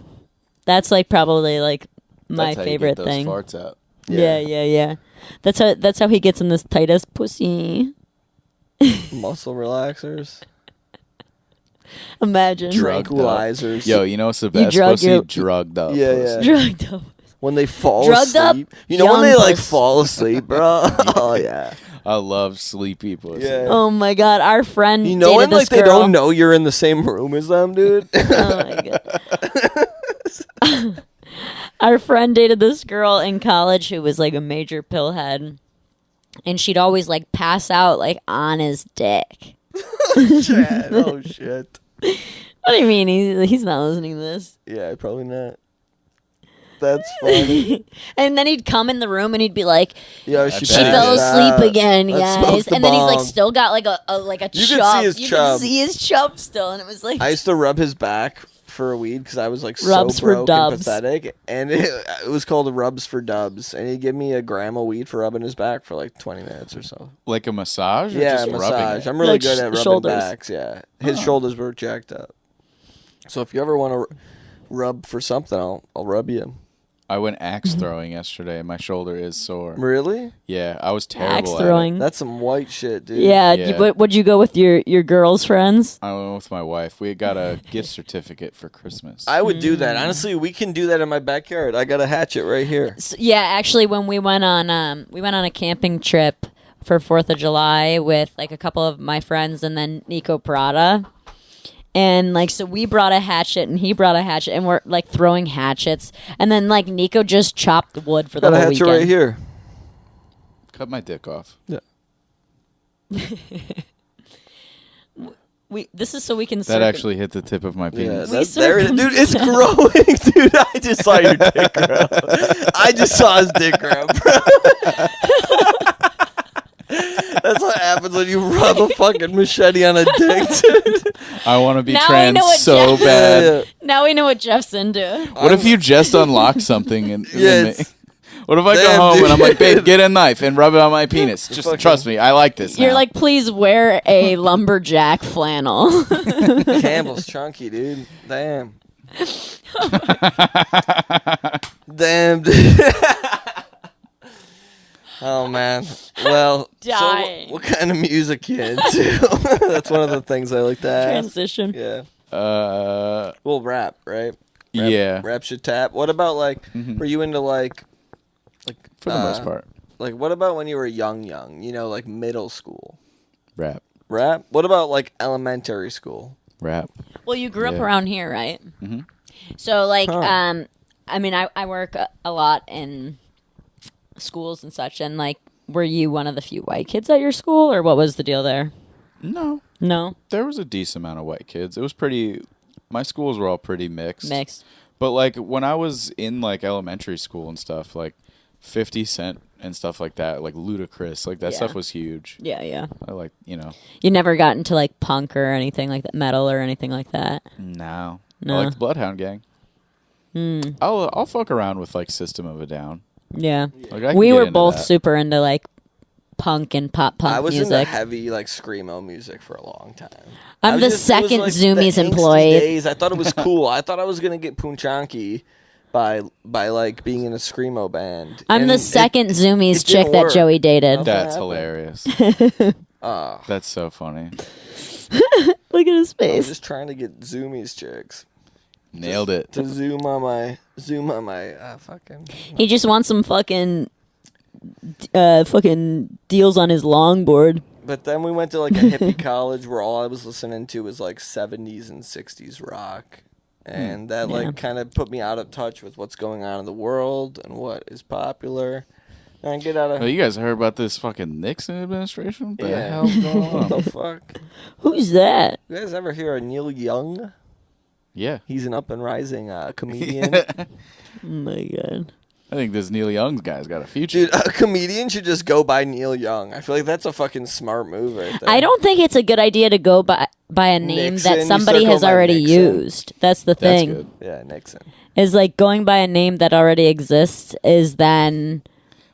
Speaker 3: That's like probably like my
Speaker 1: That's how you
Speaker 3: favorite
Speaker 1: get those
Speaker 3: thing.
Speaker 1: farts out.
Speaker 3: Yeah. That's how he gets in this tightest pussy.
Speaker 2: Muscle relaxers.
Speaker 3: Imagine.
Speaker 1: Drugged up.
Speaker 2: Tranquilizers.
Speaker 1: Yo, you know what's the
Speaker 3: You
Speaker 1: best
Speaker 3: drug
Speaker 1: pussy?
Speaker 3: your-
Speaker 1: Drugged up.
Speaker 2: Yeah,
Speaker 1: pussy.
Speaker 3: Drugged up.
Speaker 2: When they fall
Speaker 3: Drugged up,
Speaker 2: asleep. You know when they
Speaker 3: young
Speaker 2: like
Speaker 3: puss.
Speaker 2: fall asleep, bro? Oh, yeah.
Speaker 1: I love sleepy pussy.
Speaker 2: Yeah.
Speaker 3: Oh my god, our friend
Speaker 2: You know
Speaker 3: dated
Speaker 2: when
Speaker 3: this
Speaker 2: like they
Speaker 3: girl.
Speaker 2: don't know you're in the same room as them, dude?
Speaker 3: Oh my god. Our friend dated this girl in college who was like a major pillhead, and she'd always like pass out like on his dick.
Speaker 2: Chad, oh shit.
Speaker 3: What do you mean? He's not listening to this.
Speaker 2: Yeah, probably not. That's funny.
Speaker 3: And then he'd come in the room and he'd be like,
Speaker 2: Yo,
Speaker 1: She
Speaker 3: "She
Speaker 1: passed
Speaker 3: fell
Speaker 2: out.
Speaker 3: asleep again,
Speaker 2: Let's smoke
Speaker 3: guys."
Speaker 2: the
Speaker 3: And then he's like
Speaker 2: bong.
Speaker 3: still got like a
Speaker 2: You could
Speaker 3: chub.
Speaker 2: see his
Speaker 3: You
Speaker 2: chub.
Speaker 3: could see his chub still, and it was like
Speaker 2: I used to rub his back for a weed because I was like
Speaker 3: Rubs
Speaker 2: so
Speaker 3: for
Speaker 2: broke and
Speaker 3: dubs.
Speaker 2: pathetic, and it was called Rubs for Dubs, and he'd give me a gram of weed for rubbing his back for like 20 minutes or so.
Speaker 1: Like a massage? Or
Speaker 2: Yeah,
Speaker 1: just rubbing
Speaker 2: massage.
Speaker 1: it?
Speaker 2: I'm really
Speaker 3: Like
Speaker 2: good at rubbing
Speaker 3: shoulders.
Speaker 2: backs. Yeah, his shoulders were jacked up. So if you ever want to rub for something, I'll rub you.
Speaker 1: I went axe throwing yesterday, and my shoulder is sore.
Speaker 2: Really?
Speaker 1: Yeah, I was terrible
Speaker 3: axe
Speaker 1: at
Speaker 3: throwing.
Speaker 2: That's some white shit, dude.
Speaker 3: Yeah,
Speaker 1: Yeah.
Speaker 3: would you go with your girls' friends?
Speaker 1: it. I went with my wife. We got a gift certificate for Christmas.
Speaker 2: I would do that. Honestly, we can do that in my backyard. I got a hatchet right here.
Speaker 3: Yeah, actually, when we went on a camping trip for 4th of July with like a couple of my friends and then Nico Prada. And like, so we brought a hatchet and he brought a hatchet and we're like throwing hatchets. And then like Nico just chopped the wood for the
Speaker 2: Got a
Speaker 3: whole
Speaker 2: hatchet
Speaker 3: weekend.
Speaker 2: right here.
Speaker 1: Cut my dick off.
Speaker 2: Yeah.
Speaker 3: This is so we can.
Speaker 1: That actually hit the tip of my
Speaker 2: Yeah,
Speaker 1: penis.
Speaker 2: that's there. Dude, it's growing, dude. I just saw your dick grow. I just saw his dick grow, bro. That's what happens when you rub a fucking machete on a dick, dude.
Speaker 1: I want to be
Speaker 3: Now I
Speaker 1: trans
Speaker 3: know what
Speaker 1: so
Speaker 3: Jeff-
Speaker 1: bad.
Speaker 3: Now we know what Jeff's into.
Speaker 1: What if you just unlock something and
Speaker 2: Yes.
Speaker 1: What if I
Speaker 2: Damn,
Speaker 1: go home
Speaker 2: dude.
Speaker 1: and I'm like, babe, get a knife and rub it on my penis? Just
Speaker 2: fucking-
Speaker 1: trust me, I like this.
Speaker 3: You're
Speaker 1: now.
Speaker 3: like, please wear a lumberjack flannel.
Speaker 2: Campbell's chunky, dude. Damn. Damn, dude. Oh man. Well, so
Speaker 3: Dying.
Speaker 2: what kind of music you into? That's one of the things I like to ask.
Speaker 3: Transition.
Speaker 2: Yeah.
Speaker 1: uh,
Speaker 2: Well, rap, right? Rap,
Speaker 1: yeah,
Speaker 2: Rap should tap. What about like?
Speaker 1: Mhm.
Speaker 2: Were you into like
Speaker 1: for the most part,
Speaker 2: like what about when you were young? You know, like middle school
Speaker 1: rap.
Speaker 2: rap. What about like elementary school?
Speaker 3: Well, you grew up
Speaker 1: Yeah.
Speaker 3: around here, right?
Speaker 1: Mhm.
Speaker 3: So, like,
Speaker 2: Huh.
Speaker 3: I mean, I work a lot in schools and such, and like, were you one of the few white kids at your school, or what was the deal there?
Speaker 1: No,
Speaker 3: No,
Speaker 1: there was a decent amount of white kids. It was pretty. My schools were all pretty mixed.
Speaker 3: mixed.
Speaker 1: But like when I was in like elementary school and stuff, like 50 Cent and stuff like that, like Ludacris, like that
Speaker 3: Yeah.
Speaker 1: stuff was huge.
Speaker 3: Yeah, yeah.
Speaker 1: I like,
Speaker 3: You never got into like punk or anything like that, metal or anything like that.
Speaker 1: no.
Speaker 3: No.
Speaker 1: I like the Bloodhound Gang. I'll fuck around with like System of a Down.
Speaker 3: Yeah,
Speaker 1: Like I can
Speaker 3: we
Speaker 1: get
Speaker 3: were
Speaker 1: into
Speaker 3: both
Speaker 1: that.
Speaker 3: super into like punk and pop punk
Speaker 2: I was into
Speaker 3: music.
Speaker 2: heavy like screamo music for a long time.
Speaker 3: I'm
Speaker 2: I
Speaker 3: the
Speaker 2: was just- it was,
Speaker 3: second
Speaker 2: like,
Speaker 3: Zoomies
Speaker 2: the angsty
Speaker 3: employee.
Speaker 2: days. I thought it was cool. I thought I was gonna get punchonky by like being in a screamo band.
Speaker 3: I'm
Speaker 2: And
Speaker 3: the second Zoomies
Speaker 2: it
Speaker 3: chick
Speaker 2: didn't
Speaker 3: that
Speaker 2: work.
Speaker 3: Joey dated.
Speaker 2: Nothing
Speaker 1: That's
Speaker 2: happened.
Speaker 1: hilarious.
Speaker 2: Oh,
Speaker 1: That's so funny.
Speaker 3: Look at his
Speaker 2: I was
Speaker 3: face.
Speaker 2: just trying to get Zoomies chicks
Speaker 1: Nailed it.
Speaker 2: to zoom on my fucking.
Speaker 3: He just wants some fucking deals on his longboard.
Speaker 2: But then we went to like a hippie college where all I was listening to was like 70s and 60s rock. And that
Speaker 3: Yeah.
Speaker 2: like kind of put me out of touch with what's going on in the world and what is popular. And I get out of
Speaker 1: Oh, you guys heard about this fucking Nixon administration? What the
Speaker 2: Yeah.
Speaker 1: hell's going
Speaker 2: what
Speaker 1: on?
Speaker 2: the fuck?
Speaker 3: Who's that?
Speaker 2: You guys ever hear of Neil Young?
Speaker 1: Yeah.
Speaker 2: He's an up and rising comedian.
Speaker 3: Oh my god.
Speaker 1: I think this Neil Young guy's got a future.
Speaker 2: Dude, a comedian should just go by Neil Young. I feel like that's a fucking smart move right there.
Speaker 3: I don't think it's a good idea to go by a name
Speaker 2: Nixon,
Speaker 3: that
Speaker 2: you
Speaker 3: somebody
Speaker 2: start
Speaker 3: has
Speaker 2: going by
Speaker 3: already
Speaker 2: Nixon.
Speaker 3: used. That's the
Speaker 1: That's
Speaker 3: thing.
Speaker 1: good.
Speaker 2: Yeah, Nixon.
Speaker 3: Is like going by a name that already exists is then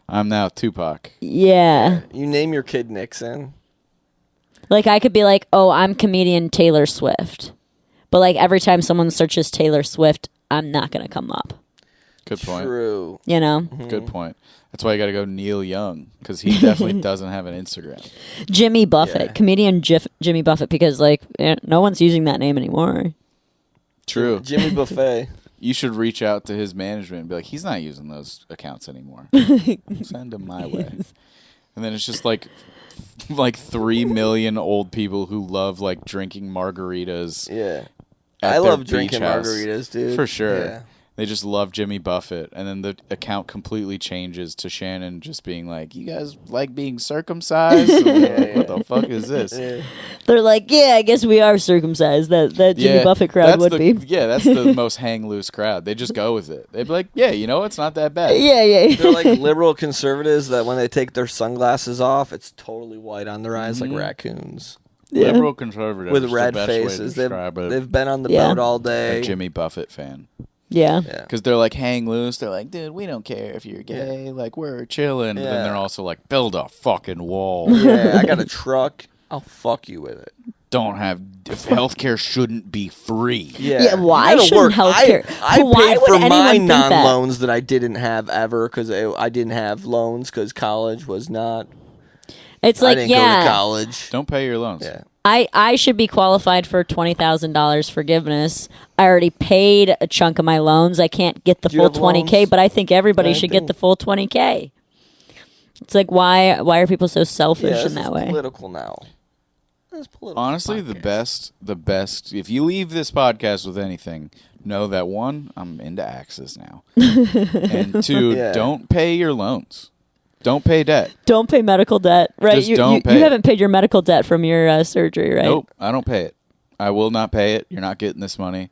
Speaker 1: I'm now Tupac.
Speaker 3: yeah.
Speaker 2: You name your kid Nixon.
Speaker 3: Like, I could be like, oh, I'm comedian Taylor Swift. But, like, every time someone searches Taylor Swift, I'm not going to come up.
Speaker 1: Good point.
Speaker 2: True.
Speaker 3: You know?
Speaker 1: Good point. That's why you got to go Neil Young, because he definitely doesn't have an Instagram.
Speaker 3: Jimmy Buffett.
Speaker 2: Yeah.
Speaker 3: Comedian Jimmy Buffett, because, like, no one's using that name anymore.
Speaker 1: True.
Speaker 2: Jimmy Buffet.
Speaker 1: You should reach out to his management and be like, he's not using those accounts anymore. Send him my way. And then it's just like 3 million old people who love like drinking margaritas.
Speaker 2: Yeah.
Speaker 1: at
Speaker 2: I
Speaker 1: their
Speaker 2: love
Speaker 1: beach
Speaker 2: drinking
Speaker 1: house.
Speaker 2: margaritas, dude.
Speaker 1: For sure.
Speaker 2: Yeah.
Speaker 1: They just love Jimmy Buffett. And then the account completely changes to Shannon just being like, you guys like being circumcised? And they're like, what the fuck is this?
Speaker 2: Yeah.
Speaker 3: They're like, yeah, I guess we are circumcised. That Jimmy Buffett crowd would be.
Speaker 1: Yeah, that's the most hang loose crowd. They just go with it. They'd be like, yeah, you know, it's not that bad.
Speaker 3: Yeah.
Speaker 2: They're like liberal conservatives that when they take their sunglasses off, it's totally white on their eyes like raccoons.
Speaker 3: Yeah.
Speaker 1: Liberal conservative
Speaker 2: With
Speaker 1: is
Speaker 2: red
Speaker 1: the best way to
Speaker 2: faces.
Speaker 1: describe it.
Speaker 2: They've been on the
Speaker 3: Yeah.
Speaker 2: boat all
Speaker 1: A
Speaker 2: day.
Speaker 1: Jimmy Buffett fan.
Speaker 3: Yeah.
Speaker 2: Yeah.
Speaker 1: Because they're like hang loose. They're like, dude, we don't care if you're gay. Like, we're chilling. But then
Speaker 2: Yeah.
Speaker 1: they're also like, build a fucking wall.
Speaker 2: Yeah, I got a truck. I'll fuck you with it.
Speaker 1: Don't have if healthcare shouldn't be free.
Speaker 3: Yeah, why
Speaker 2: You gotta
Speaker 3: shouldn't
Speaker 2: work.
Speaker 3: healthcare-
Speaker 2: I
Speaker 3: Why
Speaker 2: paid
Speaker 3: would
Speaker 2: for
Speaker 3: anyone
Speaker 2: my
Speaker 3: think that?
Speaker 2: non-loans that I didn't have ever because I didn't have loans because college was not.
Speaker 3: It's
Speaker 2: I
Speaker 3: like,
Speaker 2: didn't
Speaker 3: yeah,
Speaker 2: go to college.
Speaker 1: Don't pay your loans.
Speaker 2: Yeah.
Speaker 3: I should be qualified for $20,000 forgiveness. I already paid a chunk of my loans. I can't get the
Speaker 2: Do you
Speaker 3: full
Speaker 2: have
Speaker 3: $20K,
Speaker 2: loans?
Speaker 3: but I think everybody
Speaker 2: I
Speaker 3: should get
Speaker 2: think-
Speaker 3: the full $20K. It's like, why are people so selfish
Speaker 2: Yeah,
Speaker 3: in
Speaker 2: this
Speaker 3: that
Speaker 2: is
Speaker 3: way?
Speaker 2: political now. This is political
Speaker 1: Honestly,
Speaker 2: podcast.
Speaker 1: the best. If you leave this podcast with anything, know that one, I'm into Axis now, and two,
Speaker 2: Yeah.
Speaker 1: don't pay your loans. Don't pay debt.
Speaker 3: Don't pay medical debt, right?
Speaker 1: Just
Speaker 3: you
Speaker 1: don't pay
Speaker 3: you
Speaker 1: it.
Speaker 3: haven't paid your medical debt from your surgery, right?
Speaker 1: Nope, I don't pay it. I will not pay it. You're not getting this money,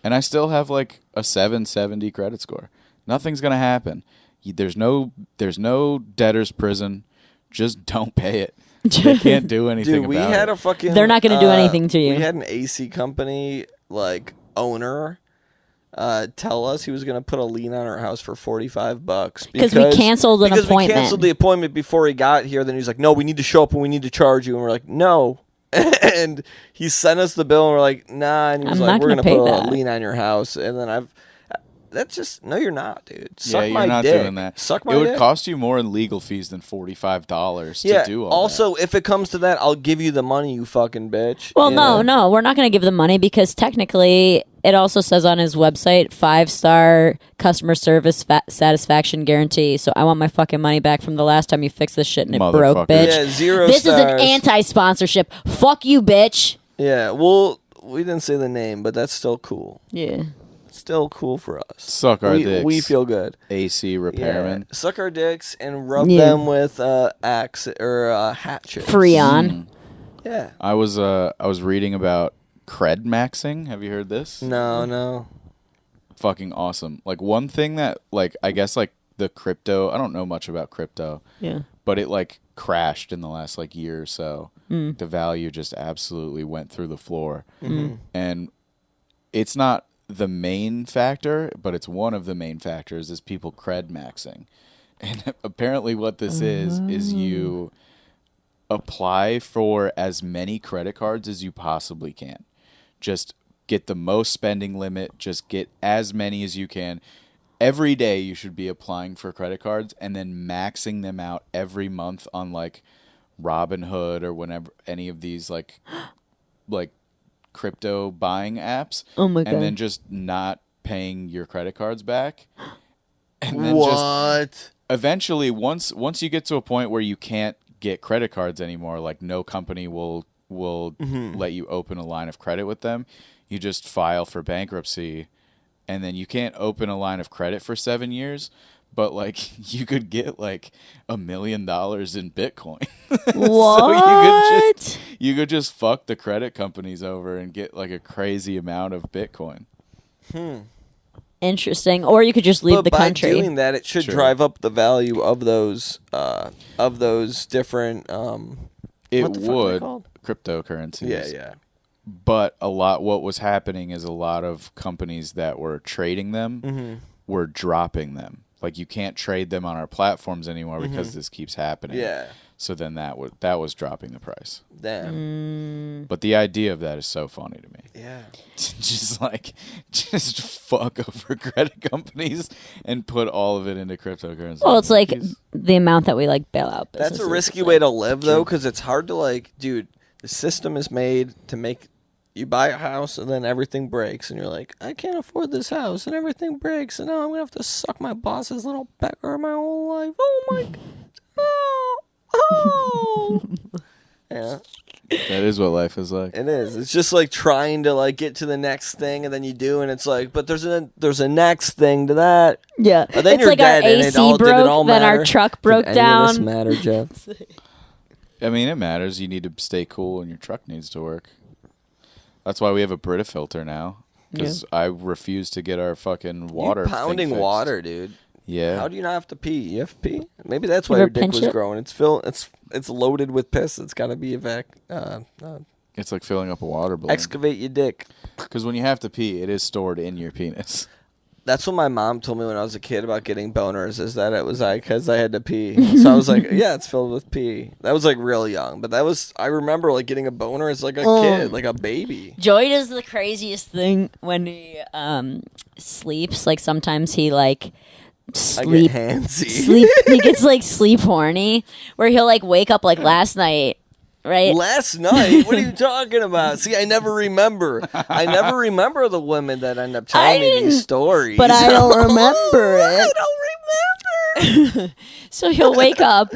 Speaker 1: and I still have like a 770 credit score. Nothing's gonna happen. There's no debtor's prison. Just don't pay it. They can't do anything
Speaker 2: Dude, we
Speaker 1: about
Speaker 2: had
Speaker 1: it.
Speaker 2: a fucking.
Speaker 3: They're not gonna do anything to you.
Speaker 2: We had an AC company owner tell us he was gonna put a lien on our house for $45
Speaker 3: 'Cause we canceled an
Speaker 2: because we
Speaker 3: appointment.
Speaker 2: canceled the appointment before he got here. Then he's like, "No, we need to show up and we need to charge you." And we're like, "No." And he sent us the bill and we're like, "Nah." And he was
Speaker 3: I'm
Speaker 2: like,
Speaker 3: not
Speaker 2: "We're
Speaker 3: gonna
Speaker 2: gonna put
Speaker 3: pay
Speaker 2: a
Speaker 3: that.
Speaker 2: lien on your house." And then that's just no, you're not, dude. Suck
Speaker 1: Yeah,
Speaker 2: my
Speaker 1: you're not
Speaker 2: dick.
Speaker 1: doing that.
Speaker 2: Suck my
Speaker 1: It would
Speaker 2: dick.
Speaker 1: cost you more in legal fees than $45
Speaker 2: Yeah.
Speaker 1: to do all
Speaker 2: Also, if it comes to that, I'll give you the money, you fucking bitch.
Speaker 3: Well,
Speaker 2: Yeah.
Speaker 3: no, we're not going to give them money because technically it also says on his website 5-star customer service satisfaction guarantee. So I want my fucking money back from the last time you fixed this shit and it broke,
Speaker 1: Motherfucker.
Speaker 3: bitch.
Speaker 2: Yeah, 0
Speaker 3: This
Speaker 2: stars.
Speaker 3: is an anti-sponsorship. Fuck you, bitch.
Speaker 2: Yeah, well, we didn't say the name, but that's still cool.
Speaker 3: Yeah.
Speaker 2: Still cool for us.
Speaker 1: Suck our dicks.
Speaker 2: We feel good.
Speaker 1: AC
Speaker 2: Yeah.
Speaker 1: repairman.
Speaker 2: Suck our dicks and rub
Speaker 3: Yeah.
Speaker 2: them with Hatchet.
Speaker 3: Freon.
Speaker 2: Yeah.
Speaker 1: I was reading about cred maxing. Have you heard this?
Speaker 2: No.
Speaker 1: Fucking awesome. Like one thing that like I guess like the crypto, I don't know much about crypto,
Speaker 3: Yeah.
Speaker 1: but it like crashed in the last like year or so. The value just absolutely went through the floor. And it's not the main factor, but it's one of the main factors is people cred maxing. And apparently what this is you apply for as many credit cards as you possibly can. Just get the most spending limit, just get as many as you can. Every day you should be applying for credit cards and then maxing them out every month on like Robinhood or whenever any of these like crypto buying apps.
Speaker 3: Oh my God.
Speaker 1: And then just not paying your credit cards back. And then
Speaker 2: What?
Speaker 1: eventually once you get to a point where you can't get credit cards anymore, like no company will let you open a line of credit with them, you just file for bankruptcy, and then you can't open a line of credit for 7 years, but like you could get like $1 million in Bitcoin.
Speaker 3: What?
Speaker 1: So you could just fuck the credit companies over and get like a crazy amount of Bitcoin.
Speaker 3: Interesting. Or you could just leave
Speaker 2: But
Speaker 3: the
Speaker 2: by
Speaker 3: country.
Speaker 2: doing that, it should
Speaker 1: Sure.
Speaker 2: drive up the value of those different.
Speaker 1: It
Speaker 2: What the fuck are they
Speaker 1: would
Speaker 2: called?
Speaker 1: cryptocurrencies.
Speaker 2: Yeah.
Speaker 1: But what was happening is a lot of companies that were trading them were dropping them. Like you can't trade them on our platforms anymore because this keeps happening.
Speaker 2: Yeah.
Speaker 1: So then that was dropping the price.
Speaker 2: Damn.
Speaker 1: But the idea of that is so funny to me.
Speaker 2: Yeah.
Speaker 1: just fuck over credit companies and put all of it into cryptocurrency.
Speaker 3: Well, it's like the amount that we like bail out
Speaker 2: That's
Speaker 3: businesses.
Speaker 2: a risky way to live, though, because it's hard to like, dude. The system is made to make you buy a house and then everything breaks, and you're like, I can't afford this house, and everything breaks, and now I'm gonna have to suck my boss's little pecker my whole life. Oh my god. Oh. Yeah.
Speaker 1: That is what life is like.
Speaker 2: It is. It's just like trying to like get to the next thing, and then you do, and it's like, but there's a next thing to that.
Speaker 3: Yeah,
Speaker 2: But then
Speaker 3: it's
Speaker 2: you're
Speaker 3: like
Speaker 2: dead,
Speaker 3: our
Speaker 2: and
Speaker 3: AC
Speaker 2: did it all
Speaker 3: broke, then our
Speaker 2: matter?
Speaker 3: truck broke
Speaker 2: Did any of this
Speaker 3: down.
Speaker 2: matter, Jeff?
Speaker 1: I mean, it matters. You need to stay cool, and your truck needs to work. That's why we have a Brita filter now. Because I refuse to get our fucking water.
Speaker 2: You pounding
Speaker 1: thing fixed.
Speaker 2: water, dude.
Speaker 1: Yeah.
Speaker 2: How do you not have to pee? You have to pee? Maybe that's why
Speaker 3: You
Speaker 2: your
Speaker 3: ever
Speaker 2: dick
Speaker 3: pinch
Speaker 2: was
Speaker 3: it?
Speaker 2: growing. It's loaded with piss. It's got to be
Speaker 1: It's like filling up a water balloon.
Speaker 2: excavate your dick.
Speaker 1: Because when you have to pee, it is stored in your penis.
Speaker 2: That's what my mom told me when I was a kid about getting boners, is that it was like because I had to pee. So I was like, yeah, it's filled with pee. That was like real young, but I remember like getting a boner as like a kid, like a baby.
Speaker 3: Joy does the craziest thing when he sleeps. Like sometimes he like
Speaker 2: I get handsy.
Speaker 3: he gets like sleep horny, where he'll like wake up like last night. Right.
Speaker 2: Last night? What are you talking about? See, I never remember. I never remember the women that end up telling me these stories.
Speaker 3: But I don't remember it.
Speaker 2: I don't remember.
Speaker 3: So he'll wake up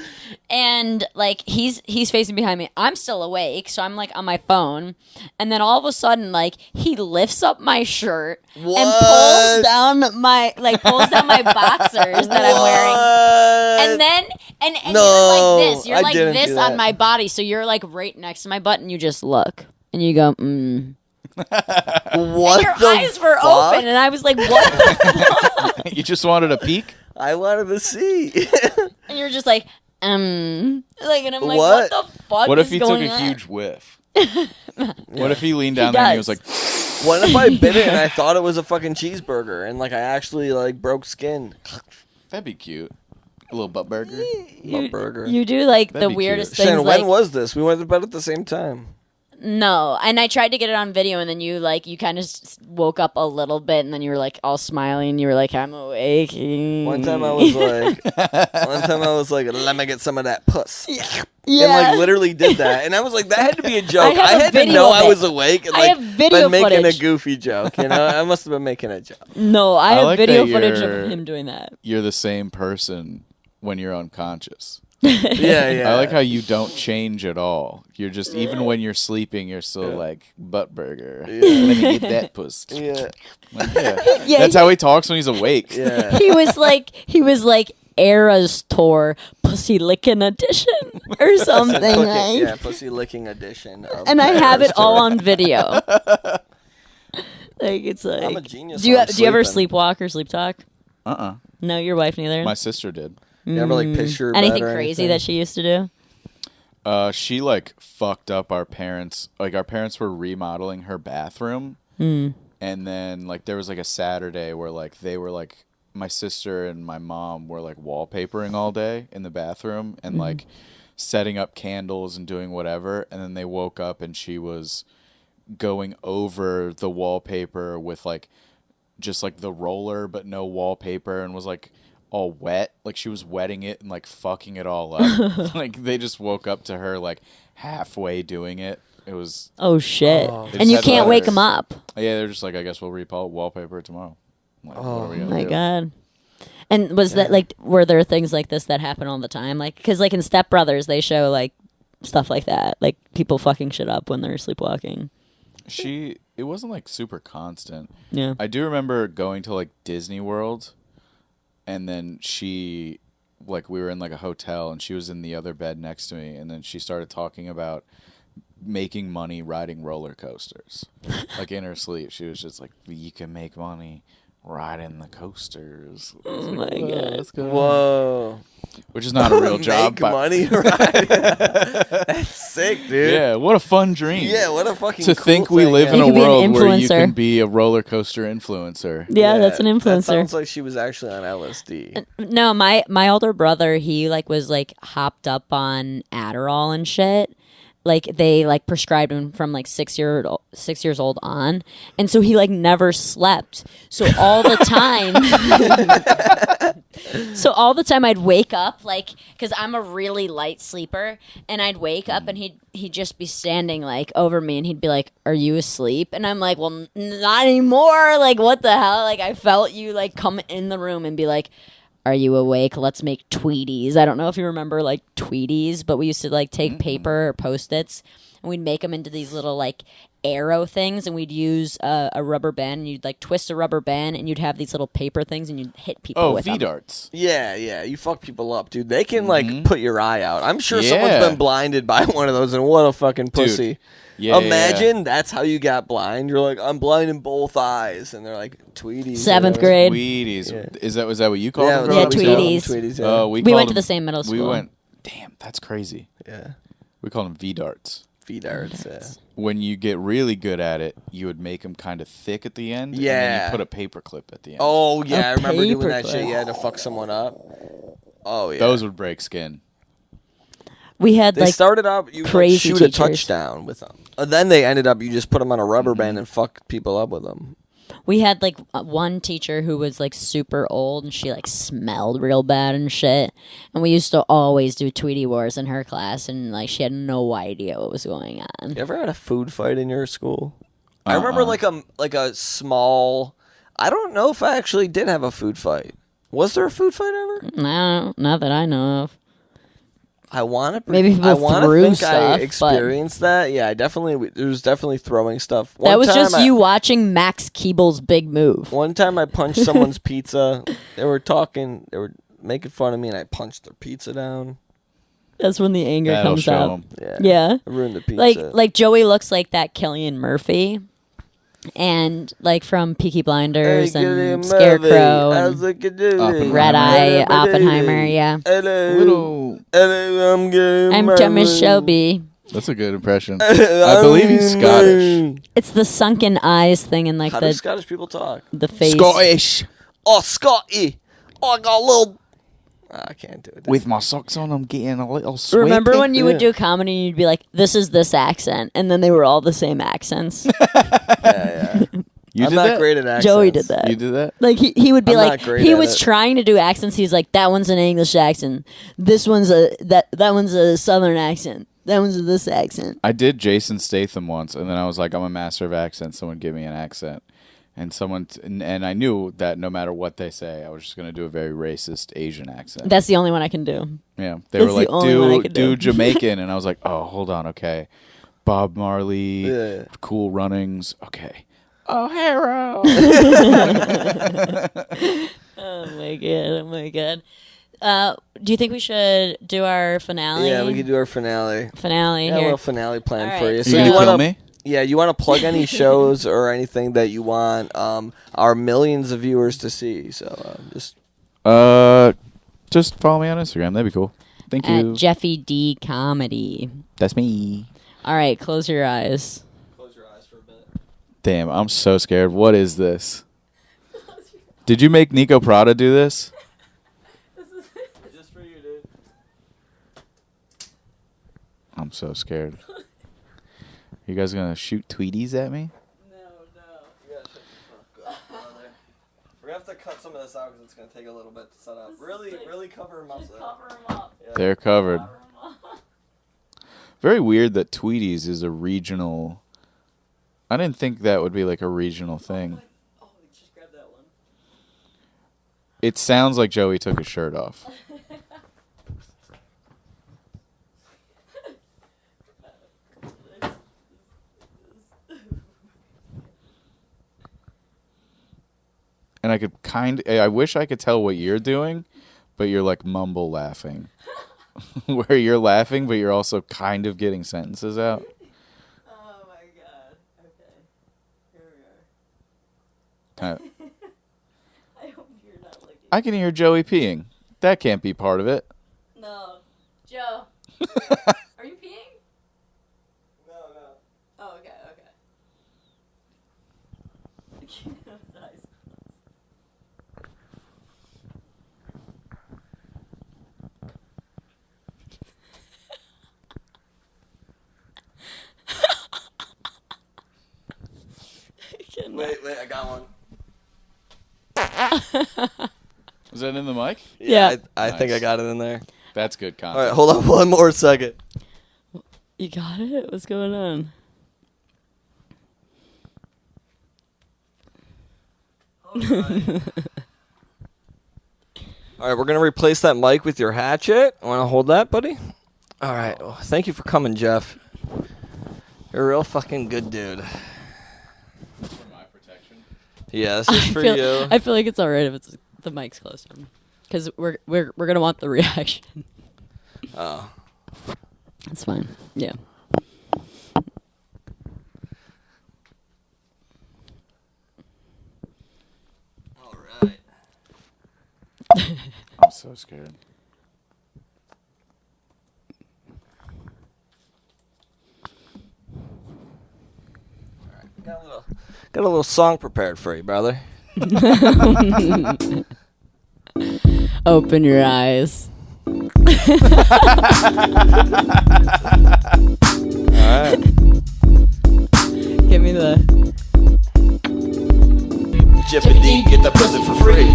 Speaker 3: and like he's facing behind me. I'm still awake, so I'm like on my phone, and then all of a sudden like he lifts up my shirt and pulls down my boxers that I'm wearing. And then and
Speaker 2: No,
Speaker 3: you're like this. You're
Speaker 2: I
Speaker 3: like
Speaker 2: didn't
Speaker 3: this
Speaker 2: do
Speaker 3: on
Speaker 2: that.
Speaker 3: my body, so you're like right next to my butt, and you just look and you go,
Speaker 2: What
Speaker 3: and your
Speaker 2: the
Speaker 3: eyes were
Speaker 2: fuck?
Speaker 3: open, and I was like, what the fuck?
Speaker 1: You just wanted a peek?
Speaker 2: I wanted to see.
Speaker 3: And you're just like, like, and I'm like,
Speaker 2: What?
Speaker 3: what the fuck
Speaker 1: What
Speaker 3: is
Speaker 1: if he took
Speaker 3: going
Speaker 1: a
Speaker 3: on?
Speaker 1: huge whiff? What if he leaned down there and he was like,
Speaker 2: What if I bit it and I thought it was a fucking cheeseburger and like I actually like broke skin?
Speaker 1: that'd be cute. A little butt burger.
Speaker 2: My burger.
Speaker 3: You do like
Speaker 1: That'd
Speaker 3: the
Speaker 1: be
Speaker 3: weirdest
Speaker 1: cute.
Speaker 3: things.
Speaker 2: Shannon,
Speaker 3: like,
Speaker 2: when was this? We went to bed at the same time.
Speaker 3: no, and I tried to get it on video, and then you kind of woke up a little bit, and then you were like all smiling, and you were like, I'm awake.
Speaker 2: One time I was like, let me get some of that puss.
Speaker 3: Yeah.
Speaker 2: And like literally did that, and I was like, that had to be a joke.
Speaker 3: I have
Speaker 2: I
Speaker 3: a
Speaker 2: had to
Speaker 3: video
Speaker 2: know
Speaker 3: of
Speaker 2: I
Speaker 3: it.
Speaker 2: was awake and
Speaker 3: I
Speaker 2: like
Speaker 3: have video
Speaker 2: been making
Speaker 3: footage.
Speaker 2: a goofy joke. You know, I must have been making a joke.
Speaker 3: No, I
Speaker 1: I
Speaker 3: have
Speaker 1: like
Speaker 3: video
Speaker 1: that
Speaker 3: footage
Speaker 1: you're-
Speaker 3: of him doing that.
Speaker 1: You're the same person when you're unconscious.
Speaker 2: Yeah.
Speaker 1: I like how you don't change at all. You're just, even when you're sleeping, you're still like, butt burger. Let me get that puss.
Speaker 2: Yeah.
Speaker 1: Like, yeah.
Speaker 3: Yeah,
Speaker 1: That's how he talks when he's awake.
Speaker 2: Yeah.
Speaker 3: he was like Era's tour pussy licking edition or something. like.
Speaker 2: Yeah, pussy licking edition. Of
Speaker 3: And I have it
Speaker 2: Paris
Speaker 3: all
Speaker 2: tour.
Speaker 3: on video. Like it's like.
Speaker 2: I'm a genius.
Speaker 3: Do you
Speaker 2: when I'm
Speaker 3: do you ever
Speaker 2: sleeping.
Speaker 3: sleepwalk or sleep talk?
Speaker 1: Uh-uh.
Speaker 3: No, your wife neither.
Speaker 1: My sister did.
Speaker 2: You ever like piss your bed
Speaker 3: Anything
Speaker 2: or
Speaker 3: crazy
Speaker 2: anything?
Speaker 3: that she used to do?
Speaker 1: She like fucked up our parents. Like our parents were remodeling her bathroom, and then like there was like a Saturday where like they were like my sister and my mom were like wallpapering all day in the bathroom and like setting up candles and doing whatever, and then they woke up and she was going over the wallpaper with like just like the roller but no wallpaper, and was like all wet, like she was wetting it and like fucking it all up. Like they just woke up to her like halfway doing it. It was
Speaker 3: Oh shit!
Speaker 2: Oh.
Speaker 3: And you
Speaker 1: Just had
Speaker 3: can't wake
Speaker 1: letters.
Speaker 3: them up.
Speaker 1: yeah, they're just like, I guess we'll wallpaper tomorrow. Like, what are we gonna
Speaker 3: My
Speaker 1: do?
Speaker 3: God. And was that like, were there things like this that happen all the time? Like, because like in Step Brothers, they show like stuff like that, like people fucking shit up when they're sleepwalking.
Speaker 1: It wasn't like super constant.
Speaker 3: Yeah.
Speaker 1: I do remember going to like Disney World, and then we were in like a hotel, and she was in the other bed next to me, and then she started talking about making money riding roller coasters. Like in her sleep, she was just like, you can make money riding the coasters.
Speaker 3: Oh my god.
Speaker 1: Let's go.
Speaker 2: Whoa.
Speaker 1: Which is not a real job.
Speaker 2: Make money, right? That's sick, dude.
Speaker 1: Yeah, what a fun dream.
Speaker 2: Yeah, what a fucking
Speaker 1: to
Speaker 2: cool
Speaker 1: think we
Speaker 2: thing,
Speaker 1: live
Speaker 2: yeah.
Speaker 1: in a
Speaker 3: You could be an
Speaker 1: world where you
Speaker 3: influencer.
Speaker 1: can be a roller coaster influencer.
Speaker 3: Yeah, that's an
Speaker 2: That
Speaker 3: influencer.
Speaker 2: sounds like she was actually on LSD.
Speaker 3: No, my older brother, he like was like hopped up on Adderall and shit. Like they like prescribed him from like 6 years old on, and so he like never slept. So all the time, I'd wake up like because I'm a really light sleeper, and I'd wake up and he'd just be standing like over me, and he'd be like, "Are you asleep?" And I'm like, "Well, not anymore." Like what the hell? Like I felt you like come in the room and be like, "Are you awake? Let's make Tweeties." I don't know if you remember like Tweeties, but we used to like take paper or Post-its and we'd make them into these little like arrow things, and we'd use a rubber band, and you'd like twist a rubber band and you'd have these little paper things and you'd hit people with them.
Speaker 1: V-darts.
Speaker 2: Yeah, you fuck people up, dude. They can like put your eye out. I'm sure someone's
Speaker 1: Yeah.
Speaker 2: been blinded by one of those, and what a fucking pussy.
Speaker 1: Yeah,
Speaker 2: Imagine that's how you got blind. You're like, I'm blind in both eyes, and they're like Tweeties.
Speaker 3: 7th grade.
Speaker 1: Tweeties.
Speaker 2: Yeah.
Speaker 1: Was that what you called
Speaker 2: Yeah,
Speaker 1: them?
Speaker 3: Yeah,
Speaker 2: that's what we call them,
Speaker 3: Tweeties.
Speaker 2: Yeah.
Speaker 1: Oh,
Speaker 3: We
Speaker 1: called
Speaker 3: went to
Speaker 1: them-
Speaker 3: the same middle
Speaker 1: We
Speaker 3: school.
Speaker 1: went. Damn, that's crazy.
Speaker 2: yeah.
Speaker 1: We called them V-darts.
Speaker 2: V-darts. Yeah.
Speaker 1: When you get really good at it, you would make them kind of thick at the end. And then
Speaker 2: Yeah.
Speaker 1: you put a paper clip at the end.
Speaker 2: Oh yeah, I remember doing that
Speaker 3: paperclip.
Speaker 2: shit. You had to fuck someone up. Oh yeah.
Speaker 1: Those would break skin.
Speaker 3: We had
Speaker 2: They
Speaker 3: like
Speaker 2: started out you would, like,
Speaker 3: crazy
Speaker 2: shoot
Speaker 3: teachers.
Speaker 2: a touchdown with them. Then they ended up you just put them on a rubber band and fuck people up with them.
Speaker 3: we had like one teacher who was like super old, and she like smelled real bad and shit. And we used to always do Tweety Wars in her class, and like she had no idea what was going on.
Speaker 2: You ever had a food fight in your school? I remember like a small. I don't know if I actually did have a food fight. Was there a food fight ever?
Speaker 3: No, not that I know of.
Speaker 2: I want to.
Speaker 3: Maybe people
Speaker 2: I wanna
Speaker 3: threw
Speaker 2: think
Speaker 3: stuff,
Speaker 2: I
Speaker 3: but-
Speaker 2: experienced that. Yeah, I definitely. There was definitely throwing stuff.
Speaker 3: That
Speaker 2: One
Speaker 3: was
Speaker 2: time
Speaker 3: just
Speaker 2: I-
Speaker 3: you watching Max Keeble's big move.
Speaker 2: One time I punched someone's pizza. They were talking. They were making fun of me, and I punched their pizza down.
Speaker 3: That's when the anger
Speaker 1: That'll
Speaker 3: comes
Speaker 1: show
Speaker 3: out.
Speaker 1: 'em.
Speaker 2: Yeah.
Speaker 3: Yeah.
Speaker 2: I ruined the pizza.
Speaker 3: Like Joey looks like that Cillian Murphy, and like from Peaky Blinders and Scarecrow and Red Eye Oppenheimer. Yeah,
Speaker 1: Little.
Speaker 2: Hello, I'm good.
Speaker 3: I'm Thomas Shelby.
Speaker 1: That's a good impression. I believe he's Scottish.
Speaker 3: It's the sunken eyes thing and like
Speaker 2: How do
Speaker 3: the
Speaker 2: Scottish people talk?
Speaker 3: face.
Speaker 1: Scottish.
Speaker 2: Oh, Scotty. Oh, I got a little. I can't do it.
Speaker 1: With my socks on, I'm getting a little sweaty.
Speaker 3: Remember when you would
Speaker 2: Yeah.
Speaker 3: do comedy and you'd be like, "This is this accent," and then they were all the same accents.
Speaker 2: Yeah.
Speaker 1: You
Speaker 2: I'm
Speaker 1: did
Speaker 2: not
Speaker 1: that?
Speaker 2: great at accents.
Speaker 3: Joey did that.
Speaker 1: You did that?
Speaker 3: Like he would be
Speaker 2: I'm
Speaker 3: like
Speaker 2: not great
Speaker 3: he
Speaker 2: at
Speaker 3: was
Speaker 2: it.
Speaker 3: trying to do accents. He's like, that one's an English accent. This one's that one's a Southern accent. That one's this accent.
Speaker 1: I did Jason Statham once, and then I was like, I'm a master of accents. Someone give me an accent. And and I knew that no matter what they say, I was just going to do a very racist Asian accent.
Speaker 3: That's the only one I can do.
Speaker 1: Yeah. They
Speaker 3: That's
Speaker 1: were like,
Speaker 3: the only one I could
Speaker 1: do
Speaker 3: do.
Speaker 1: Jamaican. And I was like, oh, hold on. Okay. Bob Marley,
Speaker 2: Yeah.
Speaker 1: Cool Runnings. Okay. O'Hara.
Speaker 3: Oh my god. Do you think we should do our finale?
Speaker 2: Yeah, we could do our finale.
Speaker 3: finale
Speaker 2: Yeah, a
Speaker 3: here.
Speaker 2: little finale plan
Speaker 3: All
Speaker 2: for
Speaker 3: right,
Speaker 2: you.
Speaker 1: You
Speaker 3: so-
Speaker 1: going to
Speaker 2: wanna,
Speaker 1: kill me?
Speaker 2: Yeah, you want to plug any shows or anything that you want our millions of viewers to see. So
Speaker 1: Just follow me on Instagram. That'd be cool. Thank
Speaker 3: At
Speaker 1: you.
Speaker 3: Jeffy D Comedy.
Speaker 1: That's me.
Speaker 3: All right, close your eyes.
Speaker 2: close your eyes for a minute.
Speaker 1: Damn, I'm so scared. What is this? Did you make Nico Prada do this?
Speaker 2: Just for you, dude.
Speaker 1: I'm so scared. You guys gonna shoot Tweeties at me?
Speaker 2: You gotta shut the fuck up, brother. We're gonna have to cut some of this out because it's gonna take a little bit to set up. Really cover them up. Yeah.
Speaker 1: They're covered. Very weird that Tweeties is a regional. I didn't think that would be like a regional thing.
Speaker 3: Oh, just grab that one.
Speaker 1: It sounds like Joey took his shirt off. And I wish I could tell what you're doing, but you're like mumble laughing. Where you're laughing, but you're also kind of getting sentences out.
Speaker 3: Oh my god. Okay. Here we are.
Speaker 1: Kind I can hear Joey peeing. That can't be part of it.
Speaker 3: No. Joe. Are you peeing?
Speaker 2: No.
Speaker 3: Oh, okay.
Speaker 2: Wait, I got one.
Speaker 1: Was that in the mic?
Speaker 3: Yeah.
Speaker 2: I think I
Speaker 1: Nice.
Speaker 2: got it in there.
Speaker 1: That's good content.
Speaker 2: All right, hold on one more second.
Speaker 3: You got it? What's going on?
Speaker 2: All right, we're going to replace that mic with your hatchet. Want to hold that, buddy? All right. Well, thank you for coming, Jeff. You're a real fucking good dude.
Speaker 1: For my protection.
Speaker 2: Yeah, this is for you.
Speaker 3: I feel like it's all right if it's the mic's closer, because we're gonna want the reaction.
Speaker 2: Oh.
Speaker 3: That's fine. Yeah.
Speaker 2: All right.
Speaker 1: I'm so scared.
Speaker 2: Got a little song prepared for you, brother.
Speaker 3: Open your eyes.
Speaker 2: All right.
Speaker 3: Give me the.
Speaker 2: Jiffy D, get the pussy for free.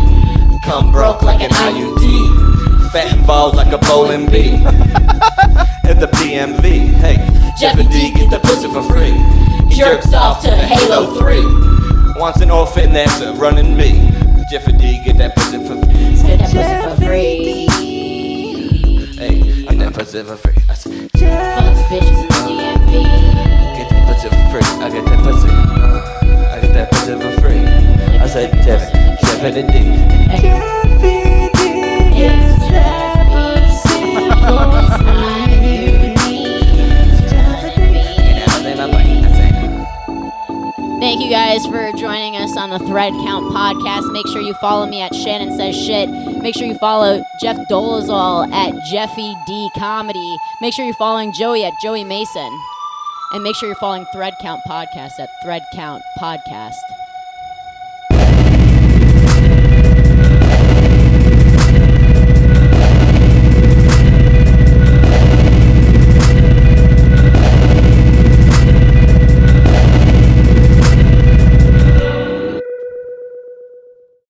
Speaker 2: Come broke like an IUD. Fat and bald like a bowling bee. At the BMV. Hey, Jiffy D, get the pussy for free. He jerks off to Halo 3. Wants an orphan that's running me. Jiffy D, get that pussy for free.
Speaker 3: Get that pussy for free.
Speaker 2: Hey, I get that pussy for free. I said,
Speaker 3: Fuck bitches in the DMV.
Speaker 2: get that pussy for free. I get that pussy. I get that pussy for free. I said, Jiffy D.
Speaker 3: It's that pussy for Thank you guys for joining us on the Thread Count podcast. Make sure you follow me at Shannon Says Shit. Make sure you follow Jeff Dolezal at Jeffy D Comedy. Make sure you're following Joey at Joey Mason. And make sure you're following Thread Count podcast at Thread Count Podcast.